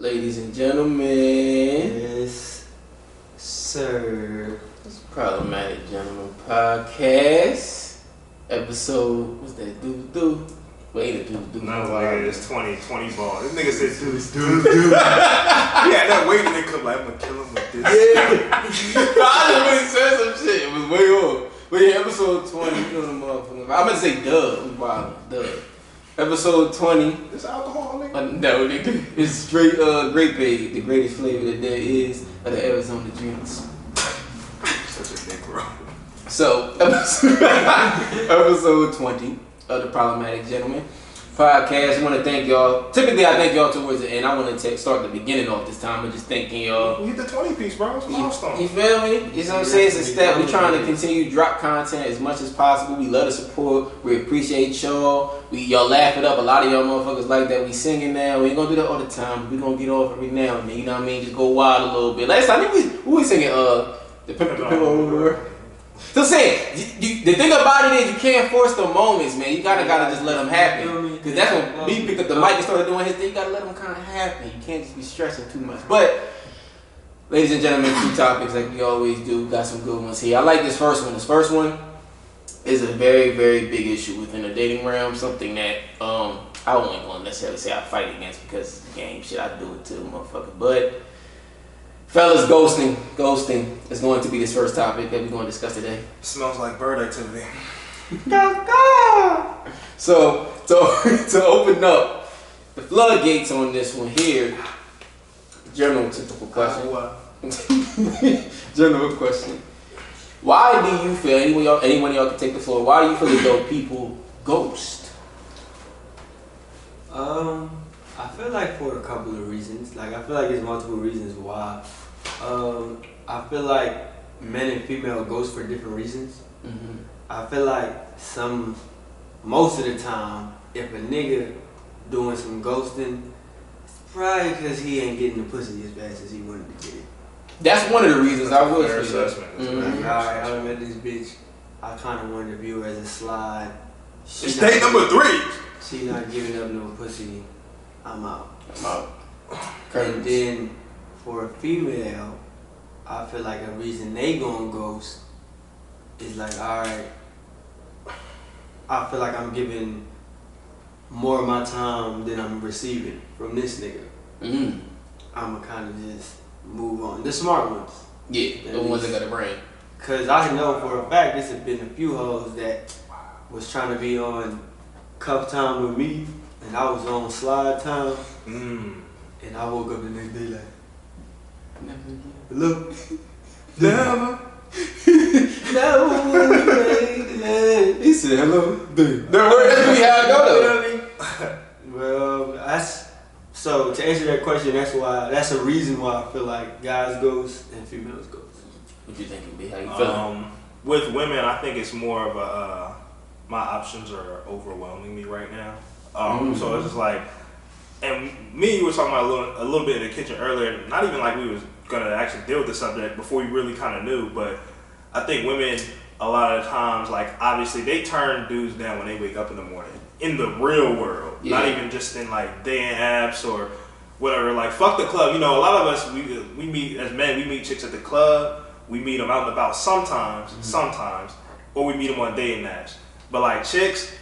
Ladies and gentlemen, Yes, sir. it's Problematic Gentleman Podcast. Episode, what's that? Do? Wait, do. No, nigga, it's 20 ball. This nigga said do. Yeah, that waiting nigga come like, I'm gonna kill him with this. Yeah. I just really said some shit. It was way off. But yeah, episode 20, you know the motherfucker. I'm gonna say duh. Episode 20. This alcohol, nigga? No, nigga. It's straight grape aid, the greatest flavor that there is of the Arizona drinks. Such a dick, bro. So, episode 20 of the Problematic Gentleman Podcast. I want to thank y'all. Typically, I thank y'all towards the end. I want to start the beginning off this time and just thanking y'all. We hit the 20 piece, bro. It's a milestone. You feel me? You know what I'm saying? It's a step. We're trying to continue to drop content as much as possible. We love the support. We appreciate y'all. Y'all laugh it up. A lot of y'all motherfuckers like that. We singing now. We ain't gonna do that all the time. We gonna get off every now and then. You know what I mean? Just go wild a little bit. Last time we was singing the Pimp the Pillow. So saying, the thing about it is you can't force the moments, man. You gotta just let them happen. Because that's when B picked up the mic and started doing his thing. You gotta let them kind of happen. You can't just be stressing too much. But, ladies and gentlemen, 2 topics like we always do. Got some good ones here. I like this first one. This first one is a very, very big issue within the dating realm. Something that I won't go necessarily say I fight against because it's a game shit. I do it too, motherfucker. But fellas, ghosting is going to be this first topic that we're going to discuss today. Smells like bird activity. So to open up the floodgates on this one here, general typical question. General question. Why do you feel, anyone of y'all can take the floor, why do you feel as though people ghost? I feel like for a couple of reasons. Like, I feel like there's multiple reasons why. I feel like men and female ghost for different reasons. Mm-hmm. I feel like most of the time, if a nigga doing some ghosting, it's probably because he ain't getting the pussy as fast as he wanted to get it. That's one of the reasons I would Fair say that. assessment. Mm-hmm. Alright, I met this bitch. I kind of wanted to view her as a slide. It's date number 3. She not giving up no pussy. I'm out. Okay. And then for a female, I feel like a reason they gon' ghost is like, alright, I feel like I'm giving more of my time than I'm receiving from this nigga. Mm-hmm. I'ma kind of just move on. The smart ones. Yeah, the ones that got a brain. Cause I know for a fact there's been a few hoes that was trying to be on cup time with me, and I was on slide time, and I woke up the next day like, hello? Never. No, He said hello, dude. That's really how I go though. you know what I mean? Well, so to answer that question, that's a reason why I feel like guys ghost and females ghost. What you thinking, B? How you feeling? With women, I think it's more of a my options are overwhelming me right now. So it's just like, and me, you were talking about a little bit in the kitchen earlier. Not even like we was gonna actually deal with the subject before we really kind of knew, but I think women a lot of times, like, obviously they turn dudes down when they wake up in the morning in the real world, not even just in like dating apps or whatever. Like, fuck the club. You know, a lot of us we meet as men. We meet chicks at the club. We meet them out and about sometimes, or we meet them on dating apps. But like chicks,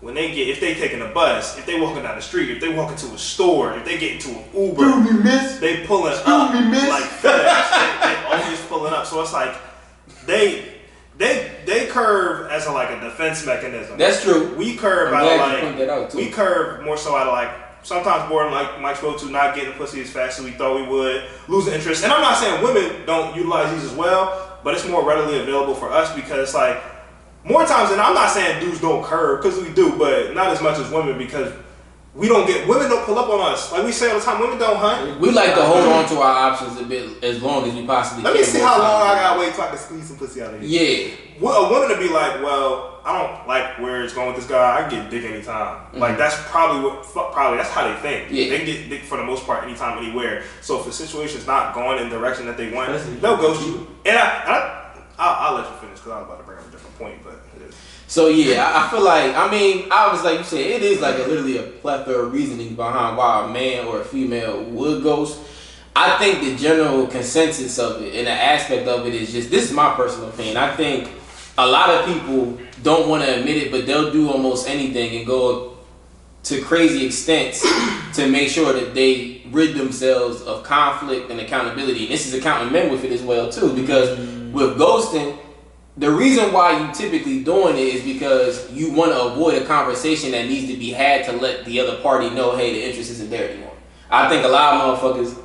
if they taking a bus, if they walking down the street, if they walk into a store, if they get into an Uber, they pulling up like FedEx. They always pulling up. So it's like they curve as a defense mechanism. That's true. We curve we curve more so out of like sometimes boredom, like Mike spoke to, not getting pussy as fast as we thought we would, losing interest. And I'm not saying women don't utilize these as well, but it's more readily available for us because like more times than I'm not saying dudes don't curve, because we do, but not as much as women because women don't pull up on us. Like we say all the time, women don't hunt. We like to hold on to our options a bit as long as we possibly can. Let me see how long I gotta wait till I can squeeze some pussy out of here. Yeah. A woman to be like, well, I don't like where it's going with this guy. I can get dick anytime. Mm-hmm. Like that's probably that's how they think. Yeah. They can get dick for the most part anytime, anywhere. So if the situation's not going in the direction that they want, they'll ghost you. And I'll let you finish because I was about to bring up a different point, but. So yeah, I feel like, I mean, obviously, like you said, it is like literally a plethora of reasoning behind why a man or a female would ghost. I think the general consensus of it and the aspect of it is just, this is my personal opinion. I think a lot of people don't want to admit it, but they'll do almost anything and go to crazy extents to make sure that they rid themselves of conflict and accountability. And this is accounting men with it as well too, because with ghosting, the reason why you typically doing it is because you want to avoid a conversation that needs to be had to let the other party know, hey, the interest isn't there anymore. I think a lot of motherfuckers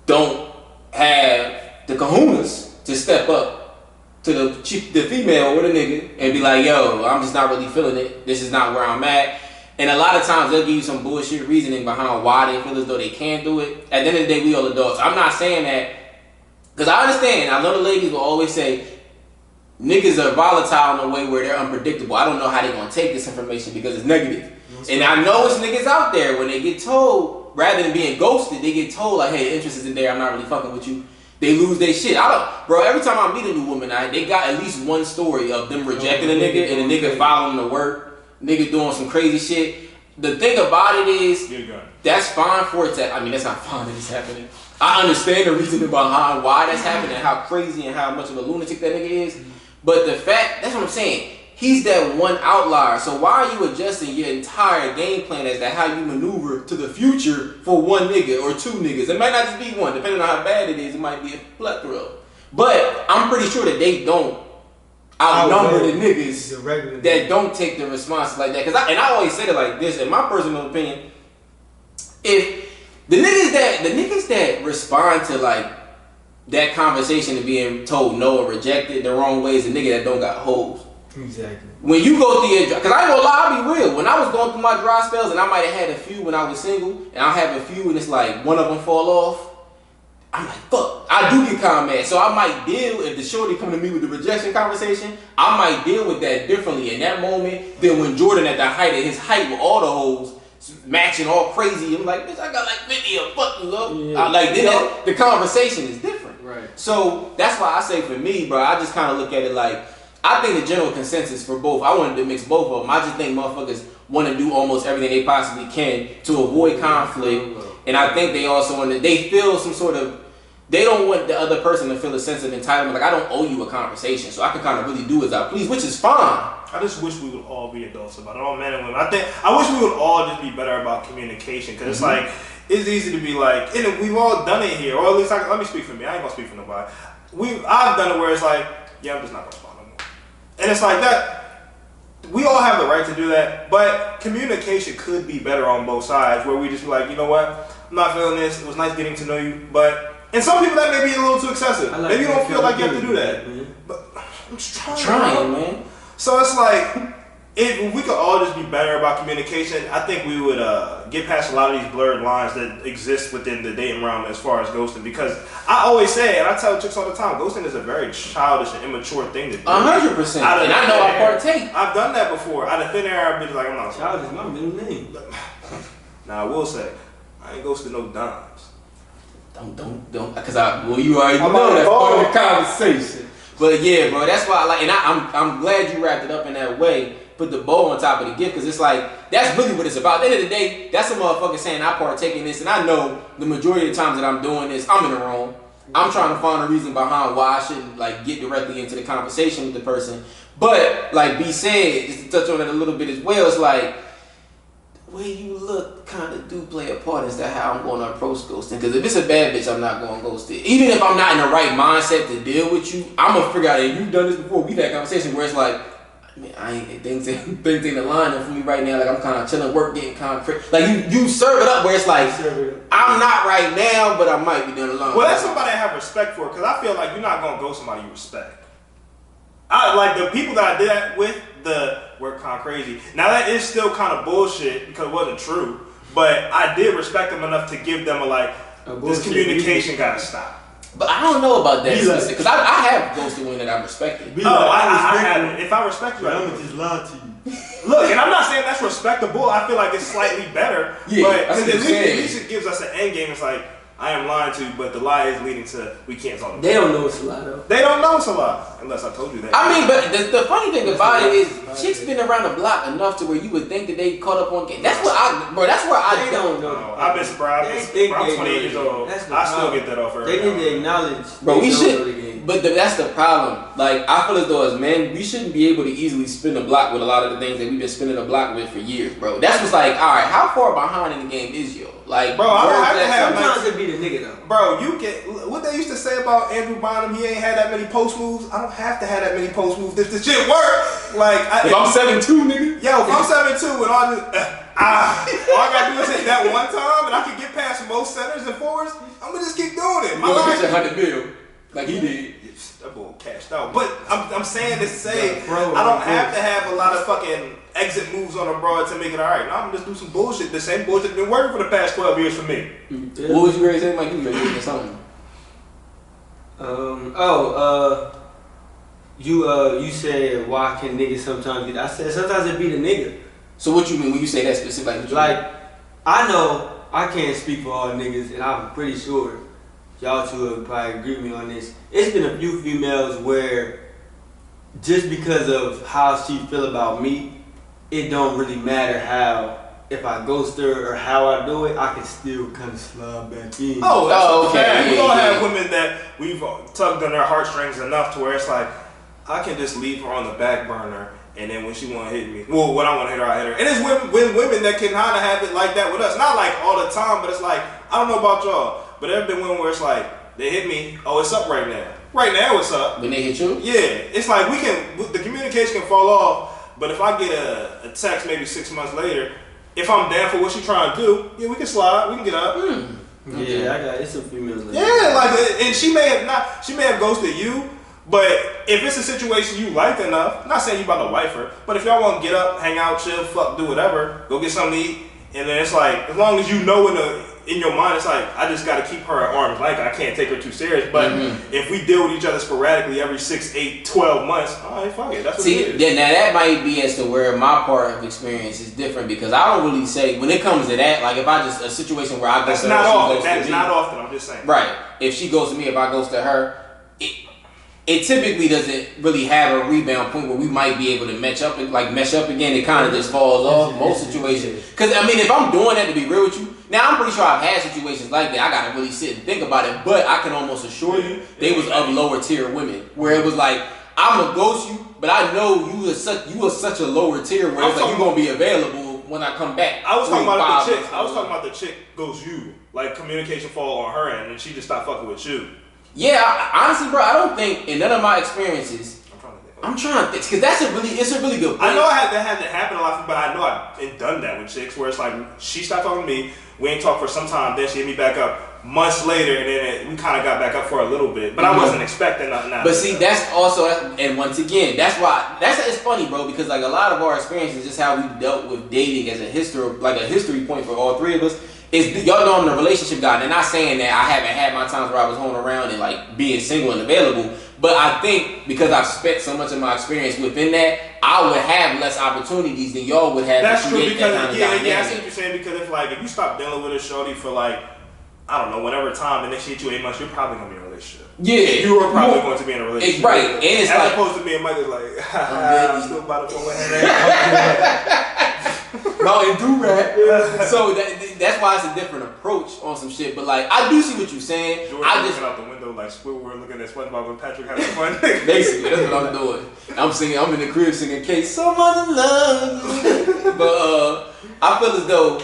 don't have the kahunas to step up to the female or the nigga and be like, yo, I'm just not really feeling it. This is not where I'm at. And a lot of times they'll give you some bullshit reasoning behind why they feel as though they can't do it. At the end of the day, we all adults. I'm not saying that, because I understand. I know the ladies will always say, niggas are volatile in a way where they're unpredictable. I don't know how they're going to take this information because it's negative. And I know it's niggas out there when they get told, rather than being ghosted, they get told like, hey, the interest isn't there, I'm not really fucking with you. They lose their shit. Bro, every time I meet a new woman, they got at least one story of them rejecting a nigga and a nigga following the work, nigga doing some crazy shit. The thing about it is, that's fine for it to, I mean, that's not fine that it's happening. I understand the reasoning behind why that's happening and how crazy and how much of a lunatic that nigga is. But the fact, that's what I'm saying. He's that one outlier. So why are you adjusting your entire game plan as to how you maneuver to the future for one nigga or two niggas? It might not just be one, depending on how bad it is. It might be a plethora. But I'm pretty sure that they don't outnumber the niggas that don't take the response like that. And I always say it like this, in my personal opinion, if the niggas that respond to like that conversation of being told no or rejected the wrong way is a nigga that don't got hoes. Exactly. When you go through your dry, because I ain't gonna lie, I'll be real. When I was going through my dry spells, and I might have had a few when I was single, and I'll have a few and it's like one of them fall off, I'm like, fuck. I do get kind of mad. So I might deal, if the shorty come to me with the rejection conversation, I might deal with that differently in that moment than when Jordan at the height of his height with all the hoes matching all crazy. I'm like, bitch, I got like 50 of fuck you, love. Yeah. Like, then the conversation is different. Right. So that's why I say for me, bro, I just kind of look at it like, I think the general consensus for both, I wanted to mix both of them. I just think motherfuckers want to do almost everything they possibly can to avoid conflict. And I think they also want to, they feel some sort of, they don't want the other person to feel a sense of entitlement. Like, I don't owe you a conversation, so I can kind of really do as I please, which is fine. I just wish we would all be adults about it, all men and women. I wish we would all just be better about communication, because it's like, it's easy to be like, and we've all done it here, or at least let me speak for me. I ain't gonna speak for nobody. I've done it where it's like, yeah, I'm just not gonna respond no more. And it's like that. We all have the right to do that, but communication could be better on both sides, where we just be like, you know what, I'm not feeling this. It was nice getting to know you, but. And some people that may be a little too excessive. Maybe you don't feel like you have to do that. But I'm just trying, man. So it's like, if we could all just be better about communication, I think we would get past a lot of these blurred lines that exist within the dating realm as far as ghosting. Because I always say, and I tell chicks all the time, ghosting is a very childish and immature thing to do. 100%. And I know I partake. I've done that before. Out of thin air, I've been like, I'm not. Childish is my middle name. Now I will say, I ain't ghosted no dimes. Don't, because you already know that's part of the conversation. But yeah, bro, that's why I like, and I'm glad you wrapped it up in that way. Put the bow on top of the gift, because it's like, that's really what it's about. At the end of the day, that's a motherfucker saying I partake in this, and I know the majority of the times that I'm doing this, I'm in the wrong. I'm trying to find a reason behind why I shouldn't like get directly into the conversation with the person. But like B said, just to touch on it a little bit as well, it's like, the way you look kind of do play a part as to how I'm going to approach ghosting. Because if it's a bad bitch, I'm not going to ghost it. Even if I'm not in the right mindset to deal with you, I'm going to figure out, and you've done this before, we've had conversation where it's like, man, things ain't aligning for me right now. Like, I'm kind of chilling, work getting concrete. Like, you serve it up where it's like, I'm not right now, but I might be doing along. Well, that's somebody I have respect for, because I feel like you're not going to ghost somebody you respect. Like the people that I did that with, the work kind of crazy. Now that is still kind of bullshit because it wasn't true, but I did respect them enough to give them this communication gotta stop. But I don't know about that because I have ghosted women that I respected. I haven't. If I respect you, I'm gonna just lie to you. Look, and I'm not saying that's respectable. I feel like it's slightly better. Yeah, but at least it gives us an end game. It's like, I am lying to you, but the lie is leading to we can't talk. They don't know it's a lie though. They don't know it's a lie unless I told you that. I mean, but the funny thing about it is, chicks been around the block enough to where you would think that they caught up on game. That's what that's where I don't know. I've been surprised. I'm 28 years old. I still get that off her. They need to acknowledge. Bro, we should. But that's the problem. Like, I feel as though as men, we shouldn't be able to easily spin the block with a lot of the things that we've been spinning the block with for years, bro. That's what's like, all right, how far behind in the game is you? Like, bro, I don't have to have. Sometimes it be the nigga though. Bro, you get what they used to say about Andrew Bynum. He ain't had that many post moves. I don't have to have that many post moves if the shit work. Like, if I'm 7'2", nigga. Yo, if I'm 7'2" and all I gotta do is hit that one time, and I can get past most centers and forwards. I'm gonna just keep doing it. You gonna get your $100 bill like he did. That boy cashed out. But I'm saying to say, I don't have to have a lot of fucking exit moves on a broad to make it alright. Now I'm gonna just do some bullshit. The same bullshit been working for the past 12 years for me. Yeah. What was you ready to say, Mike? You ready to say something? You said why can niggas sometimes get? I said sometimes it be the nigga. So what you mean when you say that specific? Like, I know I can't speak for all niggas, and I'm pretty sure y'all two would probably agree with me on this. It's been a few females where just because of how she feel about me, it don't really matter how, if I ghost her or how I do it, I can still kind of slide back in. Oh, okay. We gonna have women that we've tugged on their heartstrings enough to where it's like, I can just leave her on the back burner, and then when she want to hit me, well, when I want to hit her, I hit her. And it's women that can kind of have it like that with us. Not like all the time, but it's like, I don't know about y'all, but there have been women where it's like, they hit me, oh, it's up right now. Right now, it's up. When they hit you? Yeah. It's like the communication can fall off, but if I get a text maybe 6 months later, if I'm down for what she trying to do, yeah, we can slide, we can get up. Okay. Yeah, it's some females like that. Like, and she may have ghosted you, but if it's a situation you like enough, not saying you about to wife her, but if y'all want to get up, hang out, chill, fuck, do whatever, go get something to eat, and then it's like, as long as you know in your mind, it's like, I just got to keep her at arm's length. I can't take her too serious. But if we deal with each other sporadically every 6, 8, 12 months, all right, fuck it. That's what it is. Now that might be as to where my part of experience is different, because I don't really say, when it comes to that, like if I just, a situation where I go to her, that's not often, I'm just saying. Right. If she goes to me, if I goes to her, it typically doesn't really have a rebound point where we might be able to mesh up again. It kind of just falls off most situations. Because I mean, if I'm doing that, to be real with you, now I'm pretty sure I've had situations like that. I gotta really sit and think about it. But I can almost assure you, they was of lower tier women where it was like, I'm gonna ghost you, but I know you are such a lower tier where it's like you're gonna be available when I come back. I was talking about the chick ghosts you, like communication fall on her end, and she just stopped fucking with you. Yeah, honestly, bro, I don't think in none of my experiences. I'm trying to think, because it's a really good point. I know that hasn't happened a lot, but I know I've done that with chicks where it's like she stopped talking to me, we ain't talked for some time, then she hit me back up months later, and then we kind of got back up for a little bit, but I wasn't expecting nothing. But see, that's also, and once again, it's funny, bro, because like a lot of our experiences, just how we dealt with dating as a history point for all three of us. Y'all know I'm the relationship guy, and not saying that I haven't had my times where I was holding around and like being single and available, but I think because I've spent so much of my experience within that, I would have less opportunities than y'all would have. That's true, because I see what you're saying, because if you stop dealing with a shorty for like, I don't know, whatever time, and then she hit you 8 months, you're probably gonna be in a relationship. Yeah, you were probably going to be in a relationship. Right, and it's as like, opposed to me and Mike is like, I'm still about to go ahead. No, and do rap. So that's why it's a different approach on some shit. But like, I do see what you're saying. George looking out the window like Squidward looking at SpongeBob and Patrick having fun. Basically, that's what I'm doing. I'm in the crib singing "Case Someone Loves You." But I feel as though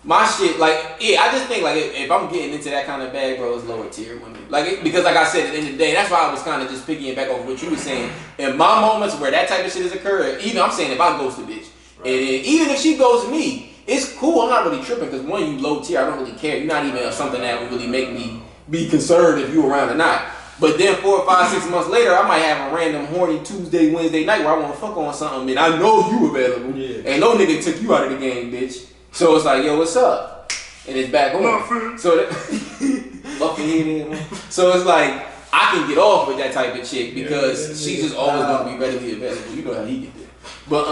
my shit, like, I just think like if I'm getting into that kind of bag, bro, it's lower tier women. Because like I said, at the end of the day, that's why I was kind of just picking back over what you were saying. In my moments where that type of shit has occurred, even I'm saying if I ghost a bitch. Right. And even if she goes to me, it's cool. I'm not really tripping because one, you low tier. I don't really care. You're not even something that would really make me be concerned if you around or not. But then 4, 5, 6 months later, I might have a random horny Tuesday, Wednesday night where I want to fuck on something, and I know you available. Yeah. And no nigga took you out of the game, bitch. So it's like, yo, what's up? And it's back on. So so it's like I can get off with that type of chick because she's just always gonna be readily available. You know how he get there. But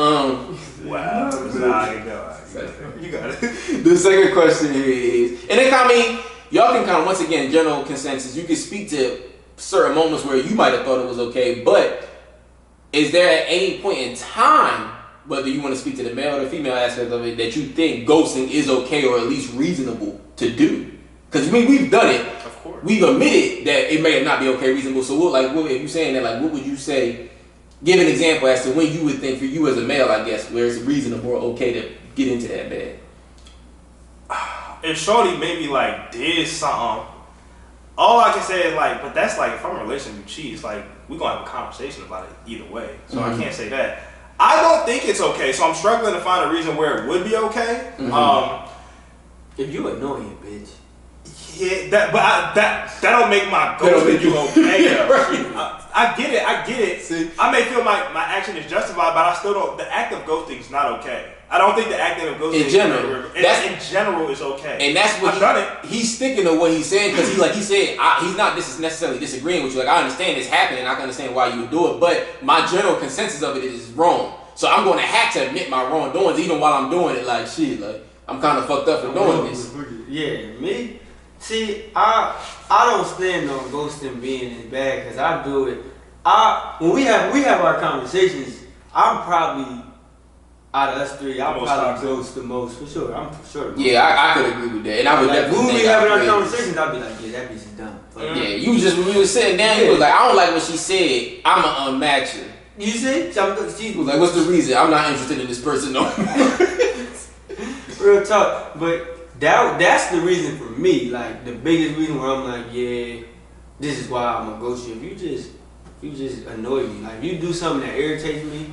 wow, you got it. The second question here is, and then y'all can kind of, once again, general consensus, you can speak to certain moments where you might have thought it was okay, but is there at any point in time, whether you want to speak to the male or the female aspect of it, that you think ghosting is okay or at least reasonable to do? Because we've done it. Of course. We've admitted that it may not be okay, reasonable. So what, if you're saying that, like, what would you say? Give an example as to when you would think, for you as a male, I guess, where it's reasonable or okay to get into that bad. If shorty maybe like did something, all I can say is like, but that's like if I'm in a relationship with you cheat, it's like we gonna have a conversation about it either way. So I can't say that. I don't think it's okay. So I'm struggling to find a reason where it would be okay. If you annoying, bitch. Yeah, that don't make my ghosting you okay. I get it. See? I may feel my action is justified, but I still don't. The act of ghosting is not okay. I don't think the acting of ghosting in general is okay. And that's what he's sticking to what he's saying, because he said he's not necessarily disagreeing with you. Like, I understand this happening, I can understand why you would do it, but my general consensus of it is wrong. So I'm going to have to admit my wrongdoings even while I'm doing it. Like, shit, like, I'm kind of fucked up for doing this. Yeah, me. See, I don't stand on ghosting being as bad, because I do it. When we have our conversations, I'm probably, out of us three, I'll probably ghost the most, for sure. I'm for sure. Yeah, I could agree with that. And I would like, definitely when we having our conversations, I'll be like, yeah, that bitch is dumb. Yeah, when we was sitting down, you was like, I don't like what she said, I'ma unmatch her. You see? She was like, what's the reason? I'm not interested in this person no more. Real talk. But that's the reason for me. Like, the biggest reason where I'm like, yeah, this is why I'm gonna ghost you. If you just annoy me. Like, if you do something that irritates me,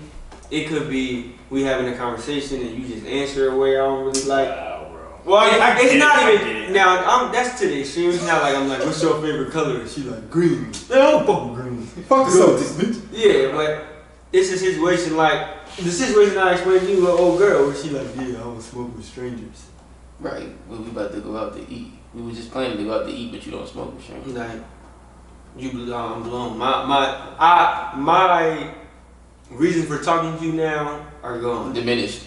it could be we having a conversation and you just answer a way I don't really like. Wow, bro. Well, it's not even now. That's to the extreme. It's not like I'm like, what's your favorite color? And she like green. Man, I don't fucking green. Fuck this bitch. Yeah, but it's a situation like the situation I explained to you, with an old girl, where she like, yeah, I don't smoke with strangers. Right. Well, we about to go out to eat. We were just planning to go out to eat, but you don't smoke with strangers. Like, I'm blown. My reason for talking to you now are gone. Diminished.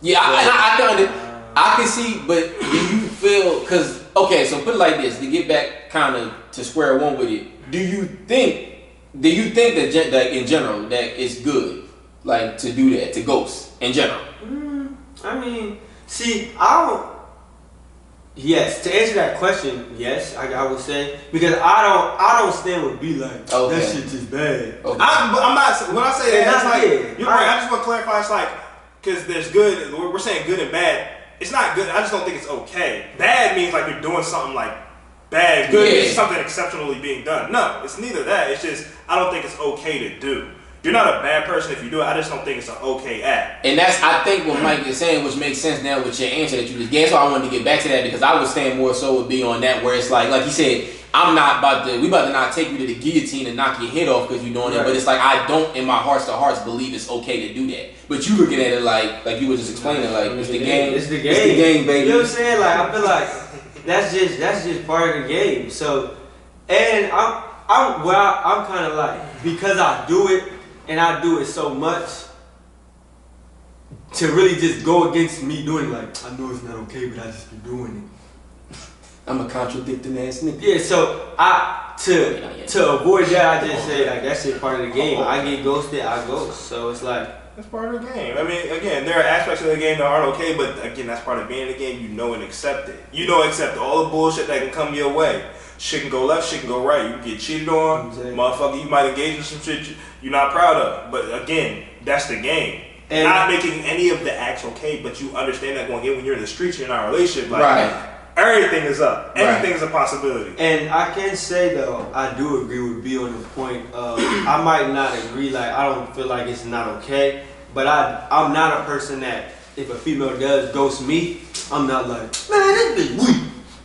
Yeah, I can see, but do you feel, because, okay, so put it like this, to get back kind of to square one with it, do you think that in general that it's good, like, to do that, to ghost in general? I mean, see, yes, to answer that question, yes, I would say, because I don't stand with be like, okay, that shit is bad. Okay. I'm not, when I say that, it's like, you're right, I just want to clarify, it's like, because there's good, we're saying good and bad, it's not good, I just don't think it's okay. Bad means like you're doing something like bad. Good means something exceptionally being done. No, it's neither that, it's just, I don't think it's okay to do. You're not a bad person if you do it. I just don't think it's an okay act. And that's, I think, what Mike is saying, which makes sense now with your answer that you just gave. So I wanted to get back to that, because I was saying more so would be on that where it's like he said, we about to not take you to the guillotine and knock your head off because you're doing it. But it's like, I don't, in my hearts to hearts, believe it's okay to do that. But you looking at it like you were just explaining, like, it's the game. It's the game. It's the game, baby. You know what I'm saying? Like, I feel like that's just part of the game. So, and I'm kind of like, because I do it, and I do it so much, to really just go against me doing it, like, I know it's not okay, but I just be doing it. I'm a contradicting ass nigga. Yeah, so to avoid that, I just say, like, that shit part of the game. I get ghosted, I ghost. So it's like, that's part of the game. I mean, again, there are aspects of the game that aren't okay, but again, that's part of being in the game. You know and accept it. You know, accept all the bullshit that can come your way. Shit can go left, shit can go right. You can get cheated on, motherfucker. You might engage in some shit you're not proud of. But again, that's the game. And not making any of the acts okay, but you understand that going in when you're in the streets, you're in a relationship. Like, everything is up. Anything is a possibility. And I can say though, I do agree with B on the point of I might not agree. Like, I don't feel like it's not okay, but I'm not a person that if a female does ghost me, I'm not like, man, this bitch weak.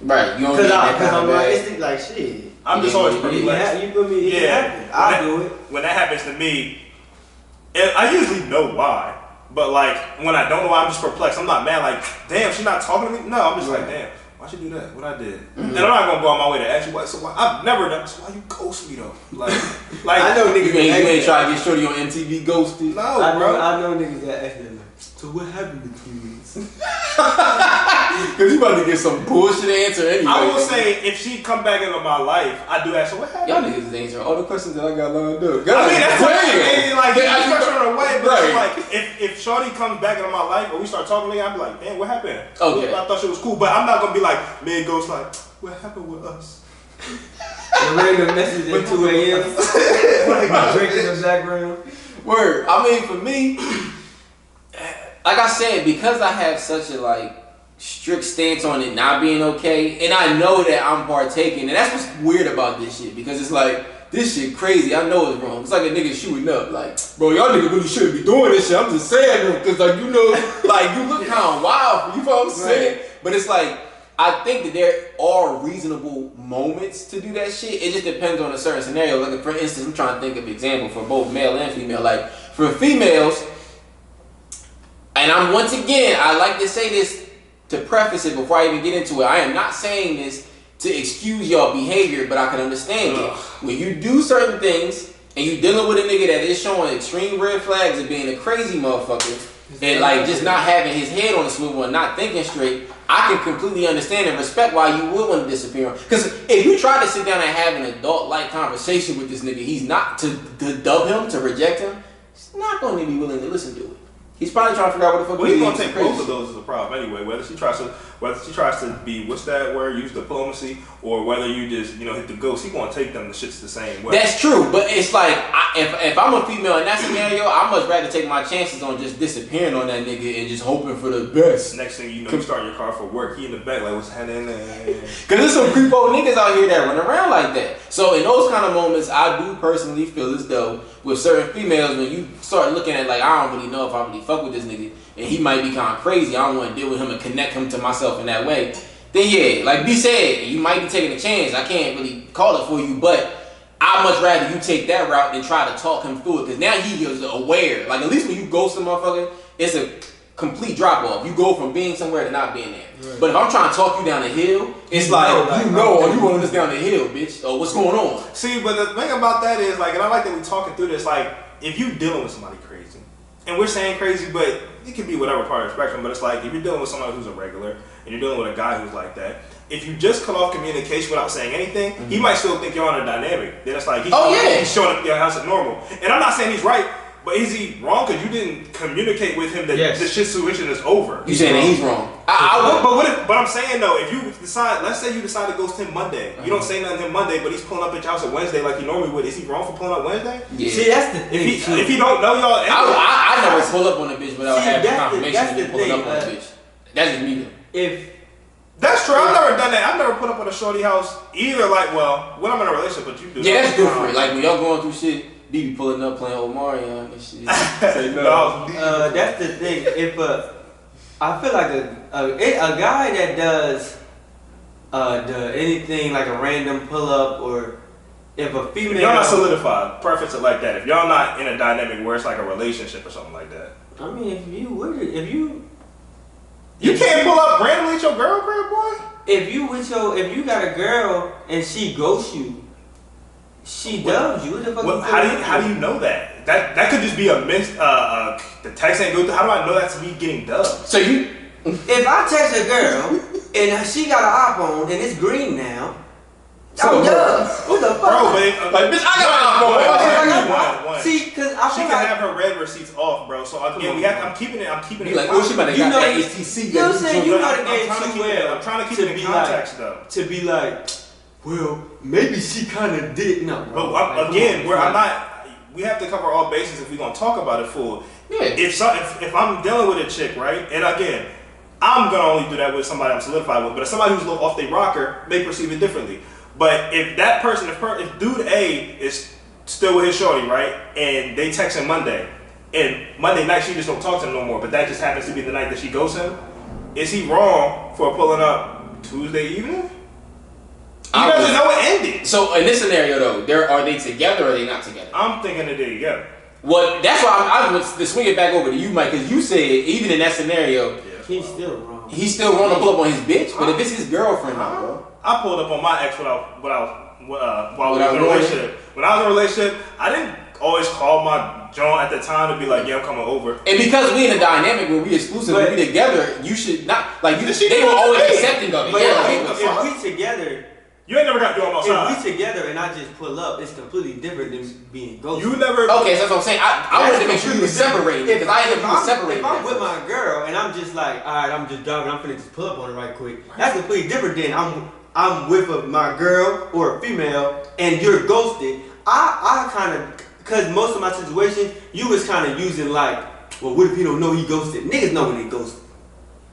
Right, you don't because I'm like, it's like shit. I'm just always perplexed. You feel me? Yeah, I'll do it. When that happens to me, I usually know why, but like when I don't know why, I'm just perplexed. I'm not mad. Like, damn, she's not talking to me. No, I'm just like, damn, why she do that? What I did? And I'm not gonna go on my way to ask you what. So why? I've never done. So why you ghost me though? Like I know niggas. You ain't try to get shorty on MTV ghosted. No, bro. I know niggas that ask that. So what happened between us? Because you about to get some bullshit answer anyway. I will say, if she come back into my life, I do ask her, what happened? Y'all niggas is answering all the questions that I got lined up. I mean, that's like, I structure her away, but right. it's like, if Shorty comes back into my life, or we start talking again, I'd be like, man, what happened? Okay. I thought she was cool, but I'm not gonna be like, me and Ghost like, what happened with us? The random message at 2 a.m. Like drinking in the background. Word. I mean, for me, like I said, because I have such a like strict stance on it not being okay, and I know that I'm partaking, and that's what's weird about this shit, because it's like, this shit crazy. I know it's wrong. It's like a nigga shooting up. Like, bro, y'all niggas really shouldn't be doing this shit. I'm just saying, because like, you know, like you look kind of wild. You know what I'm saying? Right. But it's like, I think that there are reasonable moments to do that shit. It just depends on a certain scenario. Like, for instance, I'm trying to think of an example for both male and female. Like, for females, and I'm once again, I like to say this to preface it before I even get into it. I am not saying this to excuse y'all behavior, but I can understand it. When you do certain things and you dealing with a nigga that is showing extreme red flags of being a crazy motherfucker and like just not having his head on the swivel and not thinking straight, I can completely understand and respect why you would want to disappear. Because if you try to sit down and have an adult-like conversation with this nigga, he's not to dub him, to reject him, he's not going to be willing to listen to it. He's probably trying to figure out what the fuck. Well, he's gonna take both of those as a problem anyway. Whether she tries to be, what's that word? Use diplomacy, or whether you just hit the ghost. He gonna take them the shits the same way. That's true, but it's like if I'm a female in that scenario, I'd much rather take my chances on just disappearing on that nigga and just hoping for the best. Next thing you know, you start your car for work. He in the back like, what's happening? Because there's some creepo niggas out here that run around like that. So in those kind of moments, I do personally feel as though with certain females, when you start looking at like, I don't really know if I really fuck with this nigga, and he might be kind of crazy, I don't want to deal with him and connect him to myself in that way, then yeah, like B said, you might be taking a chance. I can't really call it for you, but I'd much rather you take that route than try to talk him through it, because now he is aware. Like, at least when you ghost a motherfucker, it's a complete drop off. You go from being somewhere to not being there. Right. But if I'm trying to talk you down the hill, it's or you want us down the hill, bitch. Oh, what's going on? See, but the thing about that is, like, and I like that we're talking through this, like, if you dealing with somebody crazy, and we're saying crazy, but it can be whatever part of the spectrum, but it's like, if you're dealing with somebody who's a regular, and you're dealing with a guy who's like that, if you just cut off communication without saying anything, he might still think you're on a dynamic. Then it's like, he's showing up at your house as normal. And I'm not saying he's right, but is he wrong because you didn't communicate with him that the situation is over? You saying that he's wrong? But I'm saying though, if you decide, let's say you decide to ghost him Monday, you don't say nothing to him Monday, but he's pulling up at your house on Wednesday like he normally would. Is he wrong for pulling up Wednesday? Yeah. See, that's the thing. If he don't know y'all, I never pull up on a bitch without having confirmation of pulling up on a bitch. That's just me though. That's true. I've never done that. I've never put up on a shorty house either. Like, well, when I'm in a relationship, but you do. Yeah, that's different. Like when y'all going through shit. Be pulling up playing Omarion and shit. Say no. That's the thing. If I feel like a guy that does anything like a random pull up, or if a female, if y'all not solidified, preference it like that. If y'all not in a dynamic where it's like a relationship or something like that. I mean, if you can't pull up randomly at your girl crib, boy. If you got a girl and she ghosts you. She does you. How do you know that? That could just be a miss. The text ain't good. How do I know that's me getting dubbed? So if I text a girl and she got an iPhone and it's green now, I'm dubbed. What the fuck? Bro, like bitch, I got one. See, because I she feel can like have her red receipts off, bro. So again, I'm keeping it. Like, oh, she might have got that ATC. You know what I'm saying? You know the game too well. I'm trying to keep it in context, though. To be like, well, maybe she kind of did. No, but again, we have to cover all bases if we're gonna talk about it full. Yeah. If I'm dealing with a chick, right, and again, I'm gonna only do that with somebody I'm solidified with. But if somebody who's a little off their rocker, may perceive it differently. But if that person, if dude A is still with his shorty, right, and they text him Monday, and Monday night she just don't talk to him no more, but that just happens to be the night that she ghosts him, is he wrong for pulling up Tuesday evening? He doesn't know it ended. So in this scenario though, are they together or are they not together? I'm thinking that they're together. Well, that's why I was to swing it back over to you, Mike, because you said even in that scenario, he's still wrong. He's still wrong to pull up on his bitch, but if it's his girlfriend, bro. I pulled up on my ex while we was in a relationship. When I was in a relationship, I didn't always call my John at the time to be like, yeah, I'm coming over. And because we in a dynamic where we exclusive, when we together, you should not like you. They were always accepting of it. But Yeah, if we together. You ain't never got to do them outside. If we together and I just pull up, it's completely different than being ghosted. You never. Okay, so that's what I'm saying. I wanted to make sure you were separated because I ended up separated. If I'm with my girl and I'm just like, all right, I'm just driving, I'm finna just pull up on it right quick. That's completely different than I'm with my girl or a female and you're ghosted. I kind of, because most of my situations, you was kind of using like, well, what if you don't know he ghosted? Niggas know when they ghosted.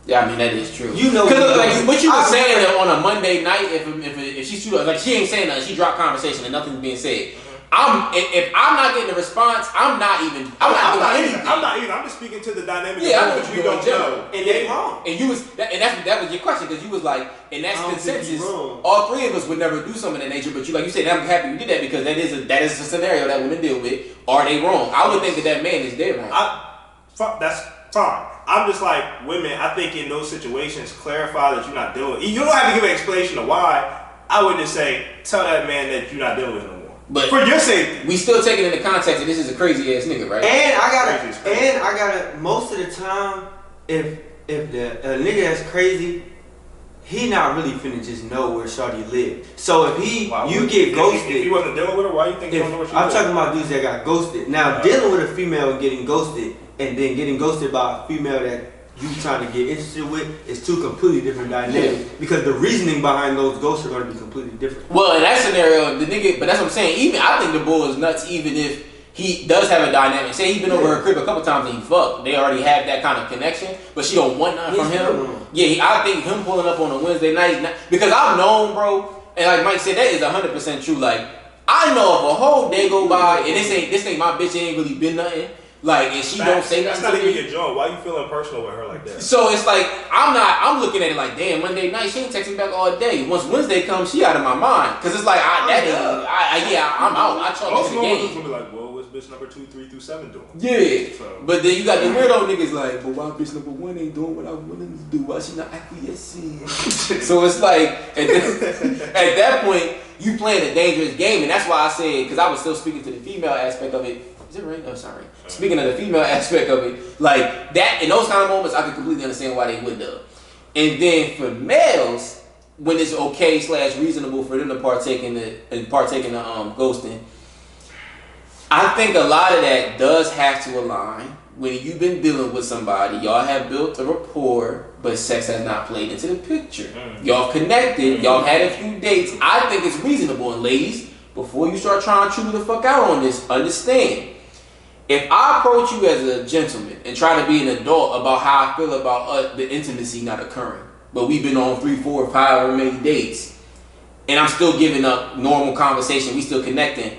Yeah, I mean that is true. You know, because like what you were saying that on a Monday night, if she shoot up, like she ain't saying nothing, she dropped conversation and nothing's being said. If I'm not getting a response, I'm not doing anything. I'm not either. I'm just speaking to the dynamic. Yeah, I know you don't know. And they wrong. And you was that was your question because you was like, and that's consensus. All three of us would never do something of that nature, but you said, I'm happy you did that because that is a scenario that women deal with. Are they wrong? I would think that man is dead wrong. That's fine. I'm just like women. I think in those situations, clarify that you're not dealing with. You don't have to give an explanation of why. I would just say, tell that man that you're not dealing with no more. But for your safety, we still take it into context that this is a crazy ass nigga, right? And I gotta. Most of the time, if the nigga that's crazy, he not really finna just know where shawty live. So if you get ghosted, if he wasn't dealing with her, why you think you don't know where she live? I'm talking about dudes that got ghosted. Now dealing with a female and getting ghosted, and then getting ghosted by a female that you trying to get interested with is two completely different dynamics. Because the reasoning behind those ghosts are going to be completely different. Well, in that scenario, the nigga, but that's what I'm saying. Even I think the bull is nuts. Even if he does have a dynamic, say he's been over her crib a couple times and he fucked. They already have that kind of connection, but she don't want nothing from him. Yeah, I think him pulling up on a Wednesday night because I've known, bro, and like Mike said, that is 100% true. Like I know if a whole day go by and this ain't my bitch, it ain't really been nothing. Like, and she don't say that's nothing. That's not even your job. Why you feeling personal with her like that? So it's like I'm looking at it like, damn, Monday night she ain't texting back all day. Once Wednesday comes, she out of my mind. Cause it's like I'm out. I chalk most it to the game. Most gonna be like, well, what's bitch number 2, 3 through 7 doing? Yeah. So. But then you got the weirdo niggas like, but why bitch number 1 ain't doing what I was willing to do? Why she not acquiescing? So it's like at that point you playing a dangerous game, and that's why I said, because I was still speaking to the female aspect of it. Is it right? No, sorry. Speaking of the female aspect of it, like that, in those kind of moments, I can completely understand why they would do. And then for males, when it's okay / reasonable for them to partake in the ghosting, I think a lot of that does have to align when you've been dealing with somebody, y'all have built a rapport, but sex has not played into the picture. Y'all connected, y'all had a few dates. I think it's reasonable, and ladies, before you start trying to chew the fuck out on this, understand. If I approach you as a gentleman and try to be an adult about how I feel about the intimacy not occurring, but we've been on 3, 4, 5, however many dates, and I'm still giving up normal conversation, we still connecting,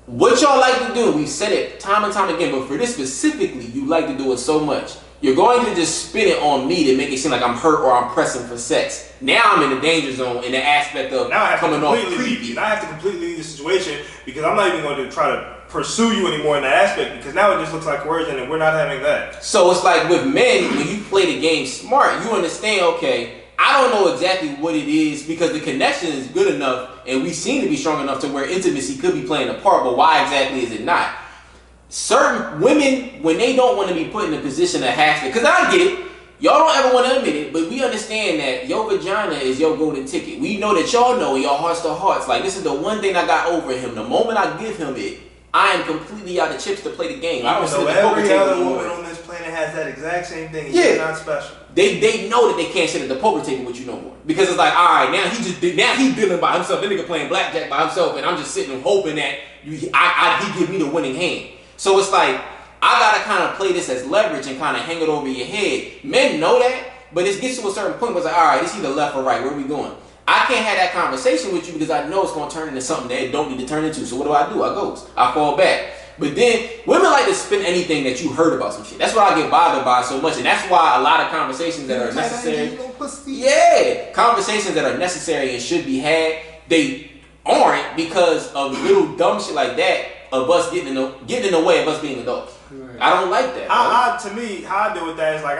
what y'all like to do, we've said it time and time again, but for this specifically, you like to do it so much, you're going to just spin it on me to make it seem like I'm hurt or I'm pressing for sex. Now I'm in the danger zone in the aspect of coming off creepy. Now I have to completely leave the situation because I'm not even going to try to pursue you anymore in that aspect because now it just looks like coercion and we're not having that. So it's like with men, when you play the game smart, you understand, okay, I don't know exactly what it is because the connection is good enough and we seem to be strong enough to where intimacy could be playing a part, but why exactly is it not? Certain women, when they don't want to be put in a position to have to, because I get it, y'all don't ever want to admit it, but we understand that your vagina is your golden ticket. We know that y'all know in your hearts to hearts, like this is the one thing I got over him. The moment I give him it, I am completely out of chips to play the game. I don't sit at the poker table every other anymore. woman on this planet has that exact same thing. You're not special. They know that they can't sit at the poker table with you no more because it's like, all right, now he's dealing by himself. That nigga playing blackjack by himself, and I'm just sitting and hoping that he give me the winning hand. So it's like I gotta kind of play this as leverage and kind of hang it over your head. Men know that, but it gets to a certain point where it's like, all right, it's either left or right. Where are we going? I can't have that conversation with you because I know it's going to turn into something that it don't need to turn into. So what do? I ghost. I fall back. But then women like to spin anything that you heard about some shit. That's what I get bothered by so much. And that's why a lot of conversations that are necessary. Conversations that are necessary and should be had, they aren't because of little dumb shit like that of us getting in the way of us being adults. Right. I don't like that. To me, how I deal with that is like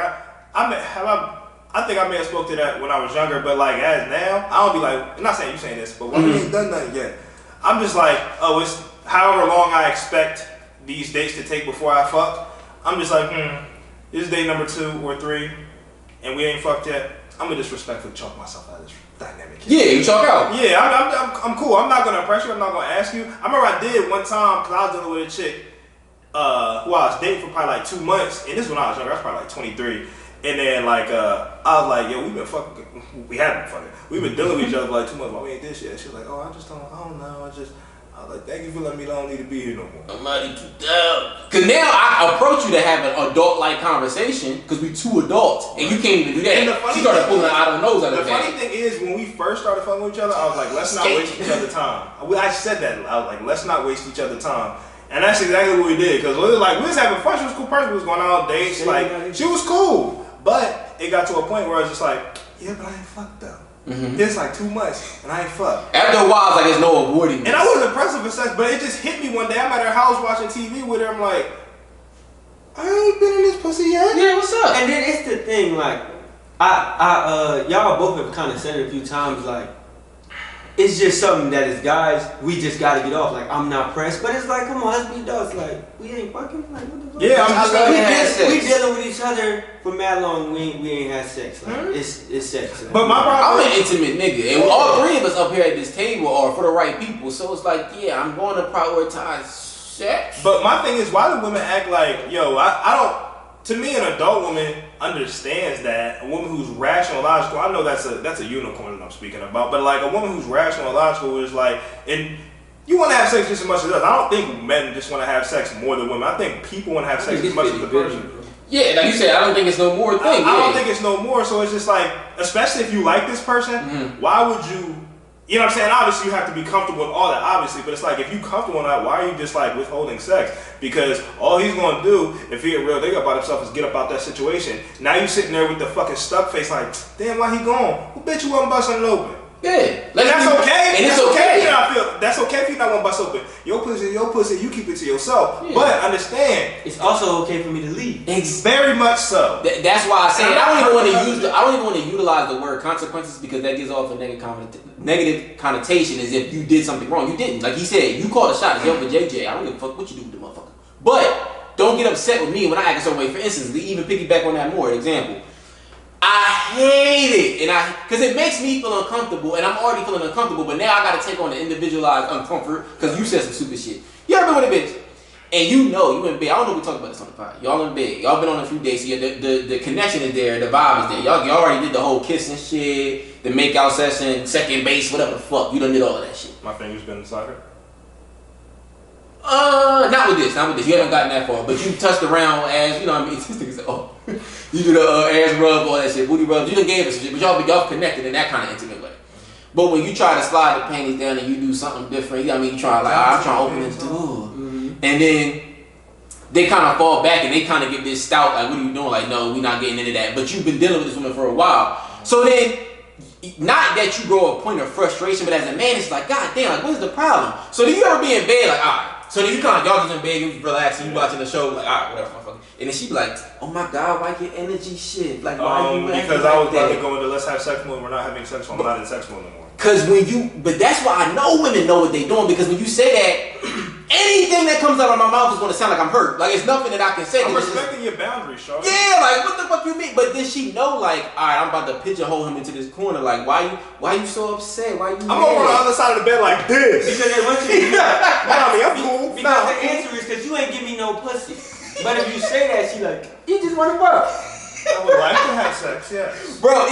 I think I may have spoke to that when I was younger, but like as now, I don't be like, I'm not saying you saying this, but when we ain't done nothing yet, I'm just like, oh, however long I expect these dates to take before I fuck, I'm just like, this is day number 2 or 3, and we ain't fucked yet. I'm gonna disrespectfully chalk myself out of this dynamic. Yeah, you chalk out. Yeah, I'm cool. I'm not gonna pressure you. I'm not gonna ask you. I remember I did one time because I was dealing with a chick who I was dating for probably like 2 months, and this is when I was younger. I was probably like 23. And then like I was like, yo, we've been fucking. We haven't been fucking. We've been dealing with each other for like 2 months. Why we ain't this yet? She was like, oh, I don't know. I was like, thank you for letting me know I don't need to be here no more. I'm already too down. Cause now I approach you to have an adult-like conversation, cause we 2 adults, and you can't even do that. And the funny she started pulling out of the nose out of the bag. funny thing is, when we first started fucking with each other, I was like, let's not waste each other's time. I said that. I was like, let's not waste each other's time. And that's exactly what we did. Cause we was having fun. She was a cool person. We was going out on dates. Like, she was cool. But it got to a point where I was just like, yeah, but I ain't fucked though. It's like 2 months and I ain't fucked. After a while, it's like there's no avoiding this. And I wasn't pressing for sex, but it just hit me one day. I'm at her house watching TV with her. I'm like, I ain't been in this pussy yet. Yeah, what's up? And then it's the thing, like, y'all both have kind of said it a few times, like, it's just something that as guys, we just gotta get off. Like, I'm not pressed, but it's like, come on, let's be adults. Like, we ain't fucking. Like, what the fuck? Yeah, I'm just we dealing with each other for mad long. We ain't had sex. Like, it's sex. Like, but my problem, I'm an intimate nigga, and all 3 of us up here at this table are for the right people. So it's like, yeah, I'm going to prioritize sex. But my thing is, why do women act like, yo, I don't. To me, an adult woman understands that. A woman who's rational, logical. I know that's a unicorn that I'm speaking about, but like a woman who's rational, logical is like, and you want to have sex just as much as us. I don't think men just want to have sex more than women. I think people want to have sex as much as the person. Yeah, like you said, I don't think it's no more thing. I don't think it's no more. So it's just like, especially if you like this person, why would you? You know what I'm saying? Obviously, you have to be comfortable with all that, obviously. But it's like, if you comfortable in that, why are you just like withholding sex? Because all he's going to do, if he a real nigga about himself, is get up out that situation. Now you sitting there with the fucking stuck face like, damn, why he gone? Well, bitch, you wasn't busting it open. Yeah. And that's okay. And it's okay. That's okay if you not want to bust open. Your pussy, you keep it to yourself. Yeah. But understand, it's also okay for me to leave. Very much so. That's why I say I don't even want to utilize the word consequences, because that gives off a negative connotation as if you did something wrong. You didn't. Like he said, you called a shot. It's yo for JJ. I don't give a fuck what you do with the motherfucker. But don't get upset with me when I act a certain way. For instance, to even piggyback on that more example. I hate it, because it makes me feel uncomfortable, and I'm already feeling uncomfortable. But now I gotta take on the individualized uncomfort because you said some stupid shit. You ever been with a bitch, and you in bed? I don't know if we talked about this on the pod. Y'all in bed. Y'all been on a few dates. So the connection is there. The vibe is there. Y'all already did the whole kissing shit, the make out session, second base, whatever the fuck. You done did all of that shit. My finger's been inside her. Not with this. You haven't gotten that far, but you touched around as, you know what I mean? This nigga said, oh, you do the ass rub, all that shit, booty rubs. You done gave us some shit, but y'all connected in that kind of intimate way. But when you try to slide the panties down and you do something different, you know what I mean? You try like, I'm trying to open this door. And then they kind of fall back and they kind of get this stout, like, what are you doing? Like, no, we're not getting into that. But you've been dealing with this woman for a while. So then, not that you grow a point of frustration, but as a man, it's like, God damn, like, what's the problem? So do you ever be in bed, like, all right. So then you kind of, y'all just in bed, you relaxing, you watching the show, like, all right, whatever, motherfucker. And then she be like, oh my God, why your energy shit? Like, why you because I was about to go into let's have sex mode, we're not having sex mode, I'm not in sex mode anymore. But that's why I know women know what they doing, because when you say that, anything that comes out of my mouth is going to sound like I'm hurt. Like, it's nothing that I can say. I'm respecting your boundaries, Sean. Yeah, like, what the fuck you mean? But then she know, like, all right, I'm about to pigeonhole him into this corner. Like, why you so upset? Why you I'm over on the other side of the bed like this. Because they want you to I'm cool. Because the answer is because you ain't give me no pussy. But if you say that, she like, you just want to fuck. I would like to have sex, yes. Bro,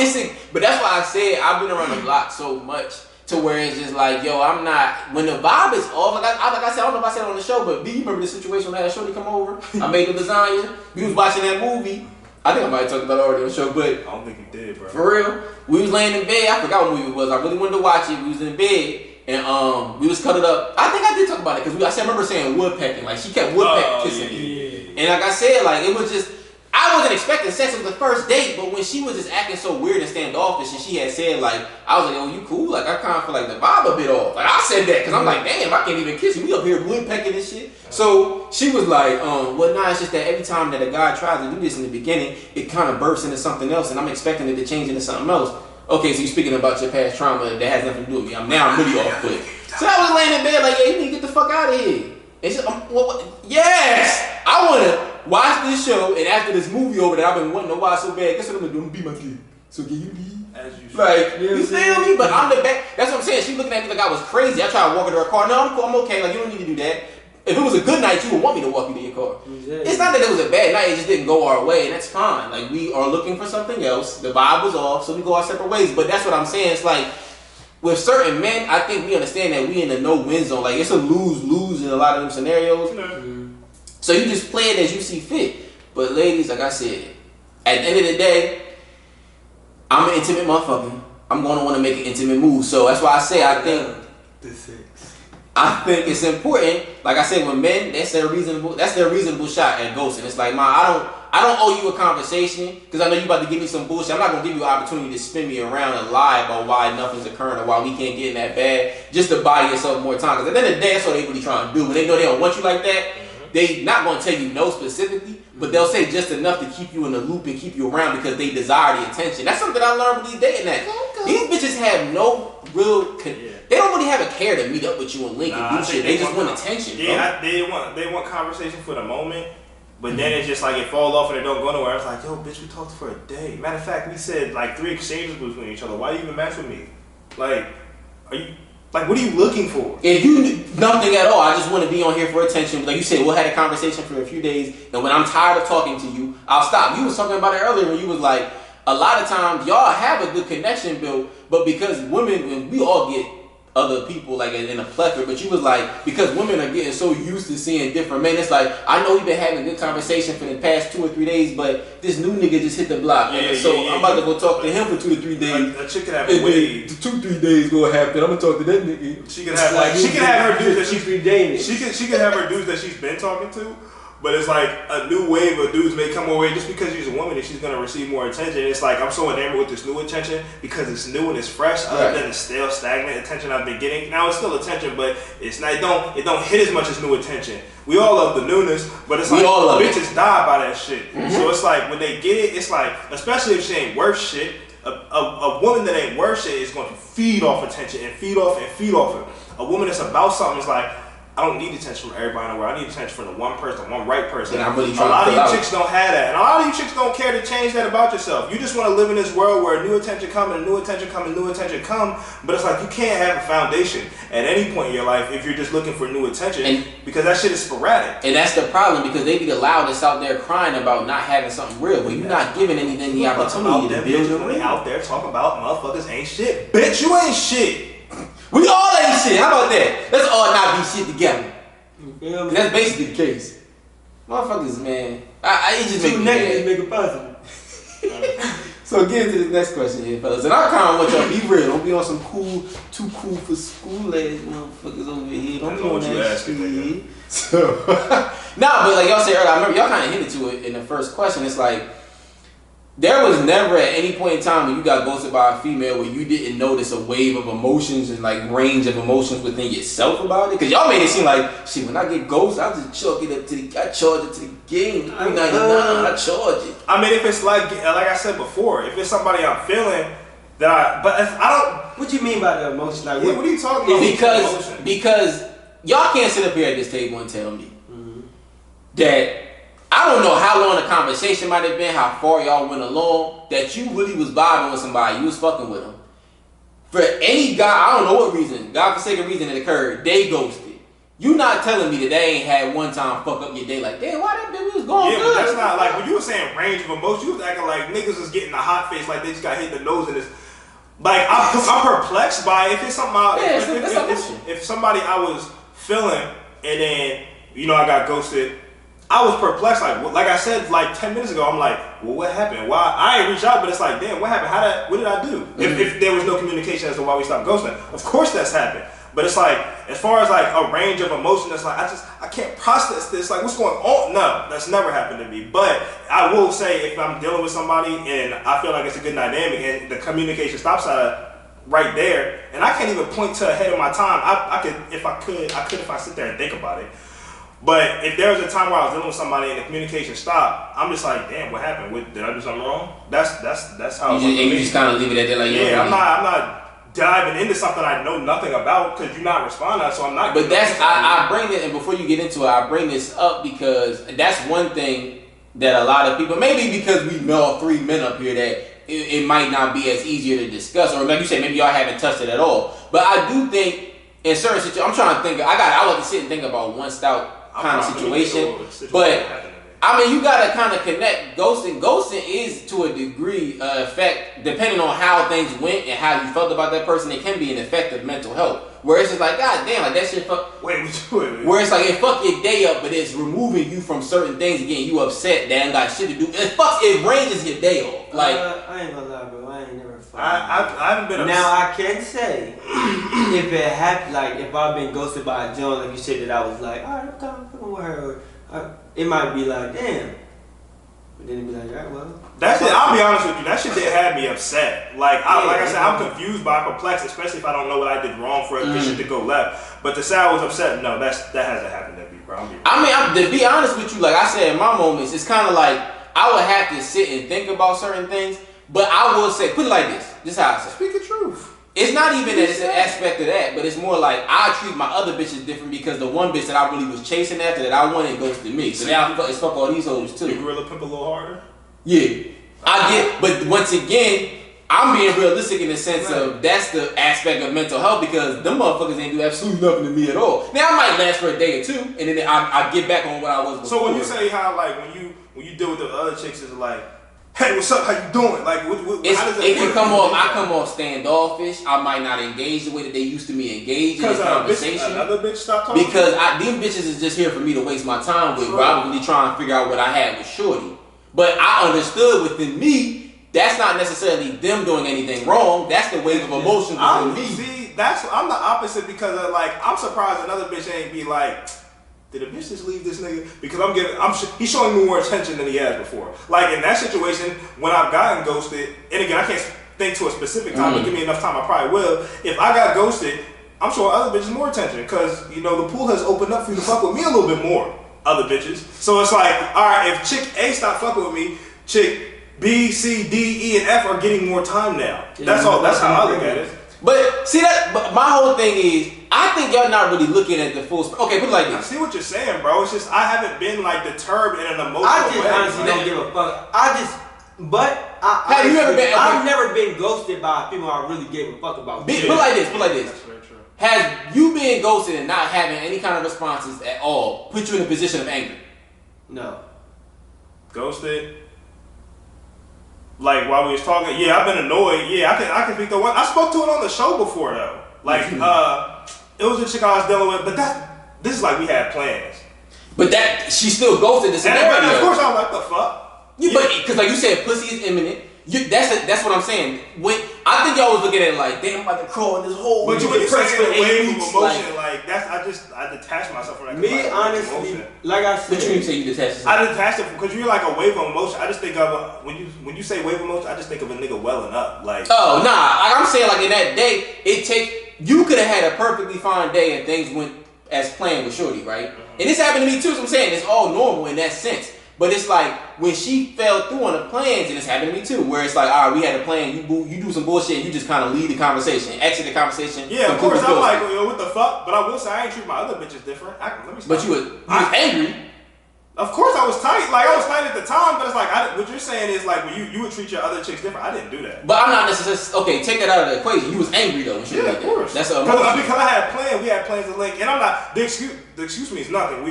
but that's why I said I've been around the block so much to where it's just like, yo, I'm not, when the vibe is off, like I said, I don't know if I said it on the show, but B, you remember the situation when I had Shorty come over? I made the lasagna. We was watching that movie. I think I might have talked about it already on the show, but I don't think you did, bro. For real. We was laying in bed. I forgot what movie it was. I really wanted to watch it. We was in bed. And we was cuddled up. I think I did talk about it because I remember saying woodpecking. Like, she kept woodpecking kissing me. And like I said, like, it was just, I wasn't expecting sex. It was the first date, but when she was just acting so weird and standoffish, and she had said, like, I was like, oh, you cool? Like, I kind of feel like the vibe a bit off. Like, I said that because I'm like, damn, I can't even kiss you. We up here woodpecking and shit. So she was like, well, nah, it's just that every time that a guy tries to do this in the beginning, it kind of bursts into something else, and I'm expecting it to change into something else. Okay, so you're speaking about your past trauma that has nothing to do with me. Now I'm really off put. So I was laying in bed like, yeah, you need to get the fuck out of here. And she, yes, I want to watch this show, and after this movie over there, I've been wanting to watch so bad. Guess what I'm gonna do? I'm gonna be my kid. So can you leave? As you should. Like, you feel me? But I'm the back. That's what I'm saying. She looking at me like I was crazy. I tried to walk her to her car. No, I'm cool. I'm okay. Like, you don't need to do that. If it was a good night, you would want me to walk you to your car. Exactly. It's not that it was a bad night. It just didn't go our way, and that's fine. Like, we are looking for something else. The vibe was off, so we go our separate ways. But that's what I'm saying. It's like, with certain men, I think we understand that we in a no-win zone. Like, it's a lose-lose in a lot of them scenarios. Mm-hmm. So you just play it as you see fit. But ladies, like I said, at the end of the day, I'm an intimate motherfucker. I'm going to want to make an intimate move. So that's why I say I think it's important. Like I said, with men, that's their reasonable shot at ghosting. It's like, I don't owe you a conversation because I know you about to give me some bullshit. I'm not gonna give you an opportunity to spin me around and lie about why nothing's occurring or why we can't get in that bag just to buy yourself more time. Because at the end of the day, that's what they really trying to do. When they know they don't want you like that, they not gonna tell you no specifically, but they'll say just enough to keep you in the loop and keep you around because they desire the attention. That's something I learned with these dating apps. These bitches have no real. They don't really have a care to meet up with you and link and do shit. They just want attention. Yeah, they want conversation for the moment. But then it's just like it falls off and it don't go nowhere. It's like, yo, bitch, we talked for a day. Matter of fact, we said like 3 exchanges between each other. Why you even match with me? Like, what are you looking for? If you nothing at all, I just want to be on here for attention. Like you said, we'll have a conversation for a few days, and when I'm tired of talking to you, I'll stop. You was talking about it earlier when you was like, a lot of times y'all have a good connection built, but because women, when we all get other people like in a plethora, but you was like, because women are getting so used to seeing different men, it's like, I know we've been having a good conversation for the past 2 or 3 days, but this new nigga just hit the block, I'm about to go talk to him for 2 to 3 days. A chick could have a wave. 2-3 days gonna happen. I'm gonna talk to that nigga. She could have her dudes that she's been dating. She could have her dudes that she's been talking to. But it's like a new wave of dudes may come away just because she's a woman and she's gonna receive more attention. It's like I'm so enamored with this new attention because it's new and it's fresh, other than the stale, stagnant attention I've been getting. Now it's still attention, but it's not. It don't hit as much as new attention. We all love the newness, but it's like bitches die by that shit. Mm-hmm. So it's like when they get it, it's like, especially if she ain't worth shit. A woman that ain't worth shit is going to feed off attention and feed off it. A woman that's about something is like, I don't need attention from everybody in the world. I need attention from the one person, one right person. I'm really a lot of you chicks don't have that. And a lot of you chicks don't care to change that about yourself. You just want to live in this world where new attention come and new attention come and new attention come. But it's like you can't have a foundation at any point in your life if you're just looking for new attention because that shit is sporadic. And that's the problem because they be the loudest out there crying about not having something real. But you're not giving anything the opportunity to build them. They out there talking about motherfuckers ain't shit. Bitch, you ain't shit. We all ain't shit. How about that? Let's all not be shit together. That's basically the case. Motherfuckers, man. It just too negative make it positive. So get into the next question here, fellas. And I kind of want y'all to be real. Don't be on some too cool for school ass motherfuckers over here. Don't be on that shit. So, but like y'all said earlier, I remember y'all kind of hinted to it in the first question. It's like, there was never at any point in time when you got ghosted by a female where you didn't notice a wave of emotions and like range of emotions within yourself about it. Cause y'all made it seem like, shit, when I get ghosted, I just chalk it up I charge it to the game. $3.99, I charge it. I mean, if it's like I said before, if it's somebody I'm feeling that I don't. What you mean by the emotion? Like, what are you talking about? Because y'all can't sit up here at this table and tell me that. I don't know how long the conversation might have been, how far y'all went along, that you really was vibing with somebody, you was fucking with them. For any guy, I don't know what reason, godforsaken reason it occurred, they ghosted. You not telling me that they ain't had one time fuck up your day like, damn, why that bitch was going good? Yeah, but that's not like, when you were saying range of emotion, you was acting like niggas was getting a hot face like they just got hit in the nose and it's like, I'm perplexed by it. If it's something if somebody I was feeling and then, I got ghosted, I was perplexed, like I said, like 10 minutes ago, I'm like, well, what happened? Why? I ain't reached out, but it's like, damn, what happened? What did I do? If there was no communication as to why we stopped ghosting. Of course that's happened. But it's like, as far as like a range of emotion, that's like, I can't process this. Like, what's going on? No, that's never happened to me. But I will say, if I'm dealing with somebody and I feel like it's a good dynamic and the communication stops right there, and I can't even point to ahead of my time. I could if I sit there and think about it. But if there was a time where I was dealing with somebody and the communication stopped, I'm just like, damn, what happened? Did I do something wrong? That's how. You just kind of leave it at that, like, I'm not diving into something I know nothing about because you're not responding, so I'm not. But that's I bring it, and before you get into it, I bring this up because that's one thing that a lot of people, maybe because we know 3 men up here, that it might not be as easier to discuss, or like you said, maybe y'all haven't touched it at all. But I do think in certain situations, I'm trying to think. I like to sit and think about one stout kind of situation, but. I mean, you gotta kind of connect ghosting. Ghosting is, to a degree, effect, depending on how things went and how you felt about that person. It can be an effect of mental health, where it's just like, God damn, like that shit fuck. Wait. Where it's like it fuck your day up, but it's removing you from certain things. Again, you upset, that ain't got shit to do. It ranges your day off. Like I ain't gonna lie, bro. I ain't never. I haven't been. Now I can say if it happened, like if I've been ghosted by a Joan, like you said, that I was like, all right, I'm kind of fucking with her. It might be like, damn. But then it'd be like, all right, well. That shit, I'll be honest with you, that shit did have me upset. Like I said, I'm confused by perplexed, especially if I don't know what I did wrong for this shit to go left. But to say I was upset, no, that hasn't happened to me, bro. To be honest with you, like I said in my moments, it's kind of like I would have to sit and think about certain things. But I will say, put it like this. This is how I say. Speak the truth. It's not even that it's an aspect of that, but it's more like I treat my other bitches different because the one bitch that I really was chasing after that I wanted ghosted me. So now it's fuck all these hoes too. You gorilla pimp a little harder? Yeah. I get, but once again, I'm being realistic in the sense of that's the aspect of mental health because them motherfuckers ain't do absolutely nothing to me at all. Now I might last for a day or two and then I get back on what I was before. So when you say how like when you deal with the other chicks is like, hey, what's up? How you doing? Like, how does it can come off. I come off standoffish. I might not engage the way that they used to me engage in conversation. Another bitch stopped talking. Because them bitches is just here for me to waste my time with. Bro, I was really trying to figure out what I had with Shorty. But I understood within me that's not necessarily them doing anything wrong. That's the wave of emotions within me. See, I'm the opposite because of, like I'm surprised another bitch ain't be like. Did a bitch just leave this nigga? Because he's showing me more attention than he has before. Like in that situation, when I've gotten ghosted, and again, I can't think to a specific time, but give me enough time, I probably will. If I got ghosted, I'm showing other bitches more attention because, you know, the pool has opened up for you to fuck with me a little bit more, other bitches. So it's like, all right, if chick A stopped fucking with me, chick B, C, D, E, and F are getting more time now. That's all. That's how I look at it. But see that. But my whole thing is, I think y'all not really looking at the full. Okay, put it like this. I see what you're saying, bro. It's just I haven't been like deterred in an emotional way. I just honestly don't give a fuck. Have you ever been? I've never been ghosted by people I really gave a fuck about. Put it like this. Put it like this. That's very true. Has you been ghosted and not having any kind of responses at all put you in a position of anger? No. Ghosted. Like while we was talking, yeah, I've been annoyed. Yeah, I can think the one I spoke to it on the show before though. Like it was a chick I was dealing with, but this is like we had plans. But that she still ghosted the scenario. And of course I was like, the fuck? Yeah, but because like you said, pussy is imminent. That's what I'm saying. When I think y'all was looking at it like, damn, I'm about to crawl in this hole. But when you say the wave of emotion, like that's I detach myself from that. Me honestly, emotion. Like I said, what you mean say you detach yourself? I detach it because you're like a wave of emotion. I just think of when you say wave of emotion, I just think of a nigga welling up. Like oh nah, I'm saying like in that day, you could have had a perfectly fine day and things went as planned with Shorty, right? Mm-hmm. And this happened to me too. So I'm saying it's all normal in that sense. But it's like when she fell through on the plans, and it's happened to me too, where it's like, all right, we had a plan, you do some bullshit, and you just kind of lead the conversation, exit the conversation. Yeah, of course, I'm like, yo, what the fuck? But I will say, I ain't treat my other bitches different. But you was angry. Of course, I was tight. Like I was tight at the time, but it's like what you're saying is like when you would treat your other chicks different. I didn't do that. But I'm not necessarily okay. Take that out of the equation. You was angry though. When she of course. That's because I had plans. We had plans to link, and I'm not. The excuse me is nothing.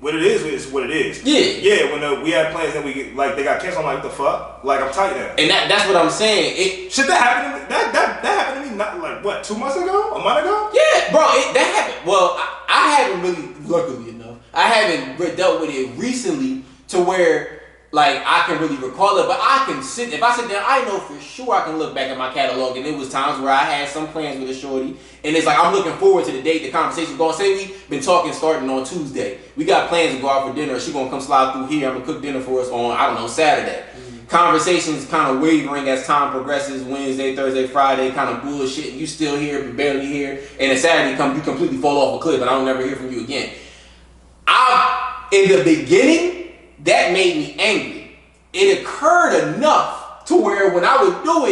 What it is what it is. Yeah. When we had plans and they got canceled, I'm like, what the fuck? Like I'm tight now. And that's what I'm saying. Shit that happened to me. That happened to me. Not like what 2 months ago? A month ago? Yeah, bro. That happened. Well, I haven't really, luckily enough, I haven't dealt with it recently to where like I can really recall it. But I can if I sit down, I know for sure I can look back at my catalog, and it was times where I had some plans with a shorty. And it's like I'm looking forward to the date the conversation going. Say we been talking starting on Tuesday. We got plans to go out for dinner. She gonna come slide through here. I'm gonna cook dinner for us on Saturday. Mm-hmm. Conversations kind of wavering as time progresses. Wednesday, Thursday, Friday, kind of bullshit. You still here, but barely here. And then Saturday you completely fall off a cliff, and I don't never hear from you again. In the beginning, that made me angry. It occurred enough to where when I would do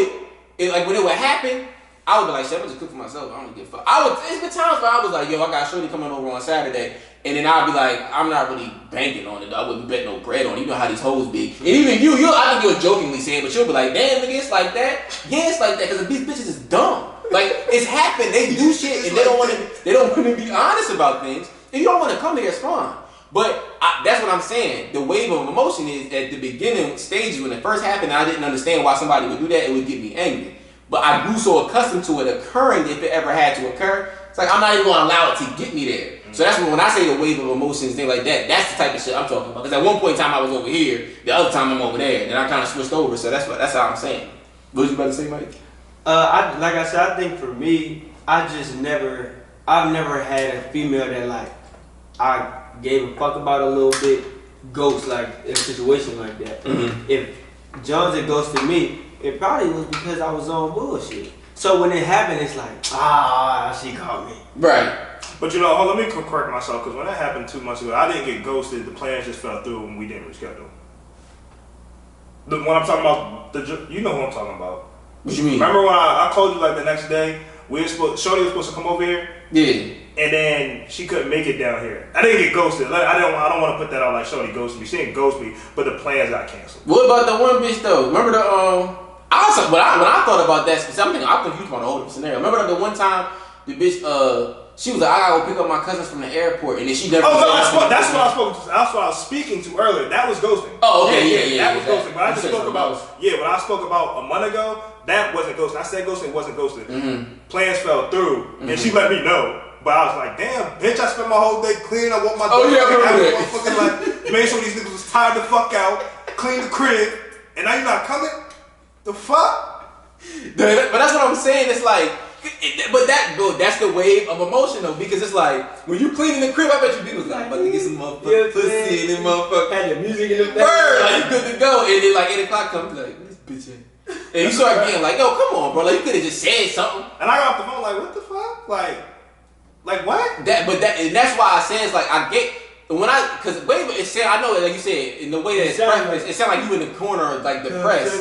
it like when it would happen. I would be like, shit, I'm just cook for myself. I don't give a fuck. It's been times where I was like, yo, I got shorty coming over on Saturday, and then I'd be like, I'm not really banking on it. I wouldn't bet no bread on it. You know how these hoes be. And even you, I think you'll jokingly say it, but you'll be like, damn, nigga, it's like that. Yeah, it's like that, because these bitches is dumb. Like, it's happened. They do shit, and they don't want to be honest about things. If you don't want to come here, it's fine. But that's what I'm saying. The wave of emotion is at the beginning stages when it first happened. I didn't understand why somebody would do that. It would get me angry. But I grew so accustomed to it occurring, if it ever had to occur, it's like I'm not even going to allow it to get me there. So that's when I say the wave of emotions, things like that, that's the type of shit I'm talking about. Because at one point in time I was over here, the other time I'm over there, and I kind of switched over. So that's how I'm saying. What was you about to say, Mike? Like I said, I think for me, I've never had a female that like I gave a fuck about a little bit, ghost like in a situation like that. Mm-hmm. If Jones had ghosted me, it probably was because I was on bullshit. So when it happened, it's like, she caught me. Right. But you know, let me correct myself, because when that happened 2 months ago, I didn't get ghosted. The plans just fell through and we didn't reschedule. When I'm talking about, you know who I'm talking about. What you mean? Remember when I told you like the next day, Shorty was supposed to come over here? Yeah. And then she couldn't make it down here. I didn't get ghosted. Like, I don't want to put that out like Shorty ghosted me. She didn't ghost me, but the plans got canceled. What about the one bitch though? Remember the when I thought about that, because I'm confused about the whole scenario. Remember the one time the bitch she was like, I gotta go pick up my cousins from the airport, and then she never. Oh, no, that's what I was speaking to earlier. That was ghosting. Oh, okay, yeah, that was ghosting. But I just spoke about what I spoke about a month ago. That wasn't ghosting. I said ghosting wasn't ghosting. Mm-hmm. Plans fell through, and she let me know. But I was like, damn, bitch, I spent my whole day cleaning. I want my dog. Oh, yeah, I fucking like made sure these niggas was tired the fuck out, cleaned the crib, and now you not coming? The fuck? But that's what I'm saying. It's like, that's the wave of emotion though, because it's like when you cleaning the crib, I bet you people was like, I'm about to get some motherfucking pussy in this motherfucker. Had the music in the back. Like you good to go, and then like 8 o'clock comes, like this bitch ain't. And you start being like, yo, come on, bro. Like you could have just said something. And I got off the phone like, what the fuck? Like what? And that's why I say it's like I get because it said, I know, like you said, in the way that it sounded like you in the corner, like depressed.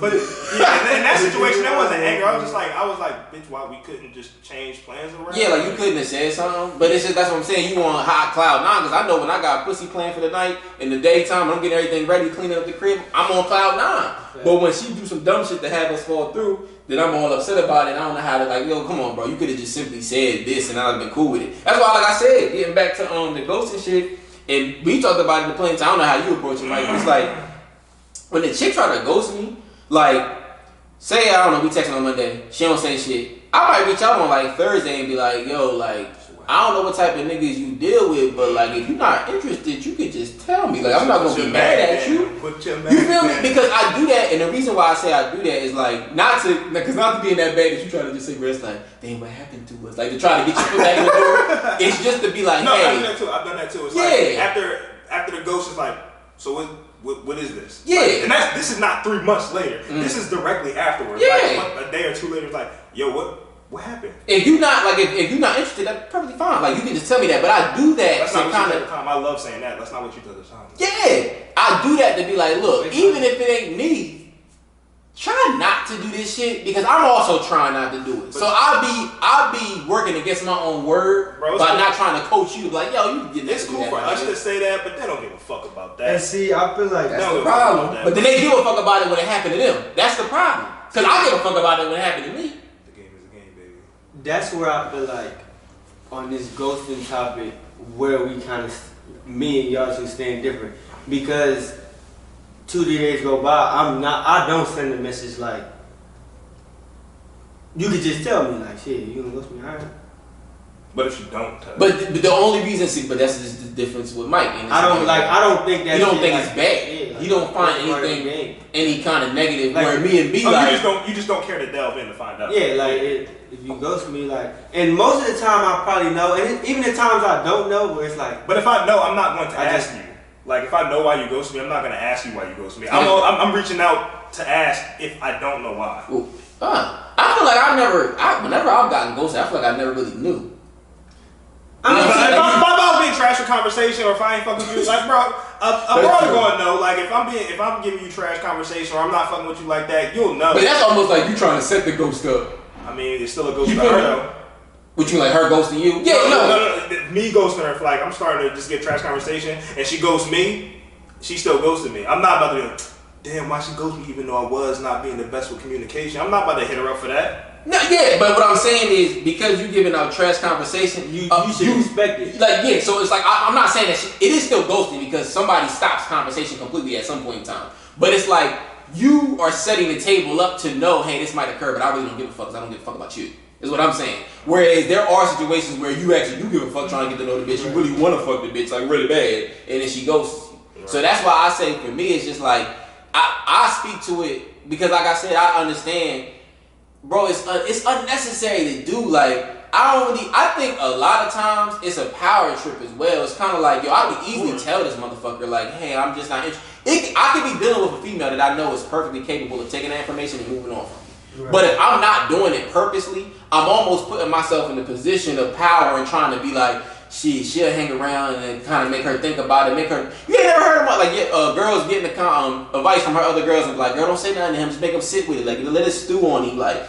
But yeah, in that situation, that wasn't anger. I was like, bitch, why we couldn't just change plans around? Yeah, like you couldn't have said something. But it's just that's what I'm saying. You on high cloud nine, because I know when I got a pussy plan for the night in the daytime, I'm getting everything ready, cleaning up the crib. I'm on cloud nine. Yeah. But when she do some dumb shit to have us fall through, then I'm all upset about it. I don't know how to like, yo, come on, bro. You could have just simply said this, and I'd have been cool with it. That's why, like I said, getting back to the ghosting shit. And we talked about it in the plane. I don't know how you approach it, Mike. It's like when the chick try to ghost me, like say I don't know, we texting on Monday, she don't say shit. I might reach out on like Thursday and be like, yo, like I don't know what type of niggas you deal with, but like if you're not interested, you can just tell me. Like I'm not gonna be mad at you. You feel me? Because I do that, and the reason why I say I do that is like not to be in that bad that you try to just say, it's like, dang, what happened to us? Like to try to get you put back in the door. It's just to be like, no, hey, I've done that too. It's like after the ghost is like, so what is this? Yeah, like, and this is not 3 months later. This is directly afterwards. Yeah, like a day or two later, it's like, yo, what happened? If you're not if you're not interested, that's perfectly fine. Like you can just tell me that. But I do that. That's not what you did at the time. I love saying that. That's not what you did at the time. Yeah, I do that to be like, look, even if it ain't me, try not to do this shit because I'm also trying not to do it. So I'll be working against my own word by not trying to coach you. Like, yo, you get this. It's cool for us to say that, but they don't give a fuck about that. And see, I feel like that's the problem. But then they give a fuck about it when it happened to them. That's the problem. Because I give a fuck about it when it happened to me. That's where I feel like on this ghosting topic where we kind of, me and y'all should stand different. Because 2-3 days go by, I don't send a message like, you could just tell me like, shit, you gonna ghost me, alright? But if you don't tell but the only reason, but that's just the difference with Mike. I don't think that you don't think like, it's bad. Yeah, like, you don't find anything, any kind of negative. Like, where me and B you just don't care to delve in to find out. Yeah, like if you ghost me, like, and most of the time I probably know, and even the times I don't know, where it's like. But if I know, I'm not going to ask you. Like if I know why you ghost me, I'm not going to ask you why you ghost me. I'm reaching out to ask if I don't know why. I feel like whenever I've gotten ghosted, I feel like I never really knew. If I'm being trash in conversation, or if I ain't fucking with you, like bro, I'm probably going to know. Like if I'm giving you trash conversation, or I'm not fucking with you like that, you'll know. But that's almost like you trying to set the ghost up. I mean, it's still a ghost to her though. Would you like her ghosting you? Yeah, no. Me ghosting her, like I'm starting to just get trash conversation, and she ghosts me. She still ghosting me. I'm not about to be like, damn, why she ghost me even though I was not being the best with communication. I'm not about to hit her up for that. No, yeah, but what I'm saying is because you giving out trash conversation, you should respect it. Like, yeah, so it's like I'm not saying that it is still ghosting because somebody stops conversation completely at some point in time. But it's like you are setting the table up to know, hey, this might occur, but I really don't give a fuck because I don't give a fuck about you. Is what I'm saying. Whereas there are situations where you actually do give a fuck trying to get to know the bitch. You really want to fuck the bitch like really bad, and then she ghosts you. Right. So that's why I say for me it's just like I speak to it because like I said I understand, bro. It's unnecessary to do. Like I think a lot of times it's a power trip as well. It's kind of like yo, I would easily tell this motherfucker like, hey, I'm just not interested. I could be dealing with a female that I know is perfectly capable of taking that information and moving on from. Right. But if I'm not doing it purposely, I'm almost putting myself in the position of power and trying to be like, she'll hang around and kind of make her think about it, you ain't never heard of girls getting advice from her other girls and be like, girl, don't say nothing to him, just make him sit with it, like let it stew on him, like,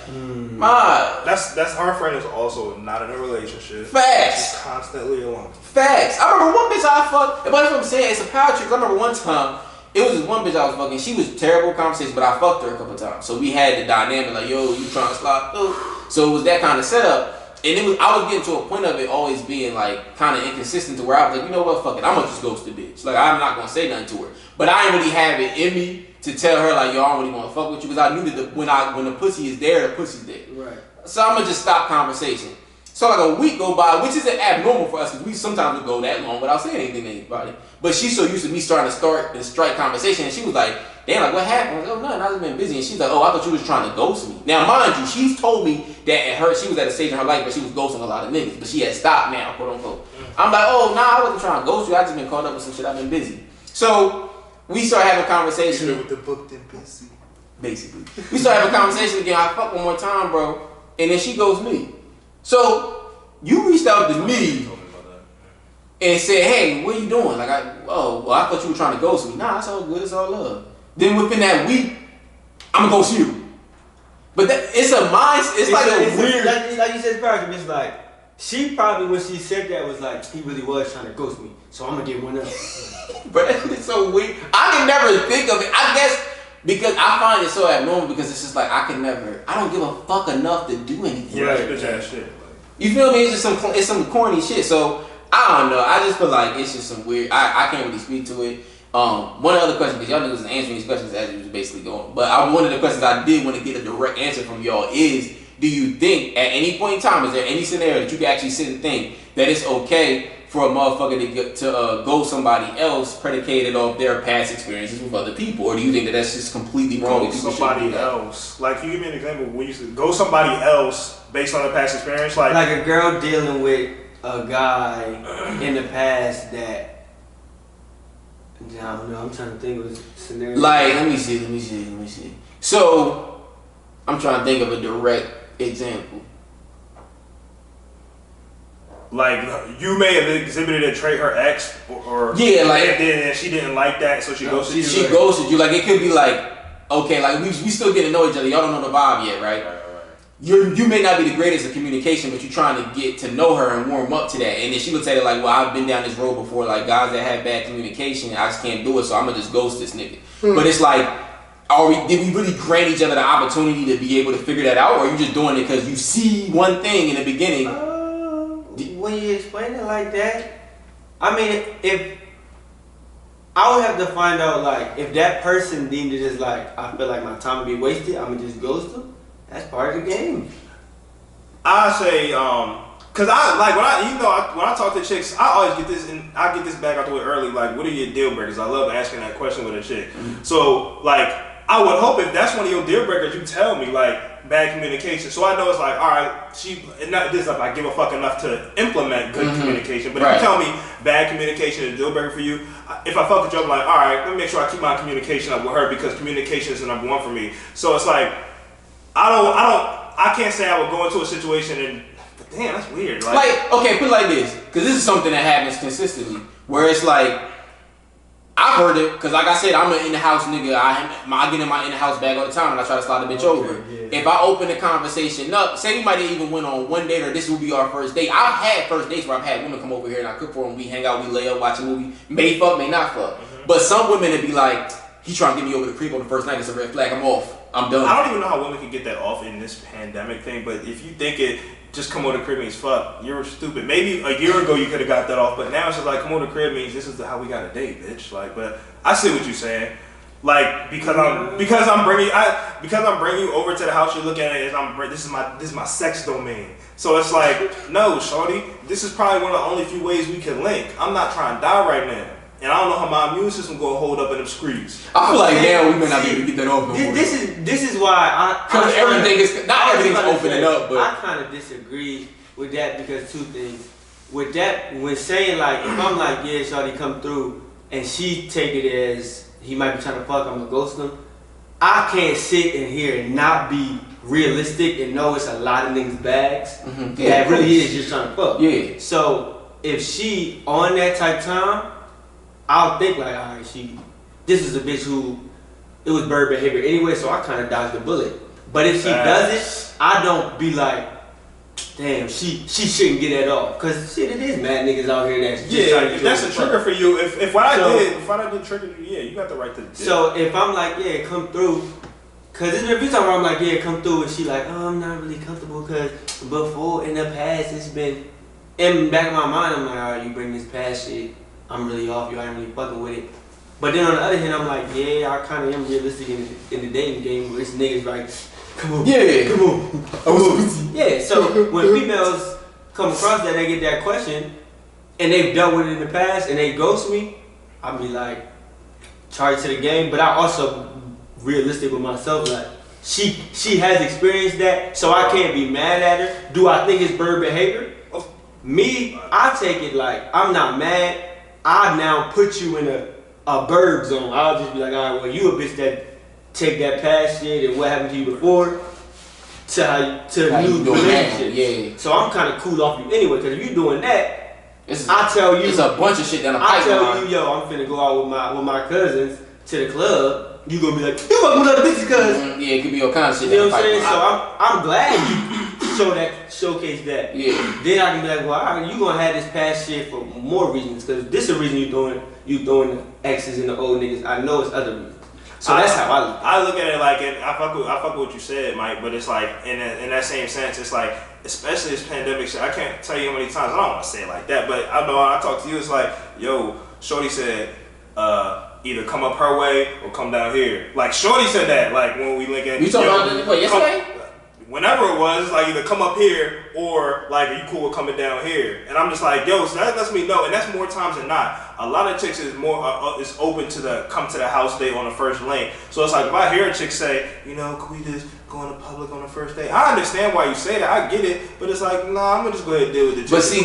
That's her friend is also not in a relationship. Facts. She's constantly alone. Facts. I remember one bitch I fucked, but that's what I'm saying, it's a power trick. I remember one time, it was this one bitch I was fucking. She was terrible conversation, but I fucked her a couple times. So we had the dynamic like, yo, you trying to slide through? So it was that kind of setup. And I was getting to a point of it always being like kind of inconsistent to where I was like, you know what, fuck it, I'm gonna just ghost the bitch. Like I'm not gonna say nothing to her. But I didn't really have it in me to tell her like, yo, I don't really want to fuck with you because I knew that when the pussy is there, the pussy's there. Right. So I'm gonna just stop conversation. So like a week go by, which isn't abnormal for us because we sometimes would go that long without saying anything to anybody. But she's so used to me starting to start and strike conversation, and she was like, damn, like what happened? I was like, oh nothing, I've just been busy. And she's like, oh, I thought you was trying to ghost me. Now mind you, she's told me that she was at a stage in her life where she was ghosting a lot of niggas, but she had stopped now, quote unquote. I'm like, oh nah, I wasn't trying to ghost you, I just been caught up with some shit, I've been busy. So we start having a conversation. With the book and busy. Basically. We start having a conversation again, I fuck one more time, bro, and then she ghosts me. So you reached out to me and said, hey, what are you doing? Like, I thought you were trying to ghost me. Nah, it's all good, it's all love. Then within that week, I'm gonna ghost you. But it's a mindset, it's like a weird... Like you said, it's like, she probably, when she said that, was like, he really was trying to ghost me, so I'm gonna get one up. But it's so weird. I can never think of it. I guess because I find it so abnormal because it's just like, I don't give a fuck enough to do anything. Yeah, bitch ass shit. You feel me? It's just some corny shit. So I don't know. I just feel like it's just some weird. I can't really speak to it. One other question, because y'all niggas was answering these questions as you was basically going. But one of the questions I did want to get a direct answer from y'all is: do you think at any point in time is there any scenario that you can actually sit and think that it's okay for a motherfucker to go somebody else predicated off their past experiences with other people, or do you think that that's just completely wrong? Go somebody else. Like, you give me an example when you said go somebody else based on a past experience, like a girl dealing with a guy in the past that I don't know. I'm trying to think of a scenario. Like, let me see. So I'm trying to think of a direct example. Like, you may have exhibited a trait her ex, or yeah, like, and she didn't like that, so she ghosted you. She ghosted you. Like, it could be like, okay, like we still get to know each other. Y'all don't know the vibe yet, right? You may not be the greatest at communication, but you're trying to get to know her and warm up to that. And then she would say like, well, I've been down this road before. Like, guys that have bad communication, I just can't do it, so I'm gonna just ghost this nigga. But it's like, did we really grant each other the opportunity to be able to figure that out, or are you just doing it because you see one thing in the beginning? When you explain it like that, I mean, if I would have to find out, like, if that person deemed it as like, I feel like my time would be wasted, I'm gonna just ghost them. That's part of the game. I say, cause I like when I talk to chicks, I always get this, and I get this back out the way early. Like, what are your deal breakers? I love asking that question with a chick. So, like, I would hope if that's one of your deal breakers, you tell me, like, bad communication. So I know it's like, all right, not this stuff. I give a fuck enough to implement good communication. But if you tell me bad communication is a deal breaker for you, if I fuck with you, I'm like, all right, let me make sure I keep my communication up with her because communication is the number one for me. So it's like, I can't say I would go into a situation and, but damn, that's weird. Like, okay, put it like this, because this is something that happens consistently, where it's like, I've heard it, because like I said, I'm an in-the-house nigga. I get in my in-the-house bag all the time and I try to slide the bitch over. Yeah. If I open the conversation up, say we might have even went on one date or this will be our first date. I've had first dates where I've had women come over here and I cook for them, we hang out, we lay up, watch a movie, may fuck, may not fuck. Mm-hmm. But some women would be like, he trying to get me over the creep on the first night, it's a red flag, I'm off. I'm done. I don't even know how women can get that off in this pandemic thing, but if you think it just come over the crib means fuck, you're stupid. Maybe a year ago you could have got that off, but now it's just like come over the crib means this is how we got a date, bitch. Like, but I see what you're saying. Like because I'm bringing you over to the house, you're looking at it as this is my sex domain. So it's like, no, shorty, this is probably one of the only few ways we can link. I'm not trying to die right now. And I don't know how my immune system gonna hold up in them streets. I feel like now we may not be able to get that off no more. This is why because everything is not everything's opening up, but I kind of disagree with that because two things. With that, when saying like, if I'm like, yeah, shawty come through, and she take it as he might be trying to fuck, I'm gonna ghost him. I can't sit in here and not be realistic and know it's a lot of niggas' bags. Mm-hmm. Yeah, that really is just trying to fuck. Yeah. So if she on that type time, I'll think like, all right, this is a bitch who, it was bird behavior anyway, so I kind of dodged the bullet. But if she does it, I don't be like, damn, she shouldn't get that off. Cause shit, it is mad niggas out here that's just trying to get that's a trigger for you. If what I did trigger you, yeah, you got the right to do it. So if I'm like, yeah, come through, cause there's a few times where I'm like, yeah, come through, and she like, oh, I'm not really comfortable cause before in the past it's been, in the back of my mind, I'm like, all right, you bring this past shit. I'm really off you, I ain't really fucking with it. But then on the other hand, I'm like, yeah, I kind of am realistic in the dating game where it's niggas like, come on, come on. Yeah, so when females come across that, they get that question, and they've dealt with it in the past, and they ghost me, I'll be like, charge to the game, but I also realistic with myself, like, she has experienced that, so I can't be mad at her. Do I think it's bird behavior? Me, I take it like, I'm not mad. I now put you in a bird zone. I'll just be like, all right, well, you a bitch that take that past shit and what happened to you before to new relationships. Yeah. So I'm kind of cool off you anyway, because if you doing that, I tell you, it's a bunch of shit down the pipeline. I tell you, yo, I'm finna go out with my cousins to the club. You gonna be like, you fucking with other bitches, cuz. Yeah, it could be all kinds of shit. You know what I'm saying? So I'm glad you showcase that. Yeah. Then I can be like, well, all right, you gonna have this past shit for more reasons, because this is the reason you throwing the X's and the old niggas. I know it's other reasons. So that's how I look. I look at it like, and I fuck with what you said, Mike. But it's like in that same sense, it's like, especially this pandemic shit. I can't tell you how many times. I don't want to say it like that, but I know when I talk to you, it's like, yo, shorty said, either come up her way or come down here. Like shorty said that, like when we link in. You talking about what, yesterday? Whenever it was, like either come up here or like, are you cool with coming down here? And I'm just like, yo, so that lets me know, and that's more times than not. A lot of chicks is more is open to come to the house date on the first link. So it's like if I hear a chick say, you know, can we just go into public on the first date? I understand why you say that, I get it, but it's like, nah, I'm gonna just go ahead and deal with it. But see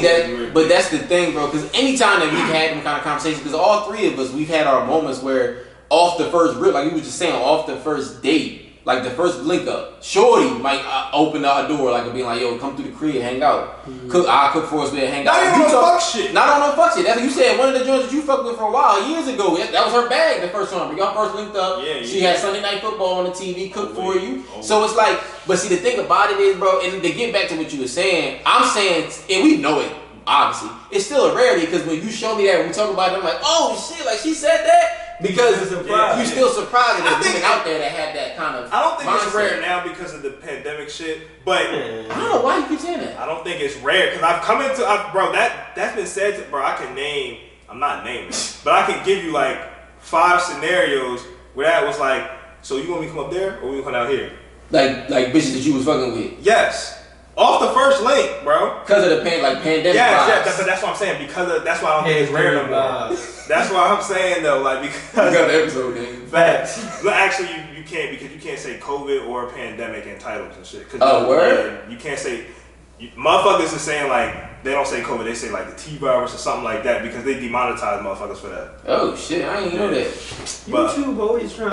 but that's the thing, bro. Because anytime that we've had them kind of conversations, because all three of us, we've had our moments where off the first rip, like you were just saying, off the first date. Like the first link up, shorty might open our door, like being like, "Yo, come through the crib, hang out." Mm-hmm. I cook for us, man, hang out. Not even on fuck shit. Not on no fuck shit. That's what you said. One of the joints that you fucked with for a while years ago. That was her bag. The first time, y'all first linked up. Yeah, she had Sunday Night Football on the TV, cooked for you. So it's like, but see, the thing about it is, bro, and to get back to what you were saying, I'm saying, and we know it, obviously, it's still a rarity because when you show me that, when we talk about it, I'm like, oh shit, like she said that. Because you're still surprised that there's women out there that have that kind of I don't think mindset. It's rare now because of the pandemic shit, but I don't know why you keep saying that. I don't think it's rare because I've come into bro, that's been said to, bro, I can name, I'm not naming, but I can give you like 5 scenarios where that was like, so you want me to come up there or we come down here? Like bitches that you was fucking with? Yes. Off the first link, bro. Because of the pandemic. Yes, that's what I'm saying. That's why I don't think it's rare no more. That's why I'm saying though, like because you got the episode name. Facts. But actually, you can't because you can't say COVID or pandemic in titles and shit. Oh, word. You can't say. Motherfuckers is saying like they don't say COVID, they say like the T virus or something like that because they demonetize motherfuckers for that. Oh shit, I ain't know that. YouTube always trying.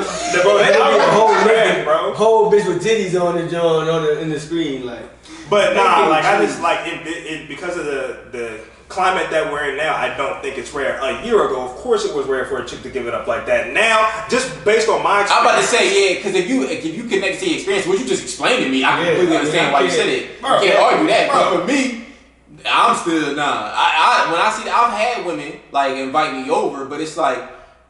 Whole bitch with titties on the joint in the screen like. But nah, like I just like it because of the climate that we're in now, I don't think it's rare. A year ago, of course, it was rare for a chick to give it up like that. Now, just based on my experience, I'm about to say, yeah, because if you connect to your experience, what you just explained to me, I completely understand why you said it. Bro, you can't argue that. bro. But for me, I'm still nah. When I see, I've had women like invite me over, but it's like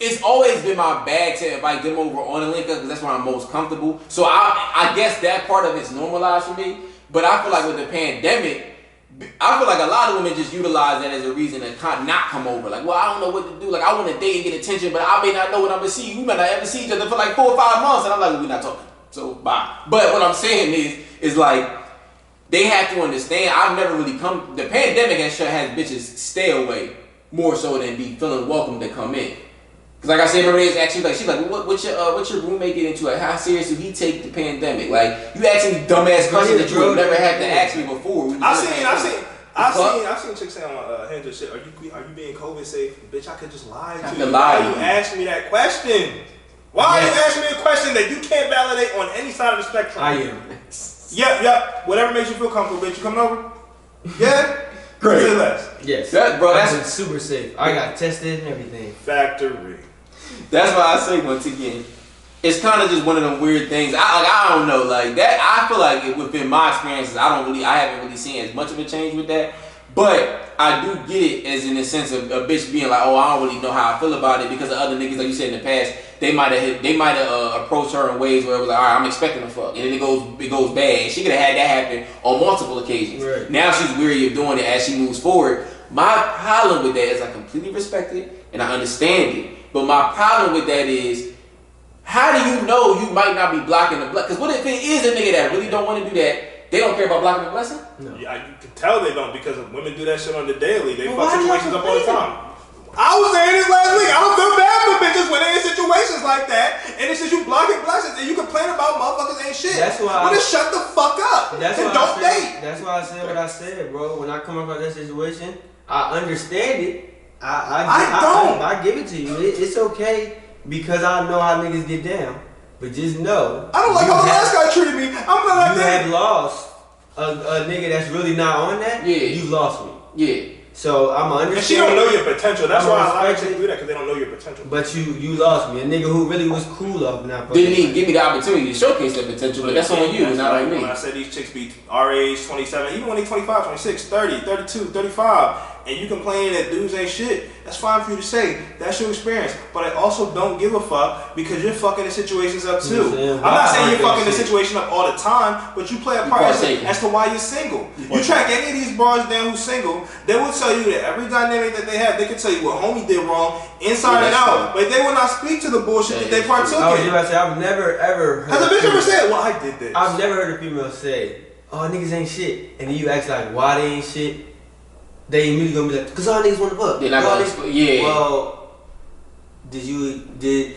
it's always been my bag to invite them over on a link up because that's where I'm most comfortable. So I guess that part of it's normalized for me. But I feel like with the pandemic, I feel like a lot of women just utilize that as a reason to not come over. Like, well, I don't know what to do. Like, I want to date and get attention, but I may not know what I'm gonna see. We might not ever see each other for like 4 or 5 months, and I'm like, we're not talking. So bye. But what I'm saying is like they have to understand. I've never really come. The pandemic and shit has bitches stay away more so than be feeling welcome to come in. Cause like I said, remember they actually like she's like, what's your roommate get into? Like, how serious do he take the pandemic? Like, you asking me dumbass questions that you would never had to ask me before. I've seen chicks say on Hinge and shit. Are you being COVID safe? Bitch, I could just lie to you. Why you ask me that question? Why are you asking me a question that you can't validate on any side of the spectrum? I am. Yep. Whatever makes you feel comfortable, bitch. You coming over? Yeah. Great. Say less. Yes. That's super safe. I got tested and everything. Factory. That's why I say once again, it's kind of just one of them weird things. I don't know, like that. I feel like within my experiences, I haven't really seen as much of a change with that. But I do get it as in the sense of a bitch being like, oh, I don't really know how I feel about it because of other niggas, like you said in the past, they might have approached her in ways where it was like, all right, I'm expecting a fuck, and then it goes bad. And she could have had that happen on multiple occasions. Right. Now she's weary of doing it as she moves forward. My problem with that is I completely respect it and I understand it. But my problem with that is, how do you know you might not be blocking the blessing? Because what if it is a nigga that really don't want to do that? They don't care about blocking the blessing? No. Yeah, you can tell they don't because women do that shit on the daily. They fuck situations up all the time. I was saying this last week. I don't feel bad for bitches when they're in situations like that. And it's just you blocking blessings and you complain about motherfuckers ain't shit. That's why. Well, just shut the fuck up. That's and why don't date. That's why I said what I said, bro. When I come up with that situation, I understand it. I give it to you. It's okay because I know how niggas get down. But just know, I don't like how the last guy treated me. I'm not like that. You have lost a nigga that's really not on that. Yeah. You lost me. Yeah. So I'm understand. And she don't know your potential. That's why a lot of chicks do that because they don't know your potential. But you lost me. A nigga who really was cool up now. Didn't even give me the opportunity to showcase that potential, but that's on you, it's not on me. When I said these chicks be our age, 27, even when they 25, 26, 30, 32, 35, and you complaining that dudes ain't shit, that's fine for you to say. That's your experience. But I also don't give a fuck because you're fucking the situations up too. I'm not saying you're fucking the situation up all the time, but you play a part as to why you're single. You track any of these bros down who's single, they will tell you that every dynamic that they have, they can tell you what homie did wrong inside and out. But they will not speak to the bullshit that they partook in. I've never ever heard. Has a bitch ever said, well, I did this? I've never heard a female say, oh, niggas ain't shit. And then you ask like, why they ain't shit? They immediately gonna be like, cause all niggas wanna fuck. They're not gonna, yeah. Well,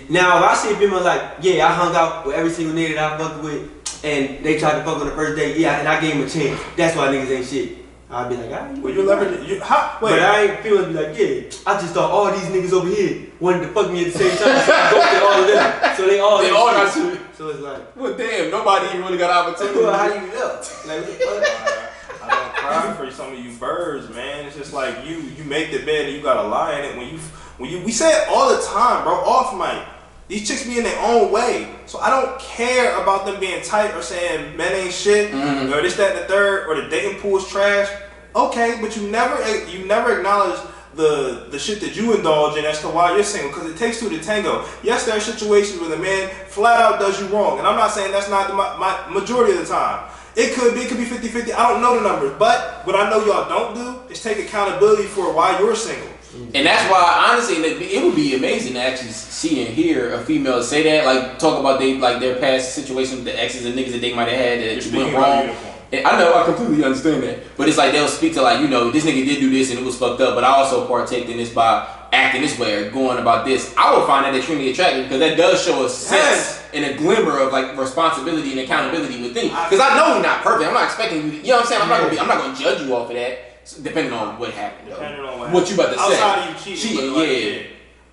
now if I see a female like, yeah, I hung out with every single nigga that I fucked with, and they tried to fuck on the first day, yeah, and I gave them a chance. That's why niggas ain't shit. I'd be like, alright. Well, you leverage it. But I ain't feeling be like, yeah, I just thought all these niggas over here wanted to fuck me at the same time, so I go with all of them. So they all got shit. So it's like, well, damn, nobody even really got opportunity. well, how do you know? Like, I don't cry for some of you birds, man. It's just like you make the bed and you gotta lie in it. We say it all the time, bro. Off mic. These chicks be in their own way, so I don't care about them being tight or saying men ain't shit or this, that, and the third, or the dating pool is trash. Okay, but you never acknowledge the shit that you indulge in as to why you're single, because it takes two to tango. Yes, there are situations where the man flat out does you wrong, and I'm not saying that's not my majority of the time. It could be 50-50. I don't know the numbers, but what I know y'all don't do is take accountability for why you're single. And that's why, honestly, it would be amazing to actually see and hear a female say that, like talk about their past situations with the exes and niggas that they might have had that went wrong. And I know, I completely understand that, but it's like they'll speak to like, you know, this nigga did do this and it was fucked up, but I also partaked in this by acting this way or going about this. I would find that extremely attractive because that does show a sense and a glimmer of like responsibility and accountability within. Because I know you're not perfect. I'm not expecting you to, you know what I'm saying? I'm not gonna judge you off of that. Depending on what happened, though. What you about to outside say? Outside of you cheating, yeah.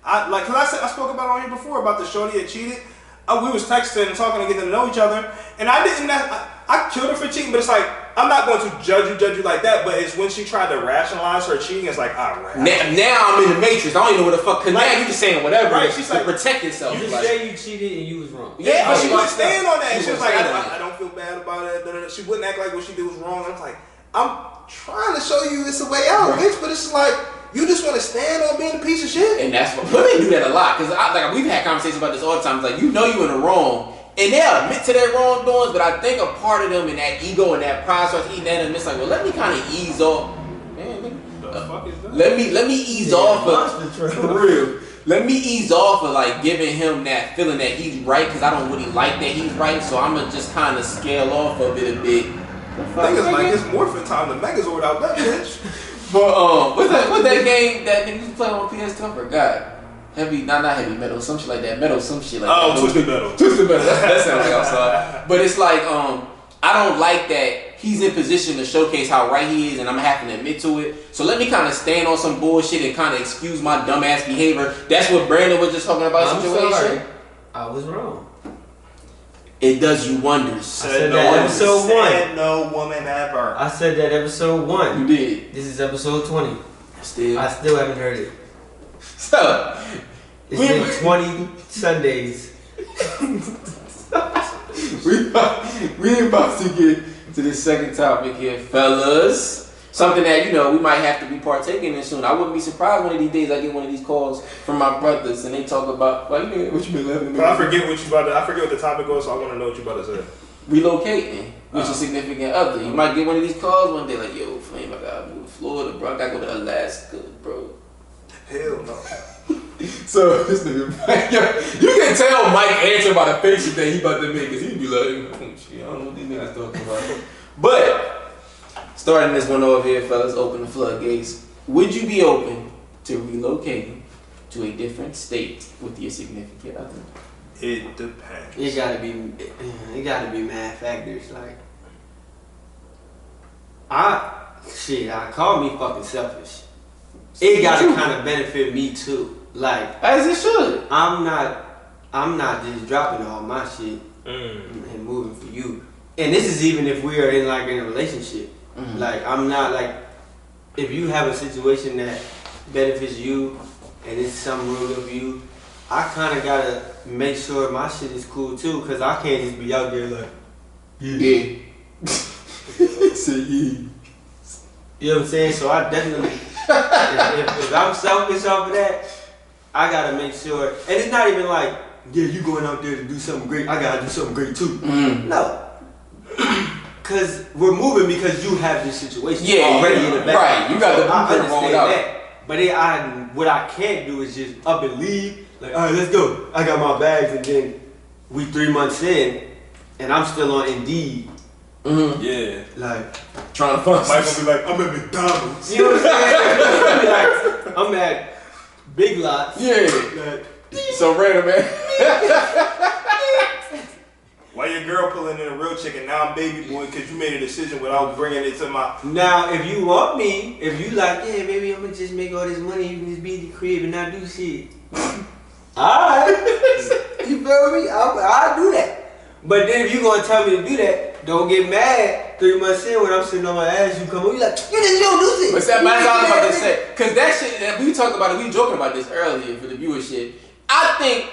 I spoke about it on here before about the shorty that cheated. we was texting and talking and getting to know each other, and I killed her for cheating, but it's like, I'm not going to judge you like that, but it's when she tried to rationalize her cheating, it's like, alright. Now I'm in the matrix. I don't even know what the fuck, cause now you just saying whatever she's to like, protect yourself. You just say you cheated and you was wrong. Yeah, but she wouldn't stand on that. She was like, I don't feel bad about it. She wouldn't act like what she did was wrong. I was like, I'm trying to show you it's a way out, bitch, but it's like, you just want to stand on being a piece of shit. And that's what women do that a lot, because like we've had conversations about this all the time. It's like, you know you in the wrong, and they'll admit to their wrongdoings, but I think a part of them in that ego and that pride starts eating at them. It's like, well, let me kind of ease off. Man, the fuck is that? Let me ease off of for real. Let me ease off of like giving him that feeling that he's right, because I don't really like that he's right. So I'm gonna just kind of scale off of it a bit. Niggas like it's morphin' time. The Megazord out that bitch. But what's that game that niggas was playing on PS2? I forgot. Not heavy metal, some shit like that. Metal, some shit like that. Oh, Twisted Metal. Twisted Metal. That sounds like outside. But it's like, I don't like that he's in position to showcase how right he is, and I'm having to admit to it. So let me kind of stand on some bullshit and kind of excuse my dumbass behavior. That's what Brandon was just talking about. I'm situation. sorry. I was wrong. It does you wonders. I said that episode 1. Said no woman ever. I said that episode 1. You did. This is episode 20. I Still haven't heard it. So It's been 20 Sundays. we about to get to the second topic here, fellas. Something that, we might have to be partaking in soon. I wouldn't be surprised one of these days I get one of these calls from my brothers and they talk about, what you been laughing at? I forget what the topic was, so I want to know what you about to say. Relocating with your significant other. You might get one of these calls one day like, yo, Flame, I gotta move to Florida, bro. I gotta go to Alaska, bro. Hell no. So this nigga, you can tell Mike answer by the faces that he about to make, cause he be like, shit, I don't know what these niggas talking about. But starting this one over here, fellas, open the floodgates. Would you be open to relocating to a different state with your significant other? It depends. It gotta be mad factors. Like, I call me fucking selfish. It gotta kind of benefit me too. Like, as it should. I'm not just dropping all my shit and moving for you. And this is even if we are in a relationship. Mm-hmm. Like, I'm not like, if you have a situation that benefits you and it's something real good for you, I kind of gotta make sure my shit is cool too, cause I can't just be out there like, yeah. Say yeah. You know what I'm saying? So I definitely, if I'm selfish off of that, I gotta make sure. And it's not even like, yeah, you going out there to do something great, I gotta do something great too. No. Cause we're moving because you have this situation already in the back. Right, you got the blueprint rolled out. That. But what I can't do is just up and leave. Like, all right, let's go. I got my bags, and then we 3 months in, and I'm still on Indeed. Mm-hmm. Yeah. Like, trying to find. Mike gonna be like, I'm at McDonald's. You know what I'm saying? Like, I'm at Big Lots. Yeah. Like, so random, man. Why your girl pulling in a real chick and now I'm baby boy because you made a decision without bringing it to my... Now, if you want me, if you like, yeah, maybe I'm going to just make all this money, you can just be at the crib and not do shit. Alright. You feel me? I'll do that. But then if you going to tell me to do that, don't get mad 3 months in when I'm sitting on my ass, you come over, you like, you don't do shit. But that's what I was about to say. Because that shit, we talked about it, we were joking about this earlier for the viewership. I think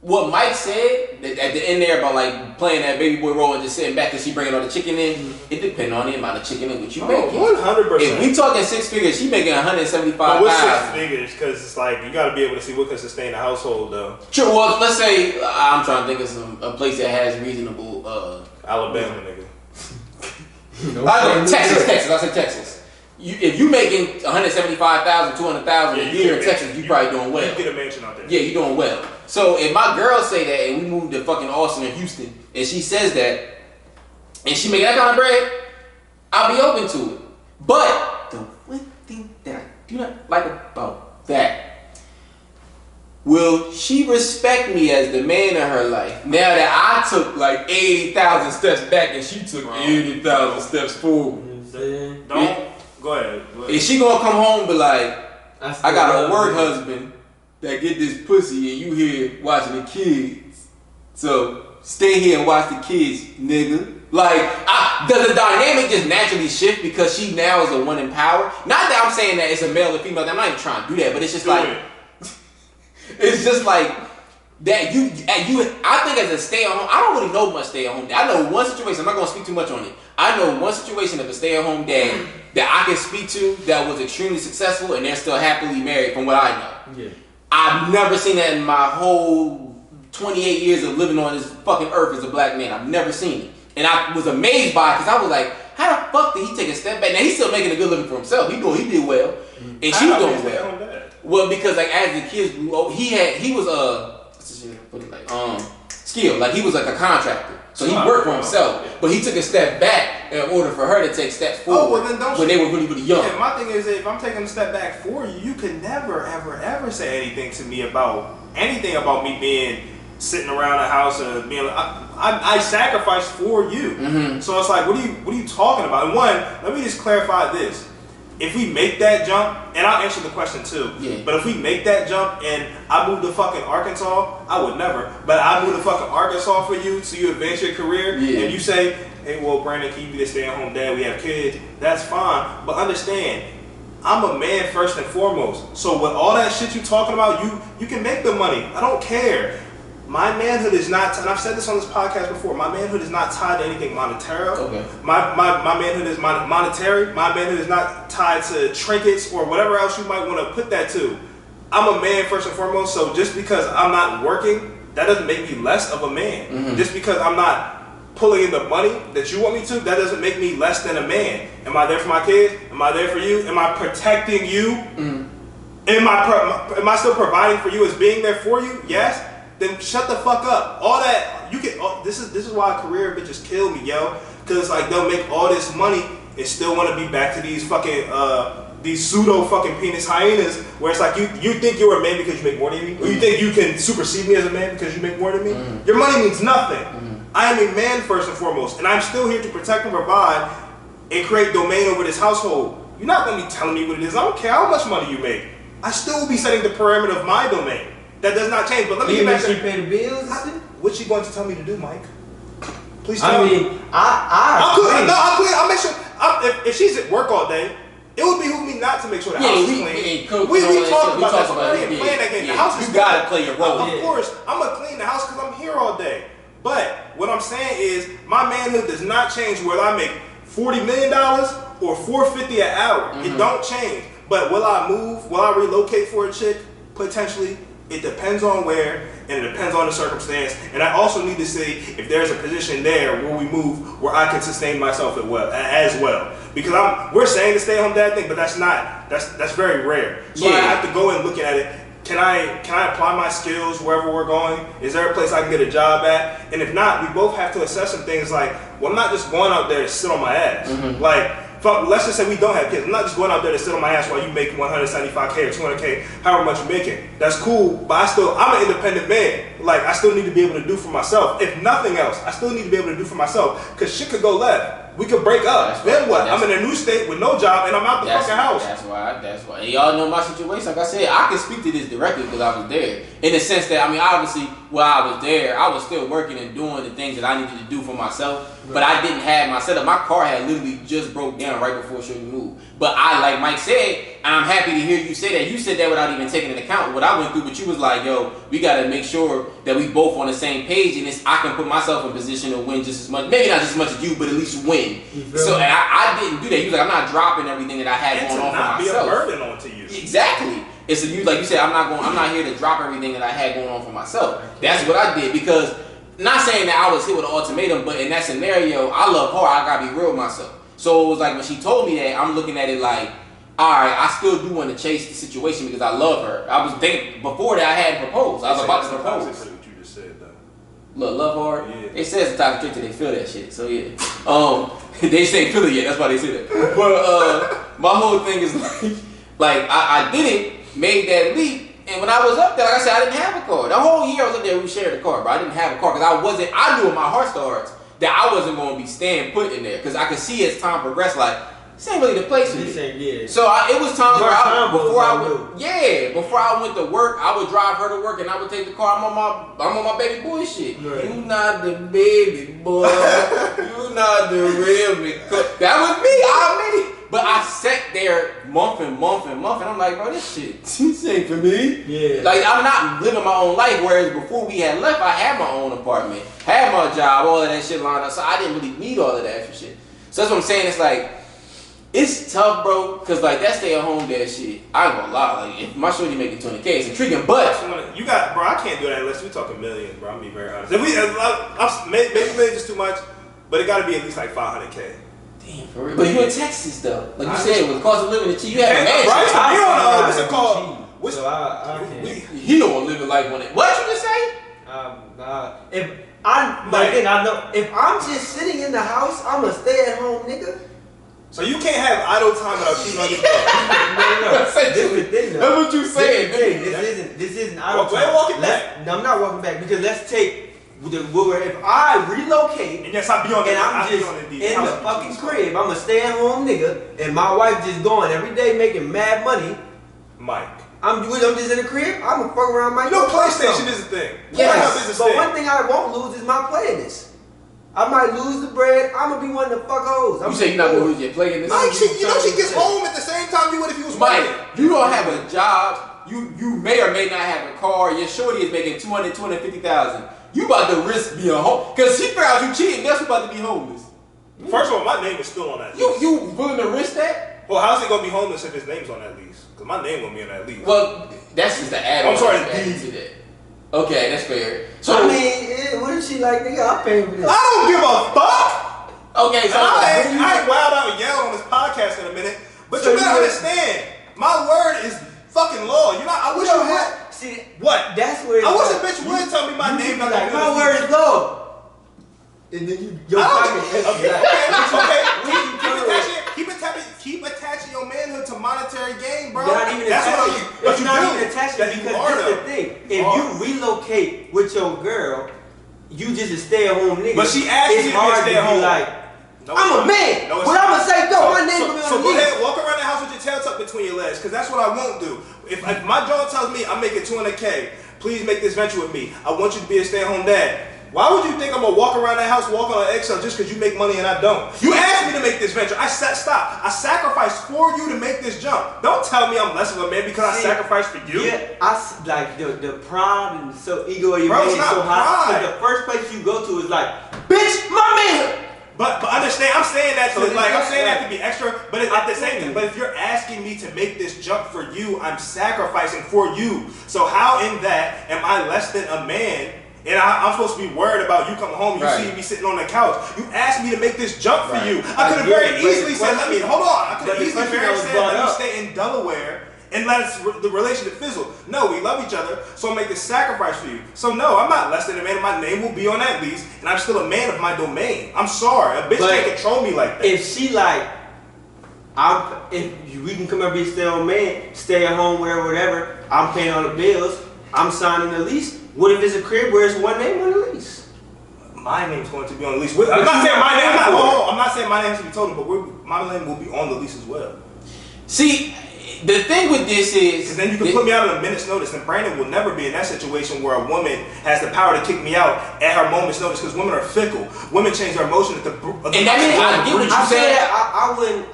what Mike said at the end there about like playing that baby boy role and just sitting back and she bringing all the chicken in, it depends on the amount of chicken in which you making. 100%. If we talking 6 figures, she making 175,000. But what's 6 figures? Because it's like you got to be able to see what can sustain a household though. True. Well, let's say I'm trying to think of a place that has reasonable. Alabama, nigga. Texas. I say Texas. If you making 175,000, 200,000 a year in Texas, you probably doing well. You get a mansion out there. Yeah, you doing well. So if my girl say that and we move to fucking Austin or Houston and she says that and she make that kind of bread, I'll be open to it. But the one thing that I do not like about that, will she respect me as the man of her life now that I took like 80,000 steps back and she took 80,000 steps forward? Go ahead. Is she gonna come home and be like, I got a work husband that get this pussy and you here watching the kids? So stay here and watch the kids, nigga. Like, does the dynamic just naturally shift because she now is the one in power? Not that I'm saying that it's a male or female. I'm not even trying to do that, but it's just like, it's just like that. You. I think as a stay-at-home, I don't really know much stay-at-home dad. I know one situation. I'm not gonna speak too much on it. I know one situation of a stay-at-home dad that I can speak to that was extremely successful and they're still happily married. From what I know, Yeah. I've never seen that in my whole 28 years of living on this fucking earth as a black man. I've never seen it. And I was amazed by it because I was like, how the fuck did he take a step back? Now he's still making a good living for himself. He did well. And she was doing well. Well, because like as the kids grew old, he was skilled. Like he was like a contractor. So he worked for himself. But he took a step back in order for her to take steps forward. Oh, well then don't when they were really, really young. Yeah, my thing is if I'm taking a step back for you, you can never, ever, ever say anything to me about anything about me being sitting around the house and being like, I sacrificed for you. Mm-hmm. So it's like, what are you talking about? And one, let me just clarify this. If we make that jump, and I'll answer the question too, but if we make that jump and I move to fucking Arkansas, I would never, but I move to fucking Arkansas for you so you advance your career, and you say, hey, well, Brandon, can you be the stay-at-home dad? We have kids. That's fine, but understand, I'm a man first and foremost. So with all that shit you talking about, you can make the money. I don't care. My manhood is not, and I've said this on this podcast before, my manhood is not tied to anything monetary. Okay. My manhood is monetary. My manhood is not tied to trinkets or whatever else you might want to put that to. I'm a man first and foremost, so just because I'm not working, that doesn't make me less of a man. Mm-hmm. Just because I'm not pulling in the money that you want me to, that doesn't make me less than a man. Am I there for my kids? Am I there for you? Am I protecting you? Mm-hmm. Am I still providing for you as being there for you? Yes. Then shut the fuck up. All that you can. This is why career bitches kill me, yo. Cause like they'll make all this money and still want to be back to these fucking these pseudo fucking penis hyenas, where it's like you think you're a man because you make more than me, or you think you can supersede me as a man because you make more than me. Mm-hmm. Your money means nothing. Mm-hmm. I am a man first and foremost, and I'm still here to protect and provide and create domain over this household. You're not gonna be telling me what it is. I don't care how much money you make. I still will be setting the parameter of my domain. That does not change. But let me get back to she pay the bills. What's she going to tell me to do, Mike? Please tell me. I mean, I'll make sure. If she's at work all day, it would behoove me not to make sure the house is clean. We talk about that. Playing that game. The house is you gotta play your role. Of course, I'm gonna clean the house because I'm here all day. But what I'm saying is, my manhood does not change whether I make $40 million or $450 an hour. Mm-hmm. It don't change. But will I move? Will I relocate for a chick? Potentially. It depends on where, and it depends on the circumstance. And I also need to see if there's a position there where we move where I can sustain myself as well. Because we're saying the stay-at-home dad thing, but that's very rare. So I have to go and look at it. Can I apply my skills wherever we're going? Is there a place I can get a job at? And if not, we both have to assess some things like, well, I'm not just going out there to sit on my ass. Mm-hmm. Like, let's just say we don't have kids. I'm not just going out there to sit on my ass while you make $175K or $200K, however much you're making. That's cool, but I'm an independent man. Like, I still need to be able to do for myself. If nothing else, I still need to be able to do for myself. Because shit could go left. We could break up. Then what? I'm in a new state with no job and I'm out the fucking house. That's why. And y'all know my situation. Like I said, I can speak to this directly because I was there. In the sense that, I mean, obviously, while I was there, I was still working and doing the things that I needed to do for myself. Right. But I didn't have my setup. My car had literally just broke down right before Shorty moved. But like Mike said, and I'm happy to hear you say that. You said that without even taking into account what I went through. But you was like, yo, we got to make sure that we both on the same page. And I can put myself in position to win just as much. Maybe not just as much as you, but at least win. So and I didn't do that. He was like, I'm not dropping everything that I had going on for myself. Be a burden onto you. Exactly. It's like you said, I'm not here to drop everything that I had going on for myself. That's what I did because, not saying that I was hit with an ultimatum, but in that scenario, I love her. I gotta be real with myself. So it was like when she told me that, I'm looking at it like, all right, I still do want to chase the situation because I love her. I was thinking before that I had proposed. I was about to propose. What you just said though. Look, love hard. Yeah. It says the type of they feel that shit. So yeah. They say feel it yet. That's why they say that. But my whole thing is like I did it, made that leap. And when I was up there, like I said, I didn't have a car. The whole year I was up there, we shared a car, but I didn't have a car because I knew in my heart of hearts that I wasn't going to be staying put in there because I could see as time progressed, like this ain't really the place for me. So it was times where before I went to work, I would drive her to work and I would take the car. I'm on my baby boy shit. Right. You not the baby boy. You not the real big cook. That was me. I admit it. But I sat there month and I'm like, bro, this ain't for me. Yeah. Like, I'm not living my own life, whereas before we had left, I had my own apartment, had my job, all of that shit lined up, so I didn't really need all of that extra shit. So that's what I'm saying, it's like, it's tough, bro, because like, that stay-at-home dad shit, I ain't gonna lie, like, if my shorty making 20K, it's intriguing, but... You got, bro, I can't do that unless we talking millions, bro, I'm gonna be very honest. If maybe millions is too much, but it gotta be at least like 500K. Damn, for real. But you in Texas though, like you said, with the cost of living, you have a mansion. Right? You don't know what's it called. So I can't. He don't want to live a life on it. What you just say? I know if I'm just sitting in the house, I'm a stay-at-home nigga. So you can't have idle time without cheating on your phone. No. That's what you saying. This isn't idle time. Well, walking back. No, I'm not walking back because let's take. If I relocate and yes, I be on and I'm just in the fucking crib, I'm a stay-at-home nigga, and my wife just going every day making mad money. Mike, I'm just in the crib. I'm gonna fuck around my. You know, PlayStation is a thing. Yes, but one thing I won't lose is my playiness. I might lose the bread. I'm gonna be one of the fuck hoes. You say you're not gonna lose your playiness? Mike, she gets home at the same time you would if you was Mike, working. you don't have a job. You may or may not have a car. Your shorty is making $250,000. You about to risk being home because she figure out you cheating. Guess who about to be homeless? First of all, my name is still on that lease. You willing to risk that? Well, how's he gonna be homeless if his name's on that lease? Because my name gonna be on that lease. Well, that's just the add-on. I'm sorry, to that. Okay, that's fair. So I mean, what if she like, nigga? I'm paying for this. I don't give a fuck. Okay, so I ain't wild out and yell on this podcast in a minute, but so you gotta understand, my word is fucking law. You know, I wish you would. See, what? That's where. I wish a bitch would tell me my name. Like, my word is low. And then your pocket. Keep attaching your manhood to monetary gain, bro. You're not even attaching. It's not even attaching because this is the thing. If you relocate with your girl, you just a stay-at-home nigga. But she asked you to be a stay-at-home. Like, I'm a man. But I'm gonna say, no, my name gonna be on the So go ahead, walk around the house with your tail tucked between your legs, because that's what I won't do. If my jaw tells me I'm making 200K, please make this venture with me. I want you to be a stay-at-home dad. Why would you think I'm gonna walk around the house walking on eggshell just because you make money and I don't? You asked me to make this venture. Stop. I sacrificed for you to make this jump. Don't tell me I'm less of a man because I sacrificed for you. Yeah, like the pride and so ego of your man is so high. So the first place you go to is like, bitch, my man. But understand, I'm saying that to be extra, but at the same time, but if you're asking me to make this jump for you, I'm sacrificing for you. So how in that am I less than a man? And I'm supposed to be worried about you coming home, you see me sitting on the couch. You asked me to make this jump for you. I could have very easily said, let me stay in Delaware and let the relationship fizzle. No, we love each other, so I'll make this sacrifice for you. So no, I'm not less than a man. My name will be on that lease, and I'm still a man of my domain. I'm sorry, a bitch can't control me like that. If she like, if we can come up and be stay-at-home man, stay at home, whatever, I'm paying all the bills, I'm signing the lease. What if it's a crib where it's one name on the lease? My name's going to be on the lease. I'm not saying my name. I'm not saying my name has to be total, but my name will be on the lease as well. See, the thing with this is, because then you can put me out on a minute's notice, and Brandon will never be in that situation where a woman has the power to kick me out at her moment's notice. Because women are fickle. Women change their emotion at the. And that's I get what you said.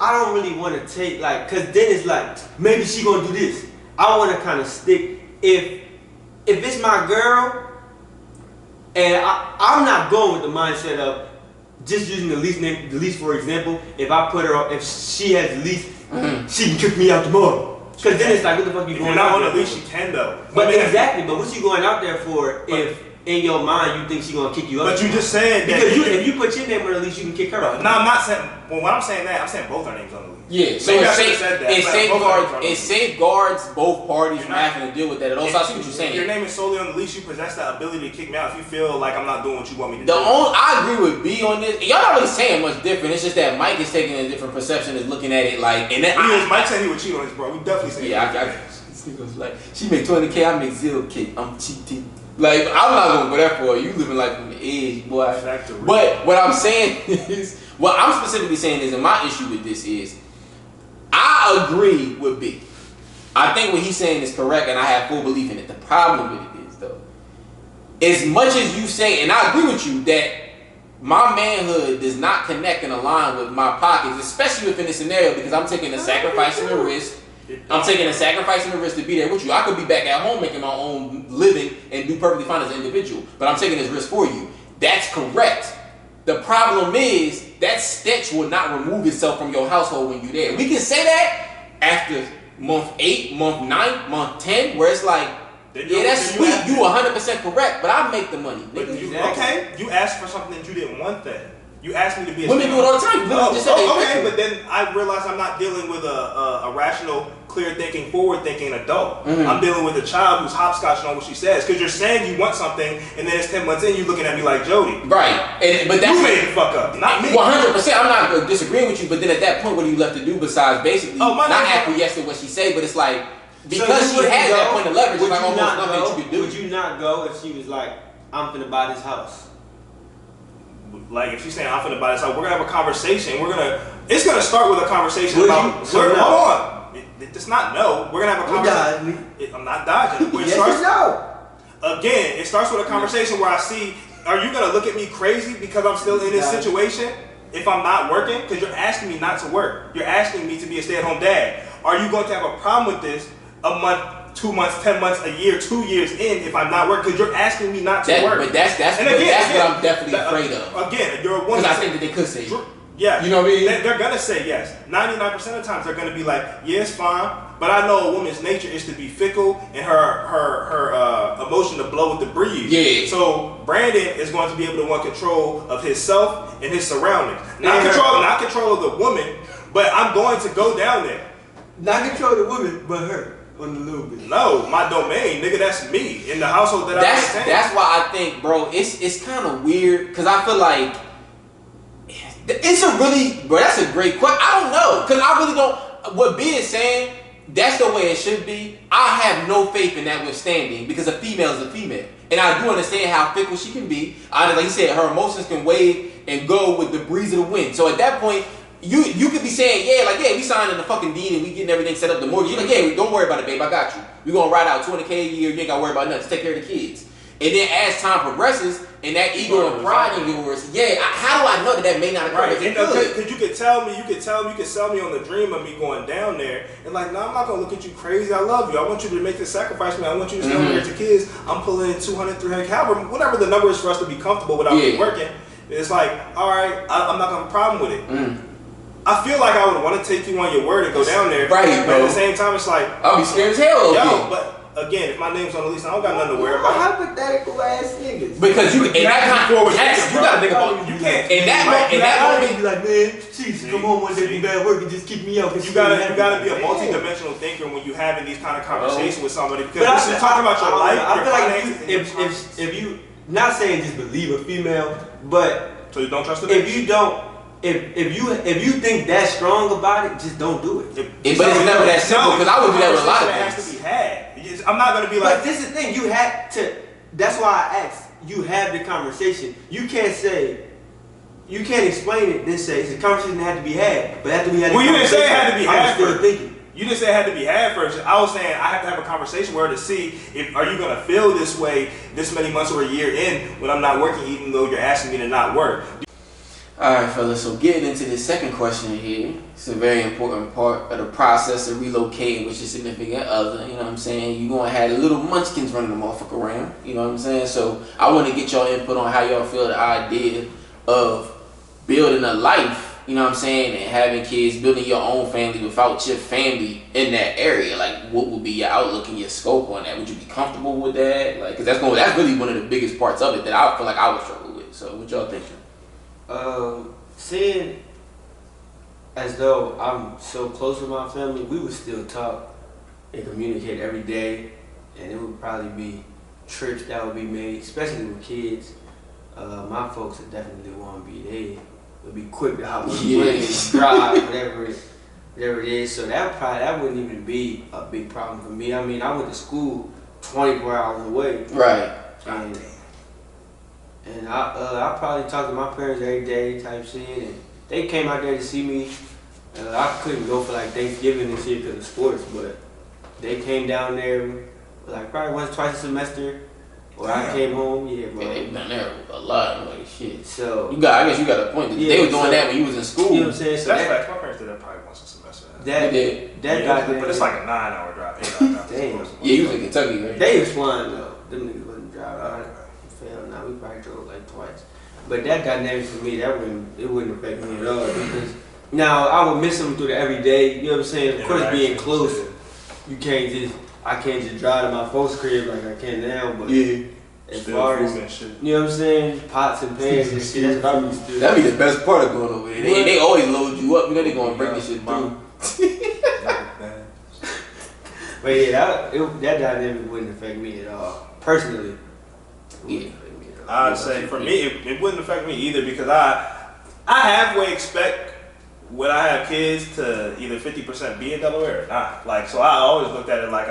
I don't really want to take like, because then it's like maybe she gonna do this. I want to kind of stick if it's my girl, and I'm not going with the mindset of just using the lease name, the lease for example. If I put her up, if she has the lease, she can kick me out tomorrow. Because then it's like, what the fuck you going out there for? If you're not on the lease, she can though. But exactly, but what you going out there for if in your mind you think she gonna kick you out? But you just said that. Because if you put your name on the lease, you can kick her out. No, I'm not saying, well when I'm saying that, I'm saying both our names on the lease. Yeah, so it safeguards both parties from having to deal with that. And also, I see what you're saying. If your name is solely on the lease, you possess the ability to kick me out if you feel like I'm not doing what you want me to do. I agree with B on this. Y'all not really saying much different. It's just that Mike is taking a different perception, is looking at it like. And then Mike said he would cheat on his bro. We definitely said. Yeah, like she make 20K, I make 0K. I'm cheating. Like I'm not gonna go that far. You living like from the edge, boy. But what I'm saying is, what I'm specifically saying is, and my issue with this is, I agree with B. I think what he's saying is correct, and I have full belief in it. The problem with it is, though, as much as you say, and I agree with you, that my manhood does not connect and align with my pockets, especially within this scenario, because I'm taking a sacrifice and a risk. I'm taking a sacrifice and a risk to be there with you. I could be back at home making my own living and do perfectly fine as an individual, but I'm taking this risk for you. That's correct. The problem is that stench will not remove itself from your household when you're there. We can say that after month 8, month 9, month 10, where it's like, yeah, that's sweet. You 100% correct, but I make the money. Okay, you asked for something that you didn't want then. You asked me to be a women do it all the time. Okay, but then I realize I'm not dealing with a rational, clear-thinking, forward-thinking adult. Mm-hmm. I'm dealing with a child who's hopscotching on what she says. Because you're saying you want something, and then it's 10 months in, you're looking at me like Jody. Right. But that's you made the fuck up, not me. 100%. I'm not disagreeing with you, but then at that point, what are you left to do besides basically not acquiesce to what she say, but it's like, because she has that point of leverage, it's like almost nothing that you could do. Would you not go if she was like, I'm finna buy this house? Like if she's saying I'm finna buy this house, we're gonna have a conversation. It's gonna start with a conversation about. Hold on, it's not no. We're gonna have a conversation. I'm not dodging. Again, it starts with a conversation where I see, are you gonna look at me crazy because I'm still in this situation? If I'm not working, because you're asking me not to work, you're asking me to be a stay-at-home dad. Are you going to have a problem with this a month, 2 months, 10 months, a year, 2 years in if I'm not working? Because you're asking me not to work. But that's what I'm definitely afraid of. Again, you're a woman. Because I think that they could say, yeah, you know what I mean? They're gonna say yes. 99% of the times they're gonna be like, yeah, it's fine. But I know a woman's nature is to be fickle and her emotion to blow with the breeze. Yeah. So Brandon is going to be able to want control of himself and his surroundings. Not control of the woman, but I'm going to go down there. Not control the woman, but her. On a little bit. No, my domain, nigga, that's me in the household that I maintain. That's why I think, bro, it's kind of weird because I feel like that's a great question. I don't know because I really don't. What B is saying, that's the way it should be. I have no faith in that withstanding because a female is a female, and I do understand how fickle she can be. Like he said, her emotions can wave and go with the breeze of the wind. So at that point, you could be saying, we signing the fucking deed and we getting everything set up, the mortgage. You're like, yeah, don't worry about it, babe, I got you. We gonna ride out $200K a year, you ain't gotta worry about nothing, just take care of the kids. And then as time progresses, and that ego and pride in yours, how do I know that may not occur? Because you could tell me, you could sell me on the dream of me going down there, and like, no, I'm not gonna look at you crazy, I love you, I want you to make this sacrifice for me, I want you to stay over here with your kids, I'm pulling in 200, 300, however, whatever the number is for us to be comfortable without me working. It's like, alright, I'm not gonna have a problem with it. I feel like I would want to take you on your word and go down there. Right, but at the same time, it's like, I'll be scared as hell. But again, if my name's on the lease, I don't got nothing to worry about. Hypothetical ass niggas. Because you gotta think about you can't. In that moment, be like, man, Jesus, come on one day, be bad work and just keep me out. You gotta be a multi-dimensional thinker when you having these kind of conversations with somebody because you're talking about your life. I feel like if you not saying just believe a female, but so you don't trust the if you don't. If you think that strong about it, just don't do it. But it's never that simple because I would do that with a lot of things. It has to be had. I'm not gonna be like. But this is the thing. You had to. That's why I asked. You have the conversation. You can't say. You can't explain it. Then say it's a conversation that had to be had. But after we had. Well, you didn't say it had to be had. I'm still thinking. You didn't say it had to be had first. I was saying I have to have a conversation with her to see if are you gonna feel this way this many months or a year in when I'm not working, even though you're asking me to not work. Alright, fellas, so getting into the second question here, it's a very important part of the process of relocating with your significant other, you know what I'm saying? You're going to have the little munchkins running the motherfucker around, you know what I'm saying? So I want to get y'all input on how y'all feel the idea of building a life, you know what I'm saying, and having kids, building your own family without your family in that area. Like, what would be your outlook and your scope on that? Would you be comfortable with that? Like, because that's really one of the biggest parts of it that I feel like I would struggle with. So what y'all thinking? Seeing as though I'm so close with my family, we would still talk and communicate every day, and it would probably be trips that would be made, especially with kids. My folks would definitely want to be there. Would be quick to hop on the plane and drive, whatever it is. So that wouldn't even be a big problem for me. I mean, I went to school 24 hours away. Right. And I probably talk to my parents every day type shit, and they came out there to see me I couldn't go for like Thanksgiving and shit because of sports, but they came down there like probably once, twice a semester. Or I came home, yeah, bro. Yeah, they been there a lot. I'm like, shit. So I guess you got a point. Yeah, they were doing that when you was in school. You know what I'm saying? So That's facts. My parents did that probably once a semester. But it's like a 9-hour drive, 8-hour drive. Damn. Yeah, you was in Kentucky, right? They was flying though. Them niggas wasn't driving. Now we probably drove like twice. But that dynamic for me, it wouldn't affect me at all because now I would miss them through the everyday. You know what I'm saying? Of course, being close, I can't just drive to my folks' crib like I can now. But as far as you know what I'm saying, pots and pans and shit, that's what I used to do. That'd be the best part of going over there. They always load you up. You know they gonna bring this shit through. But yeah, that dynamic wouldn't affect me at all. Personally. Yeah. I'd say for me, it wouldn't affect me either because I halfway expect when I have kids to either 50% be in Delaware or not. Like, so I always looked at it like,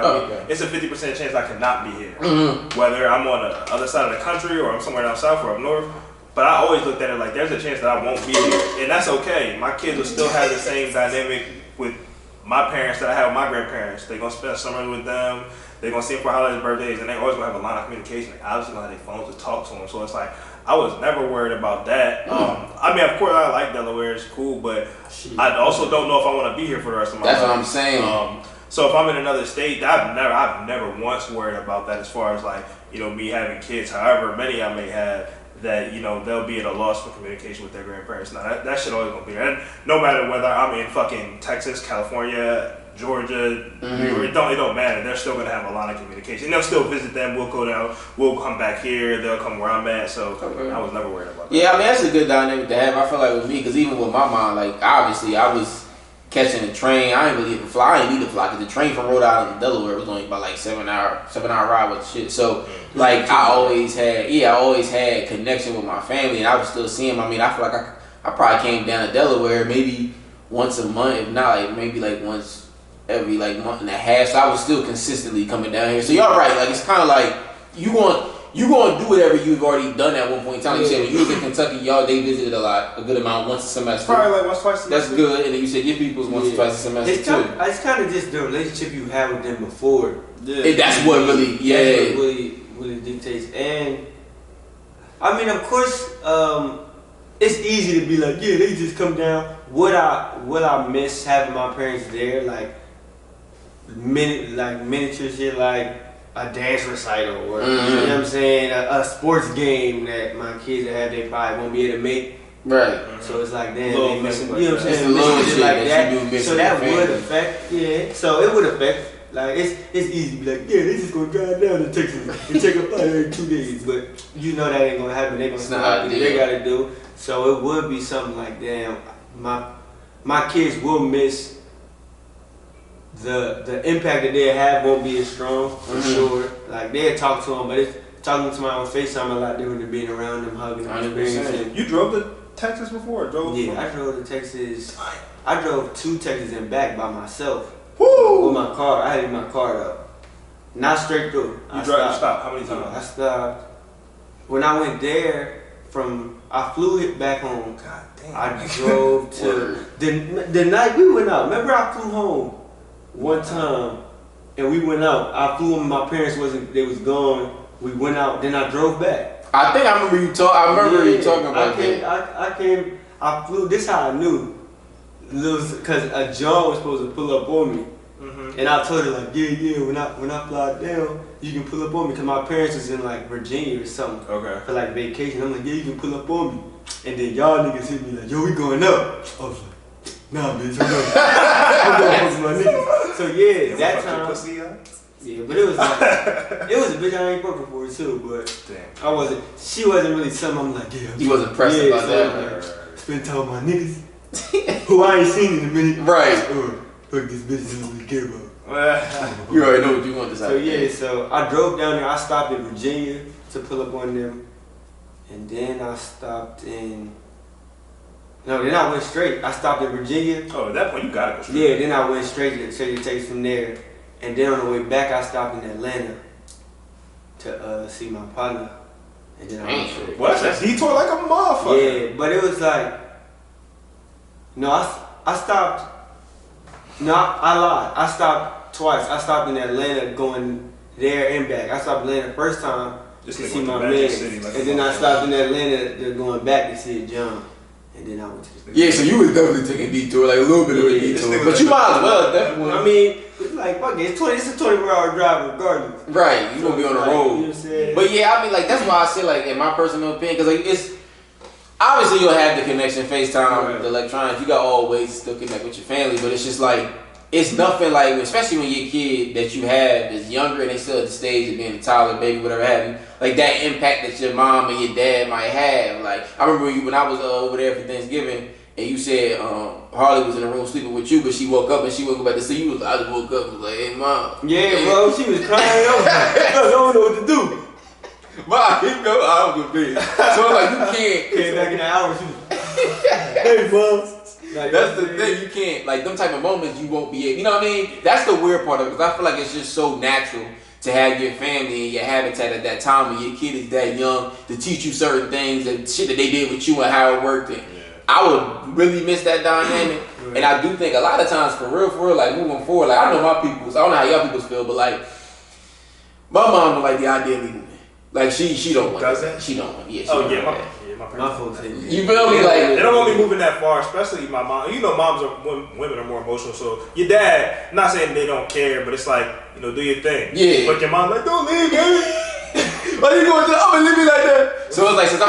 it's a 50% chance I cannot be here. Mm-hmm. Whether I'm on the other side of the country or I'm somewhere down south or up north. But I always looked at it like there's a chance that I won't be here. And that's okay. My kids will still have the same dynamic with my parents that I have with my grandparents. They're going to spend summer with them. They're going to see them for holidays, birthdays, and they're always going to have a line of communication. They obviously going to have their phones to talk to them. So it's like, I was never worried about that. I mean, of course, I like Delaware. It's cool, but I also don't know if I want to be here for the rest of my life. That's what I'm saying. So if I'm in another state, I've never once worried about that as far as like, me having kids. However many I may have, that they'll be at a loss for communication with their grandparents. Now that shit always gonna be there. And no matter whether I'm in fucking Texas, California, Georgia, New York, it don't matter. They're still gonna have a lot of communication. They'll still visit them. We'll go down. We'll come back here. They'll come where I'm at. So I was never worried about that. Yeah, I mean that's a good dynamic to have. I feel like with me, because even with my mom, like obviously I was catching the train. I didn't really even fly. I didn't need to fly because the train from Rhode Island to Delaware was only about like 7-hour ride with shit. So like I always had connection with my family, and I was still seeing them. I mean, I feel like I probably came down to Delaware maybe once a month, if not like maybe like once every like month and a half. So I was still consistently coming down here. So y'all right, like it's kind of like you going to do whatever you've already done at one point in time. You said when you was in Kentucky, they visited a good amount once a semester. Probably like once, twice a semester. That's good. And then you said your people's once or twice a semester It's kind of just the relationship you had with them before. That's what really dictates. And I mean, of course, it's easy to be like, yeah, they just come down. Would I miss having my parents there, like miniature shit, like a dance recital, or you know what I'm saying, a sports game that my kids that they probably won't be able to make. Right. So it's like, damn, they missing, you know what I'm saying? Little shit like that. So that would affect, So it would affect. Like it's easy to be like, yeah, they just gonna drive down to Texas and take a flight every 2 days, but that ain't gonna happen. They gonna do what they gotta do. So it would be something like, damn, my kids will miss. The impact that they have won't be as strong for sure. Like they'll talk to them, but it's talking to my own FaceTime a lot different than being around them, hugging them, experiencing. You drove to Texas before? I drove to Texas. I drove to Texas and back by myself. With my car. I had my car up. Not straight through. You stopped how many times? I stopped. When I went there, I flew back home. God damn. I drove to the night we went out. Remember I flew home one time and we went out. I flew when my parents they was gone. We went out, then I drove back. I think I remember you talking about that. I flew, this how I knew. Because a John was supposed to pull up on me. And I told her like, yeah, when I fly down, you can pull up on me. Because my parents was in like Virginia or something. Okay. For like vacation. I'm like, yeah, you can pull up on me. And then y'all niggas hit me like, yo, we going up. I was like, nah, bitch, I'm going to my niggas. So yeah, that time. Yeah, but it was like, it was a bitch I ain't fucking for too, but damn. She wasn't really something I'm like, yeah. You wasn't pressed about that. Like, spend time with my niggas. Who I ain't seen in a minute. Right. Fuck this bitch doesn't really care about. You already know what you want to say. So I drove down there. I stopped in Virginia to pull up on them. And then I stopped in... No, then I went straight. I stopped in Virginia. Oh, at that point you gotta go straight. Yeah, then I went straight to Texas from there. And then on the way back, I stopped in Atlanta to see my partner. And then I went straight. What? That's a detour like a motherfucker. Yeah, but it was like... No, I stopped No, I lied. I stopped twice. I stopped in Atlanta going there and back. I stopped in Atlanta the first time to see my man, and then I stopped in Atlanta going back to see John. And then I went to the Yeah, so you was definitely taking a detour, like a little bit of a detour. But you might as well, definitely. I mean, it's like, fuck it, it's a 24-hour drive regardless. Right, you gonna be on the road. You know what I'm saying? But yeah, I mean, like, that's why I say, like, in my personal opinion, because, like, it's, obviously you'll have the connection, FaceTime, the electronics, you got all ways to still connect with your family, but it's just like, it's nothing like, especially when your kid that you have is younger and they still at the stage of being a toddler, baby, whatever have you, like that impact that your mom and your dad might have. Like, I remember when I was over there for Thanksgiving, and you said Harley was in the room sleeping with you, but she woke up and she woke up back to see you. I just woke up and was like, hey, mom. Yeah, bro, she was crying. I don't know what to do. Mom, you know I was with me. So, like, you can't. Came back in the hour, she was hey, bro. Like, that's the thing, you can't, like, them type of moments you won't be able, you know what I mean? That's the weird part of it, because I feel like it's just so natural to have your family and your habitat at that time when your kid is that young to teach you certain things and shit that they did with you and how it worked. And I would really miss that dynamic. And I do think a lot of times, for real, like, moving forward, like, I know my peoples, I don't know how y'all peoples feel, but, like, my mom don't like the idea of me moving. Like, she don't want that. She don't want, yeah, she don't want that. My folks hate you feel me? Like, they don't want me moving that far, especially my mom. You know, women are more emotional. So your dad, not saying they don't care, but it's like, you know, do your thing. Yeah. But your mom like, don't leave me. Why you going to? I'm gonna leave me like that. So it's like, since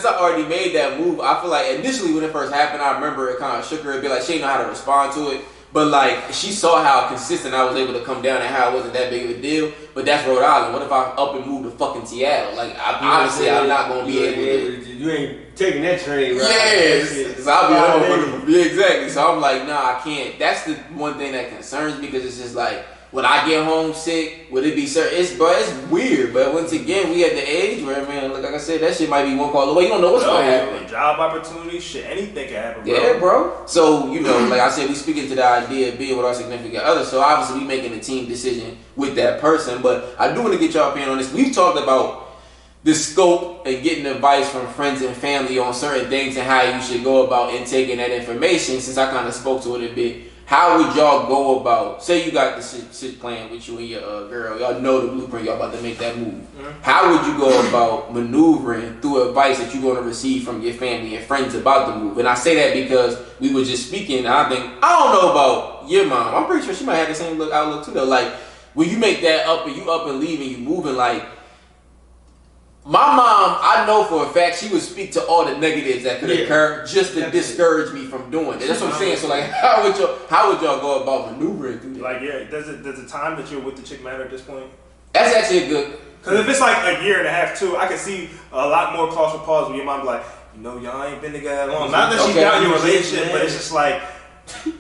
I already made that move, I feel like initially when it first happened, I remember it kind of shook her a bit. Like, she didn't know how to respond to it. But like, she saw how consistent I was able to come down and how it wasn't that big of a deal. But that's Rhode Island. What if I up and move to fucking Seattle? Like, honestly, I'm not gonna be able to. You ain't taking that train, right? Yes. So I'll be home. Yeah, exactly. So I'm like, nah, I can't. That's the one thing that concerns me, because it's just like, when I get homesick, would it be certain? It's weird. But once again, we at the age where, man, like I said, that shit might be one call away. You don't know what's going to happen. Job opportunity, shit, anything can happen, bro. Yeah, bro. So, you know, like I said, we speaking to the idea of being with our significant other. So obviously we making a team decision with that person. But I do want to get y'all opinion on this. We've talked about the scope and getting advice from friends and family on certain things and how you should go about intaking that information, since I kind of spoke to it a bit. How would y'all go about, say you got this shit playing with you and your girl, y'all know the blueprint, y'all about to make that move. Mm-hmm. How would you go about maneuvering through advice that you're going to receive from your family and friends about the move? And I say that because we were just speaking, and I don't know about your mom. I'm pretty sure she might have the same outlook too, though. Like, when you make that up and you up and leave and you moving, like, my mom, I know for a fact she would speak to all the negatives that could occur just to discourage me from doing it. That's what I'm saying. So like, how would y'all go about maneuvering through that? Like, yeah, does the time that you're with the chick matter at this point? That's actually a good. Because if it's like a year and a half too, I can see a lot more cause for pause when your mom's like, you know, y'all ain't been together long. Not that she's down your relationship, but it's just like,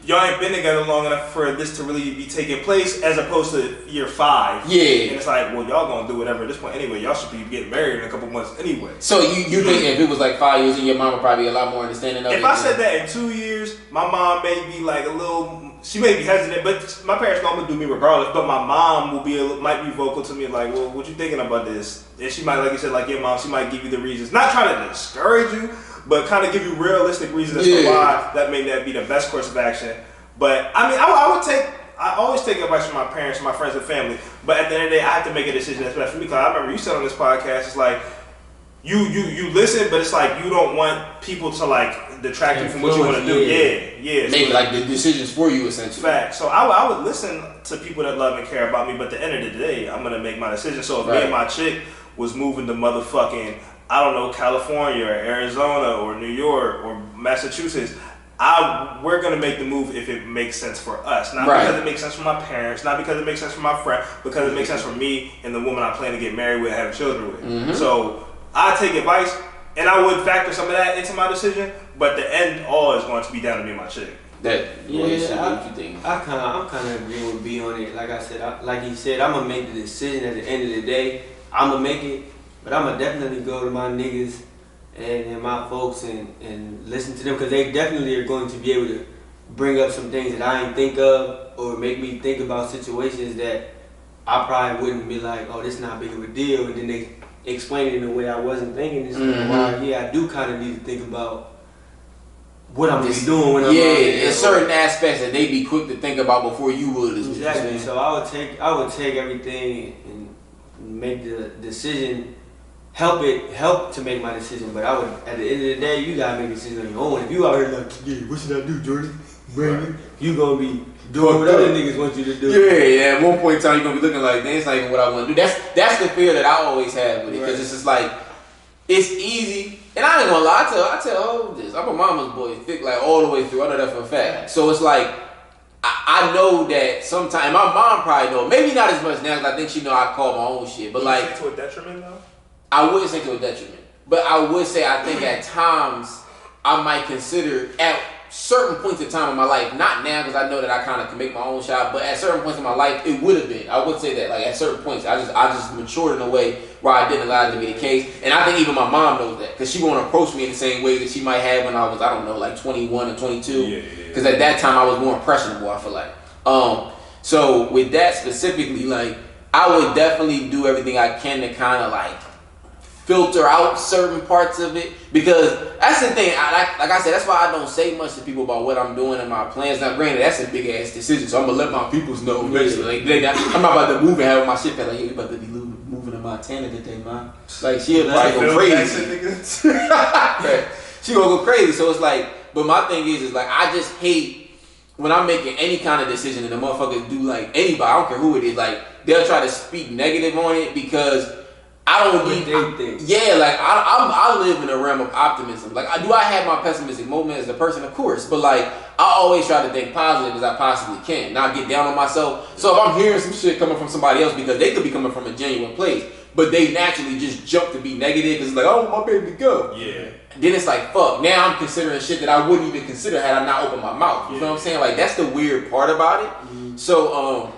y'all ain't been together long enough for this to really be taking place, as opposed to year 5. Yeah. And it's like, well, y'all gonna do whatever at this point anyway. Y'all should be getting married in a couple months anyway. So you think if it was like 5 years, and your mom would probably be a lot more understanding of it? If I said that in 2 years, my mom may be like a little, she may be hesitant, but my parents know I'm gonna do me regardless. But my mom will might be vocal to me, like, well, what you thinking about this? And she might, like you said, like your mom, she might give you the reasons. Not trying to discourage you, but kind of give you realistic reasons as to why that may not be the best course of action. But I mean, I always take advice from my parents, my friends, and family. But at the end of the day, I have to make a decision that's best for me. Because I remember you said on this podcast, it's like you listen, but it's like you don't want people to like detract you from what you want to do. Yeah. Make like the decisions for you, essentially. Fact. So I would listen to people that love and care about me. But at the end of the day, I'm gonna make my decision. So if me and my chick was moving to motherfucking, I don't know, California or Arizona or New York or Massachusetts, we're gonna make the move if it makes sense for us, not because it makes sense for my parents, not because it makes sense for my friend, because it makes sense for me and the woman I plan to get married with, and have children with. Mm-hmm. So I take advice, and I would factor some of that into my decision, but the end all is going to be down to me and my chick. I'm kind of agreeing with B on it. Like I said, like he said, I'm gonna make the decision at the end of the day. I'm gonna make it, but I'm gonna definitely go to my niggas and my folks and listen to them, because they definitely are going to be able to bring up some things that I ain't think of, or make me think about situations that I probably wouldn't be like, oh, this is not big of a deal, and then they explain it in a way I wasn't thinking. This is why, I do kind of need to think about what I'm just doing when I'm there's certain aspects that they be quick to think about before you would. Exactly. So I would take everything and make the decision. Help to make my decision, but I would, at the end of the day, you gotta make a decision on your own. If you out here like, yeah, what should I do, Jordan? Brandon, you gonna be doing what other niggas want you to do. Yeah. At one point in time, you're gonna be looking like, that's not even what I want to do. That's the fear that I always have with it, because it's just like, it's easy. And I ain't gonna lie, I tell this. I'm a mama's boy, thick like all the way through. I know that for a fact. So it's like, I know that sometimes, my mom probably know, maybe not as much now, because I think she know I call my own shit. But like, to a detriment though? I wouldn't say to a detriment, but I would say I think at times I might consider at certain points in time in my life, not now because I know that I kind of can make my own shot, but at certain points in my life it would have been. I would say that like at certain points I just matured in a way where I didn't allow it to be the case, and I think even my mom knows that because she won't approach me in the same way that she might have when I was, I don't know, like 21 or 22, because at that time I was more impressionable, I feel like. So with that specifically, like I would definitely do everything I can to kind of like filter out certain parts of it, because that's the thing. Like I said, that's why I don't say much to people about what I'm doing and my plans. Now, granted, that's a big ass decision, so I'm gonna let my peoples know. Basically, like, I'm not about to move and have my shit like, hey, you about to be moving to Montana today, man. Like she'll probably go crazy. She gonna go crazy. So it's like, but my thing is like I just hate when I'm making any kind of decision and the motherfuckers do like anybody, I don't care who it is, like they'll try to speak negative on it because I don't need. I live in a realm of optimism. Like, do I have my pessimistic moment as a person? Of course, but like, I always try to think positive as I possibly can, not get down on myself. So if I'm hearing some shit coming from somebody else, because they could be coming from a genuine place, but they naturally just jump to be negative because it's like, oh, my baby to go. Yeah. Then it's like, fuck. Now I'm considering shit that I wouldn't even consider had I not opened my mouth. You know what I'm saying? Like, that's the weird part about it. Mm-hmm. So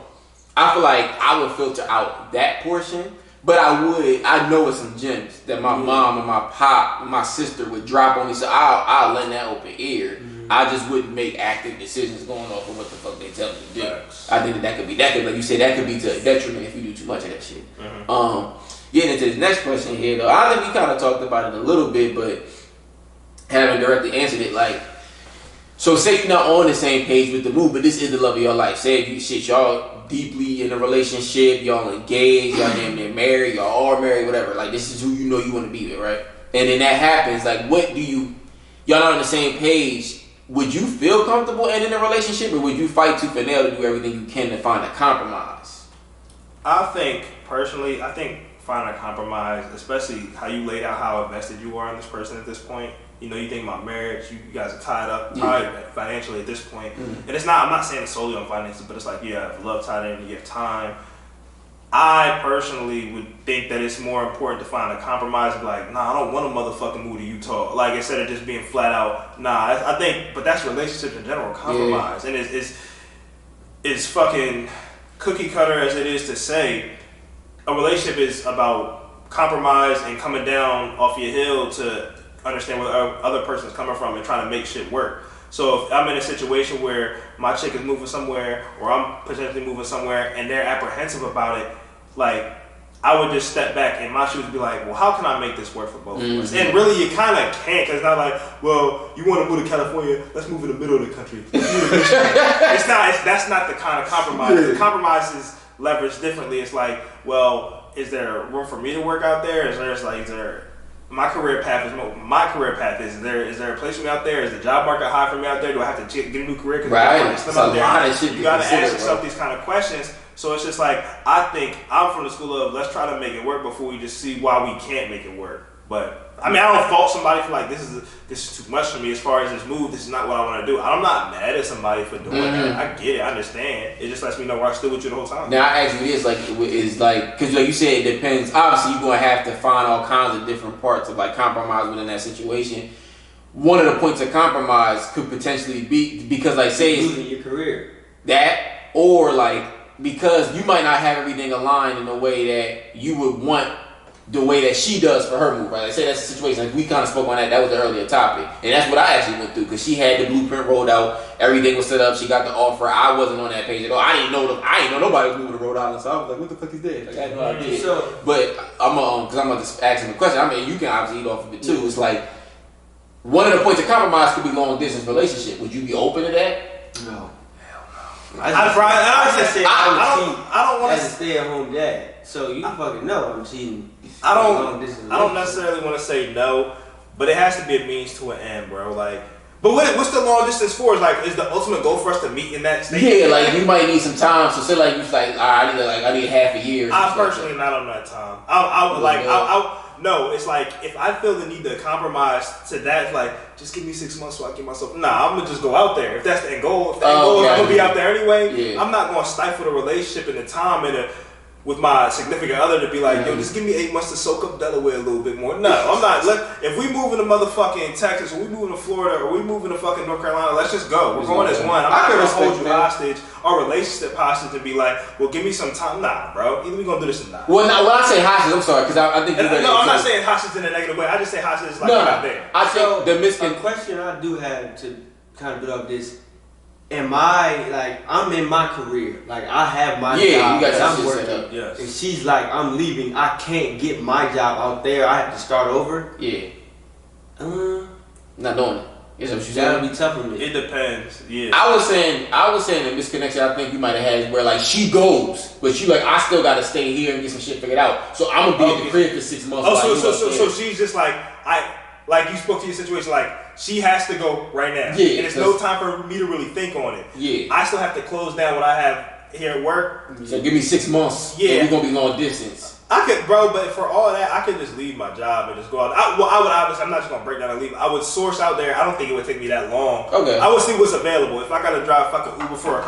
I feel like I would filter out that portion. But I know it's some gems that my mom and my pop and my sister would drop on me, so I'll lend that open ear. Mm-hmm. I just wouldn't make active decisions going off of what the fuck they tell me to do. Yes. I think that could like you said, that could be to a detriment if you do too much of that shit. Mm-hmm. Getting into this next question here though, I think we kind of talked about it a little bit, but haven't directly answered it. Like, so say you're not on the same page with the move, but this is the love of your life. Say y'all deeply in a relationship, y'all engaged, y'all damn near married, y'all are married, whatever. Like, this is who you know you want to be with, right? And then that happens. Like, y'all not on the same page. Would you feel comfortable ending a relationship, or would you fight tooth and nail to do everything you can to find a compromise? I think personally, find a compromise, especially how you laid out how invested you are in this person at this point. You know, you think about marriage, you guys are tied financially at this point. Mm-hmm. And I'm not saying it's solely on finances, but it's like you have love tied in, you have time. I personally would think that it's more important to find a compromise and be like, nah, I don't want to motherfucking move to Utah. Like, instead of just being flat out, nah, I think, but that's relationships in general, compromise. Yeah. And it's fucking cookie cutter as it is to say, a relationship is about compromise and coming down off your hill to understand where the other person's coming from and trying to make shit work. So if I'm in a situation where my chick is moving somewhere or I'm potentially moving somewhere and they're apprehensive about it, like, I would just step back and my shoes would be like, well, how can I make this work for both of us? And really, you kind of can't, because it's not like, well, you want to move to California, let's move in the middle of the country. That's not the kind of compromise. The compromise is leveraged differently. It's like, well, is there room for me to work out there? Is there my career path is there a place for me out there? Is the job market high for me out there? Do I have to get a new career? Right. It's a lot of shit. You got to ask yourself these kind of questions. So it's just like, I think I'm from the school of let's try to make it work before we just see why we can't make it work. But I mean, I don't fault somebody for like this is too much for me as far as this move. This is not what I want to do. I'm not mad at somebody for doing that. I get it. I understand. It just lets me know where I stood with you the whole time. Now, I ask you this, because like you said, it depends. Obviously, you're gonna have to find all kinds of different parts of like compromise within that situation. One of the points of compromise could potentially be because, like, say losing your career, that, or like because you might not have everything aligned in a way that you would want. The way that she does for her move, right? Like, say that's the situation. Like, we kind of spoke on that. That was the earlier topic, and that's what I actually went through because she had the blueprint rolled out. Everything was set up. She got the offer. I wasn't on that page at all. I didn't know nobody was moving to Rhode Island. So I was like, "What the fuck is that?" Like, I had no idea. But I'm because I'm gonna just ask him a question. I mean, you can obviously eat off of it too. It's like one of the points of compromise could be long distance relationship. Would you be open to that? No. I don't want to stay at home dad. So you fucking know I'm cheating. I don't necessarily want to say no, but it has to be a means to an end, bro. Like, but what's the long distance for? Is the ultimate goal for us to meet in that state? Yeah, like you might need some time. So say like you like, I need half a year. I'm personally not on that time. No, it's like if I feel the need to compromise to that, it's like just give me 6 months so I get myself. Nah, I'm gonna just go out there. If that's the end goal, I'm gonna be out there anyway. Yeah. I'm not gonna stifle the relationship and the time with my significant other to be like, yo, just give me 8 months to soak up Delaware a little bit more. No, I'm not. If we move into motherfucking Texas, or we move into Florida, or we move into fucking North Carolina, let's just go. We're going as one. I'm not gonna hold you hostage, our relationship hostage, and be like, well, give me some time. Nah, bro. Either we gonna do this or not. Well, now when I say hostage, I'm sorry, because I think I'm not saying hostage in a negative way. I just say hostage like you're not there. I think the question I do have to kind of build up this. Am I like I'm in my career? Like I have my job. You got I'm working. Yes. And she's like, I'm leaving. I can't get my job out there. I have to start over. Yeah. Not doing it. Is that what you said? That'll be tough for me. It depends. Yeah. I was saying the misconnection I think you might have had is where like she goes, but she like I still gotta stay here and get some shit figured out. So I'm gonna be at the crib for 6 months. So she's just like you spoke to your situation like she has to go right now. Yeah. And it's no time for me to really think on it. Yeah. I still have to close down what I have here at work. So give me 6 months. Yeah. And we're gonna be long distance. I could, bro, but for all that, I could just leave my job and just go out. I would obviously, I'm not just gonna break down and leave. I would source out there. I don't think it would take me that long. Okay. I would see what's available. If I gotta drive fucking Uber for a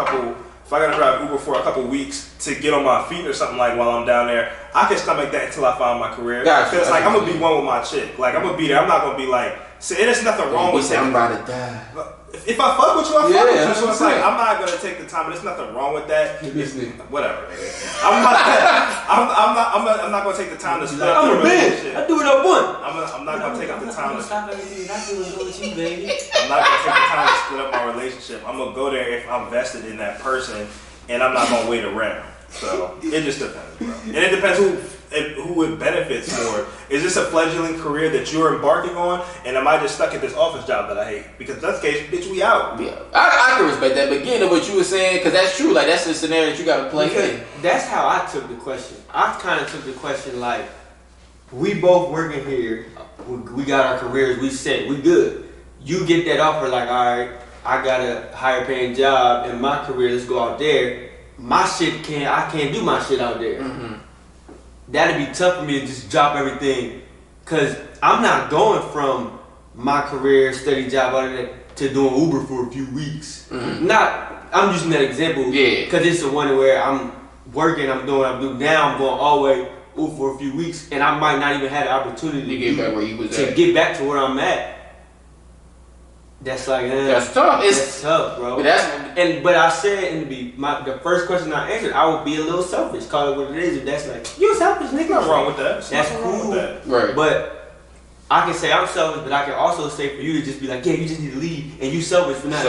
couple weeks to get on my feet or something like while I'm down there, I can stomach that until I find my career. Gotcha. Because like I'm gonna be one with my chick. Like I'm gonna be there. I'm not gonna be like. So, and there's nothing wrong with I'm about to die. If I fuck with you, I fuck with you. So it's like saying. I'm not gonna take the time, but there's nothing wrong with that. Whatever, nigga. I'm not gonna take the time to split up the relationship. I do it up one. I'm not gonna take up the time to stop everything I do and go with you, baby. I'm not gonna take the time to split up my relationship. I'm gonna go there if I'm vested in that person, and I'm not gonna wait around. So it just depends, bro. And it depends who it benefits more. Is this a fledgling career that you're embarking on, and am I just stuck at this office job that I hate? Because in that case, bitch, we out. Yeah, I can respect that. But again, what you were saying, because that's true. Like that's the scenario that you got to play in. That's how I took the question. I kind of took the question like, we both working here. We got our careers. We set. We good. You get that offer like, all right, I got a higher paying job in my career. Let's go out there. My shit I can't do my shit out there. Mm-hmm. That'd be tough for me to just drop everything, cause I'm not going from my career, steady job out there to doing Uber for a few weeks. Mm-hmm. I'm using that example, cause it's the one where I'm working, I'm doing what I do now. I'm going all the way Uber for a few weeks, and I might not even have the opportunity to get back where you was at. Get back to where I'm at. That's like that's tough. That's tough, bro. But I said in the first question I answered, I would be a little selfish. Call it what it is. If that's like you selfish, nigga. Nothing wrong with that. That's cool. With that. Right. But I can say I'm selfish, but I can also say for you to just be like, yeah, you just need to leave, and you selfish for not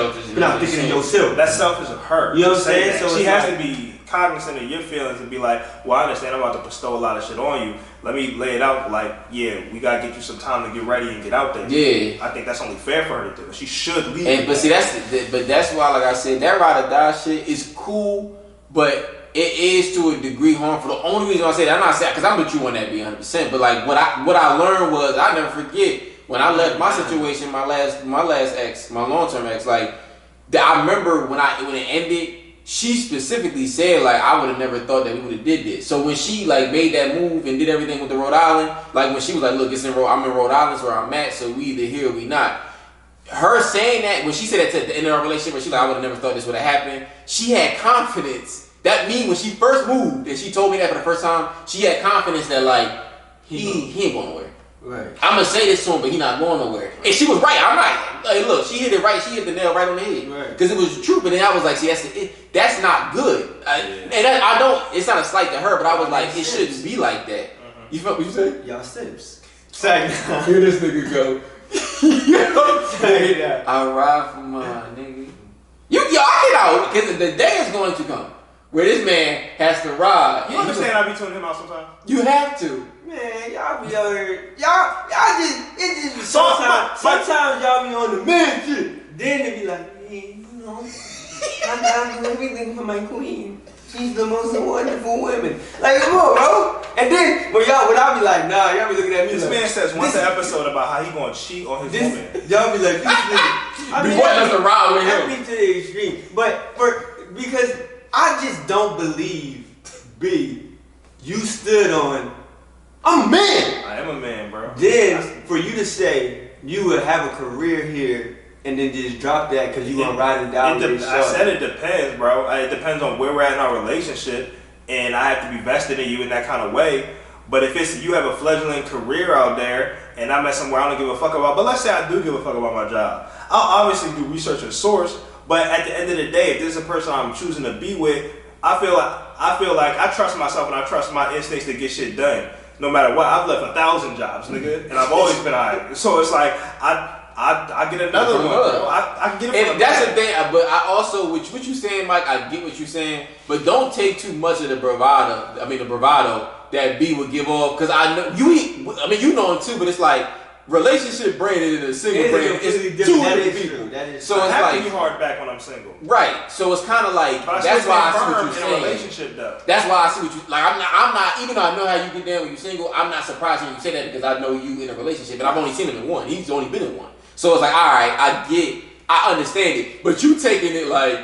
thinking of yourself. That's selfish of her. You know what I'm saying? So she has to be cognizant of your feelings and be like, well, I understand I'm about to bestow a lot of shit on you. Let me lay it out like, yeah, we gotta get you some time to get ready and get out there. Yeah. I think that's only fair for her to do. She should leave. But see, that's why, like I said, that ride or die shit is cool, but it is to a degree harmful. The only reason I say that, I'm not saying because I'm with you on that being 100%, but like what I learned was I never forget when I left my situation, my last ex, my long-term ex, like I remember when it ended. She specifically said like I would have never thought that we would have did this. So when she like made that move and did everything with the Rhode Island, like when she was like, look, I'm in Rhode Island, where I'm at, so we either here or we not. Her saying that when she said that to the end of our relationship, she's like, I would have never thought this would have happened. She had confidence. That means when she first moved and she told me that for the first time, she had confidence that like he ain't going nowhere. Right. I'm gonna say this to him, but he not going nowhere. And she was right. I'm like, look, she hit it right. She hit the nail right on the head. Right. Because it was true. But then I was like, see, that's not good. And I don't. It's not a slight to her, but I was like, it shouldn't be like that. You felt what you said? Y'all sips. Here this nigga go. I ride for mine, nigga. Y'all get out because the day is going to come where this man has to ride. You understand I be tuning him out sometimes? You have to. Man, y'all be out here. Y'all just sometimes sometimes y'all be on the man shit. Then they be like, hey, you know, I'm doing everything for my queen. She's the most wonderful woman. Like, come on, bro. And then when I be like, nah, y'all be looking at me this like, man says once an episode about how he gonna cheat on his woman. Y'all be like, this nigga. We want us to ride with him. That be to the extreme. But because I just don't believe, B, you stood on, I'm a man. I am a man, bro. Then for you to say you would have a career here and then just drop that because you gonna ride it down with this I said it depends, bro. It depends on where we're at in our relationship, and I have to be vested in you in that kind of way. But if it's you have a fledgling career out there, and I'm at somewhere I don't give a fuck about, but let's say I do give a fuck about my job, I'll obviously do research and source. But at the end of the day, if this is a person I'm choosing to be with, I feel like I trust myself and I trust my instincts to get shit done. No matter what, I've left 1,000 jobs, nigga, and I've always been alright. So it's like I get another one. Bro. I can get it. And that's the thing, but I also, what you saying, Mike, I get what you're saying, but don't take too much of the bravado. I mean, the bravado that B would give off, because I know you know him too, but it's like relationship branded and a single brand is two different people. So I have to be hard back when I'm single. Right. So it's kind of like that's why I see what you're saying. In a relationship, though. That's why I see what you like. I'm not. Even though I know how you get down when you're single, I'm not surprised when you say that because I know you in a relationship, and I've only seen him in one. He's only been in one. So it's like, all right, I understand it, but you taking it like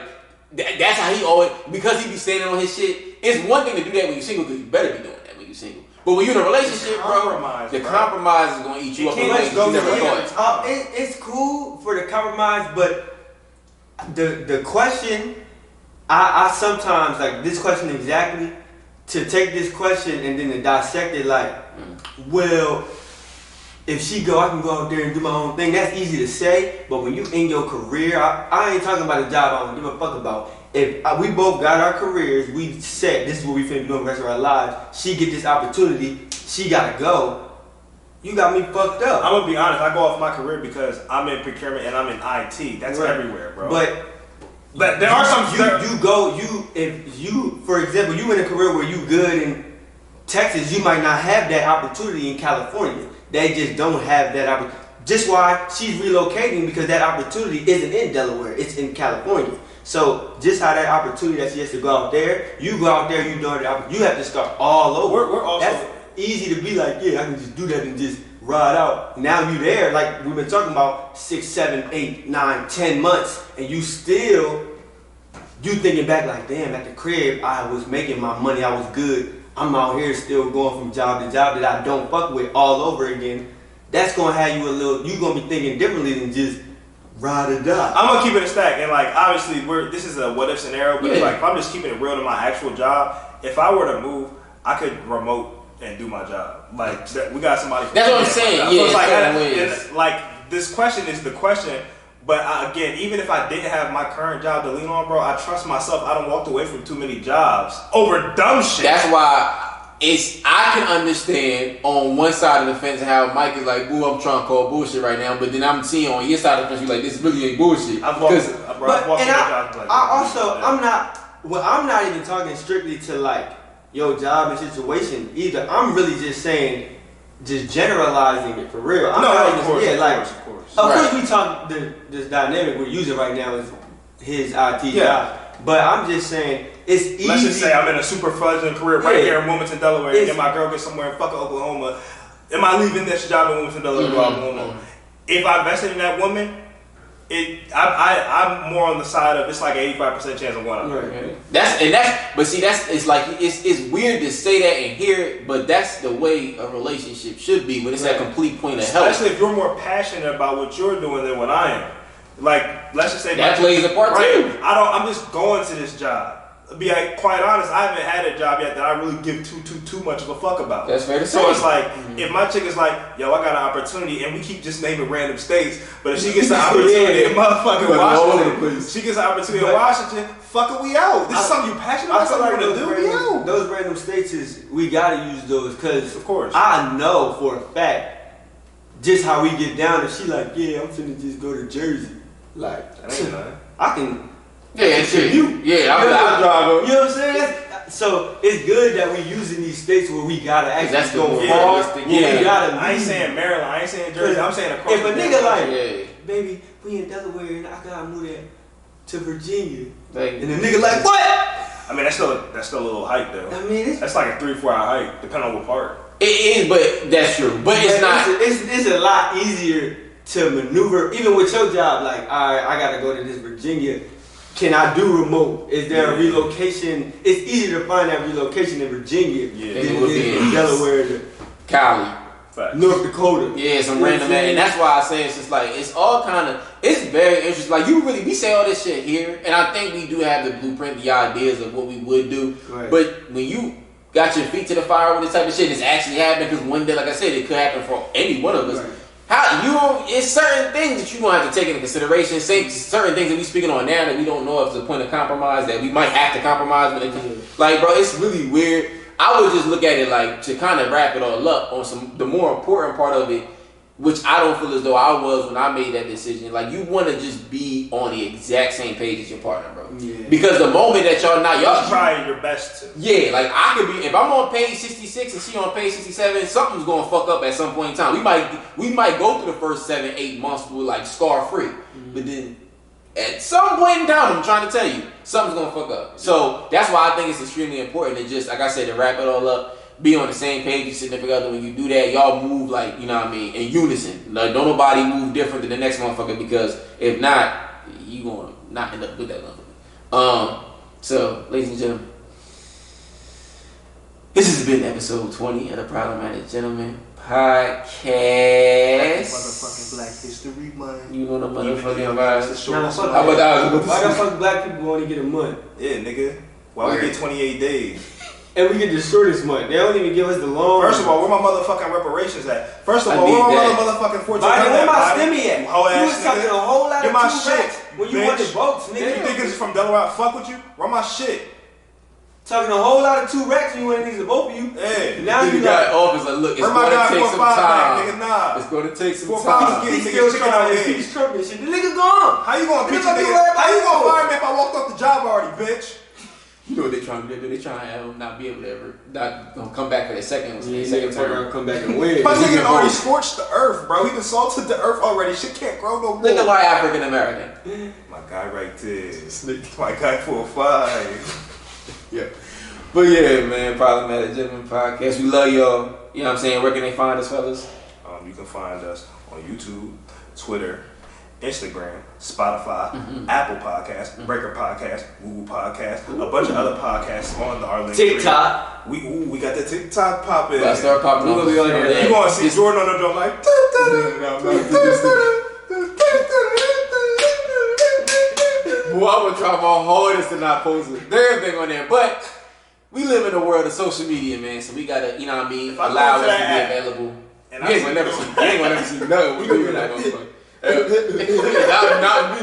that's how he always, because he be standing on his shit. It's one thing to do that when you're single, because you better be doing that when you're single. But when you're in a relationship, the compromise is gonna eat you up. It's cool for the compromise, but the question, I sometimes like this question exactly, to take this question and then to dissect it like, well, if she go, I can go out there and do my own thing. That's easy to say, but when you in your career, I ain't talking about a job I don't give a fuck about. If we both got our careers, we said this is what we finna be doing the rest of our lives. She get this opportunity, she gotta go. You got me fucked up. I'm gonna be honest. I go off my career because I'm in procurement and I'm in IT. That's right. Everywhere, bro. But there are some. If you, for example, you in a career where you good in Texas, you might not have that opportunity in California. They just don't have that opportunity. Just why she's relocating, because that opportunity isn't in Delaware, it's in California. So just how that opportunity that she has to go out there, you go out there, you have to start all over. We're also, that's easy to be like, yeah, I can just do that and just ride out. Now you there, like we've been talking about 6, 7, 8, 9, 10 months, and you thinking back like, damn, at the crib, I was making my money, I was good. I'm out here still going from job to job that I don't fuck with all over again. That's gonna have you you gonna be thinking differently than just ride or die. I'm gonna keep it a stack, and like obviously this is a what if scenario, but like if I'm just keeping it real to my actual job, if I were to move, I could remote and do my job. Like we got somebody. That's what I'm saying. Yeah, so it's like this question is the question. But again, even if I didn't have my current job to lean on, bro, I trust myself. I don't walk away from too many jobs over dumb shit. That's why I can understand on one side of the fence how Mike is like, boo, I'm trying to call bullshit right now. But then I'm seeing on your side of the fence, you're like, this really ain't bullshit. I'm not even talking strictly to like your job and situation either. I'm really just saying, just generalizing it for real. Of course we talk this dynamic we're using right now is his IT job. But I'm just saying it's easy. Let's just say I'm in a super fledgling career right here in Wilmington, Delaware, and my girl gets somewhere in fucking Oklahoma. Am I leaving this job in Wilmington, Delaware, Oklahoma? If I invested in that woman, I'm more on the side of it's like an 85% chance of one of them. It's weird to say that and hear it, but that's the way a relationship should be when it's that complete point of health. Especially if you're more passionate about what you're doing than what I am. Like, let's just say that plays a part too. I'm just going to this job. To be quite honest, I haven't had a job yet that I really give too much of a fuck about. That's fair to say. So it's like, if my chick is like, yo, I got an opportunity, and we keep just naming random states, but if she gets an opportunity in motherfucking Washington, she gets an opportunity in Washington, fuck it, we out. This is something you passionate about, something you want to do, we out. Those random states we gotta use those, because of course I know for a fact just how we get down, and she like, yeah, I'm finna just go to Jersey. Like, that ain't nothing. I can. Yeah, I'm a driver. You know what I'm saying? so it's good that we using these states where we gotta actually go far. Yeah, we gotta. I ain't saying Maryland. I ain't saying Jersey. I'm saying across. If a nigga like, yeah. baby, we in Delaware and I gotta move that to Virginia, Like, and the nigga like, what? I mean, that's still a little hike though. I mean, That's like a 3-4 hour hike, depending on what part. it is, but that's true. But it's not. It's a lot easier to maneuver, even with your job. Like, all right, I gotta go to this Virginia. Can I do remote? Is there a relocation? It's easier to find that relocation in Virginia than it would be in Delaware, Cali. Facts. North Dakota. Yeah, some random man, and that's why I say it's just like it's all kind of it's very interesting. Like we say all this shit here, and I think we do have the blueprint, the ideas of what we would do. Right. But when you got your feet to the fire with this type of shit, it's actually happening because one day, like I said, it could happen for any one of us. Right. How you don't? It's certain things that you don't have to take into consideration. Say certain things that we speaking on now that we don't know if it's a point of compromise that we might have to compromise. But like, bro, it's really weird. I would just look at it like to kind of wrap it all up on the more important part of it, which I don't feel as though I was when I made that decision. Like you want to just be on the exact same page as your partner, bro. Yeah. Because the moment that y'all trying your best to. Yeah, like I could be if I'm on page 66 and she on page 67, something's gonna fuck up at some point in time. We might go through the first 7-8 months with like scar free, but then at some point in time, I'm trying to tell you, something's gonna fuck up. So that's why I think it's extremely important to just, like I said, to wrap it all up, be on the same page, your significant other. When you do that, y'all move like, you know what I mean, in unison. Like, don't nobody move different than the next motherfucker because if not, you gonna not end up with that motherfucker. So, ladies and gentlemen, this has been episode 20 of the Problematic Gentleman Podcast. Motherfucking Black History Month. You know the motherfucking vibes. Why the fuck black people only get a month? Yeah, nigga. Why we get 28 days? And we get the shortest month. They don't even give us the long. First of all, where my motherfucking reparations at? First of all, where my motherfucking 14? Where my stimmy at? You was talking a whole lot Get of my two shit racks when you wanted votes, nigga. You think it's from Delaware? I fuck with you? Run my shit. Talking a whole lot of 2 racks when you wanted these to both of you. Hey. Now you got office like, look, it's going to take some time. Nigga, nah. It's going to take some 4 time. Get He's still trying to impeach Trump and shit. The nigga gone. How you gonna impeach a nigga? How you gonna fire me if I walked off the job already, bitch? You know what they trying to do? They trying to have him not be able to ever not gonna come back for the second term. Come back and win. My nigga already scorched the earth, bro. He done salted the earth already. Shit can't grow no more. Look at my African American. My guy right there. My guy 4-5. Yeah. But yeah, man, Problematic Gentleman Podcast. We love y'all. You know what I'm saying? Where can they find us, fellas? You can find us on YouTube, Twitter, Instagram, Spotify, Apple Podcasts, Breaker Podcast, Google Podcast, a bunch of other podcasts on our link. TikTok. We got the TikTok popping. Let's start popping up. You gonna see Jordan on the drum like. Boy, I'm gonna try my hardest to not post it. Everything on there, but we live in a world of social media, man. So we gotta, you know what I mean, allow us to be available. You ain't gonna never see nothing. We doing that motherfucker. Not me.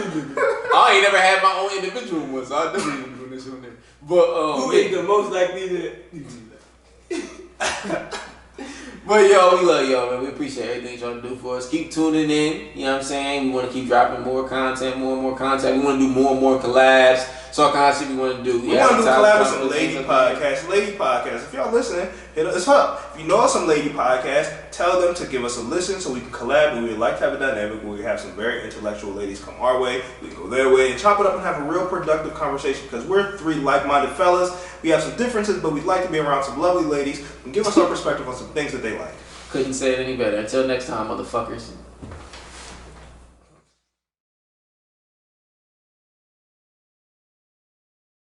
I ain't never had my own individual one, so I definitely ain't doing this shit on there. But who is the most likely to? But yo, we love y'all, man. We appreciate everything y'all do for us. Keep tuning in. You know what I'm saying? We want to keep dropping more content, more and more content. We want to do more and more collabs. So all kinds of shit we want to do. We want to do collab with some lady podcasts. Lady podcasts. If y'all listening, hit us up. If you know some lady podcasts, tell them to give us a listen so we can collab. We would like to have a dynamic where we have some very intellectual ladies come our way. We can go their way and chop it up and have a real productive conversation because we're 3 like-minded fellas. We have some differences, but we'd like to be around some lovely ladies and give us our perspective on some things that they like. Couldn't say it any better. Until next time, motherfuckers.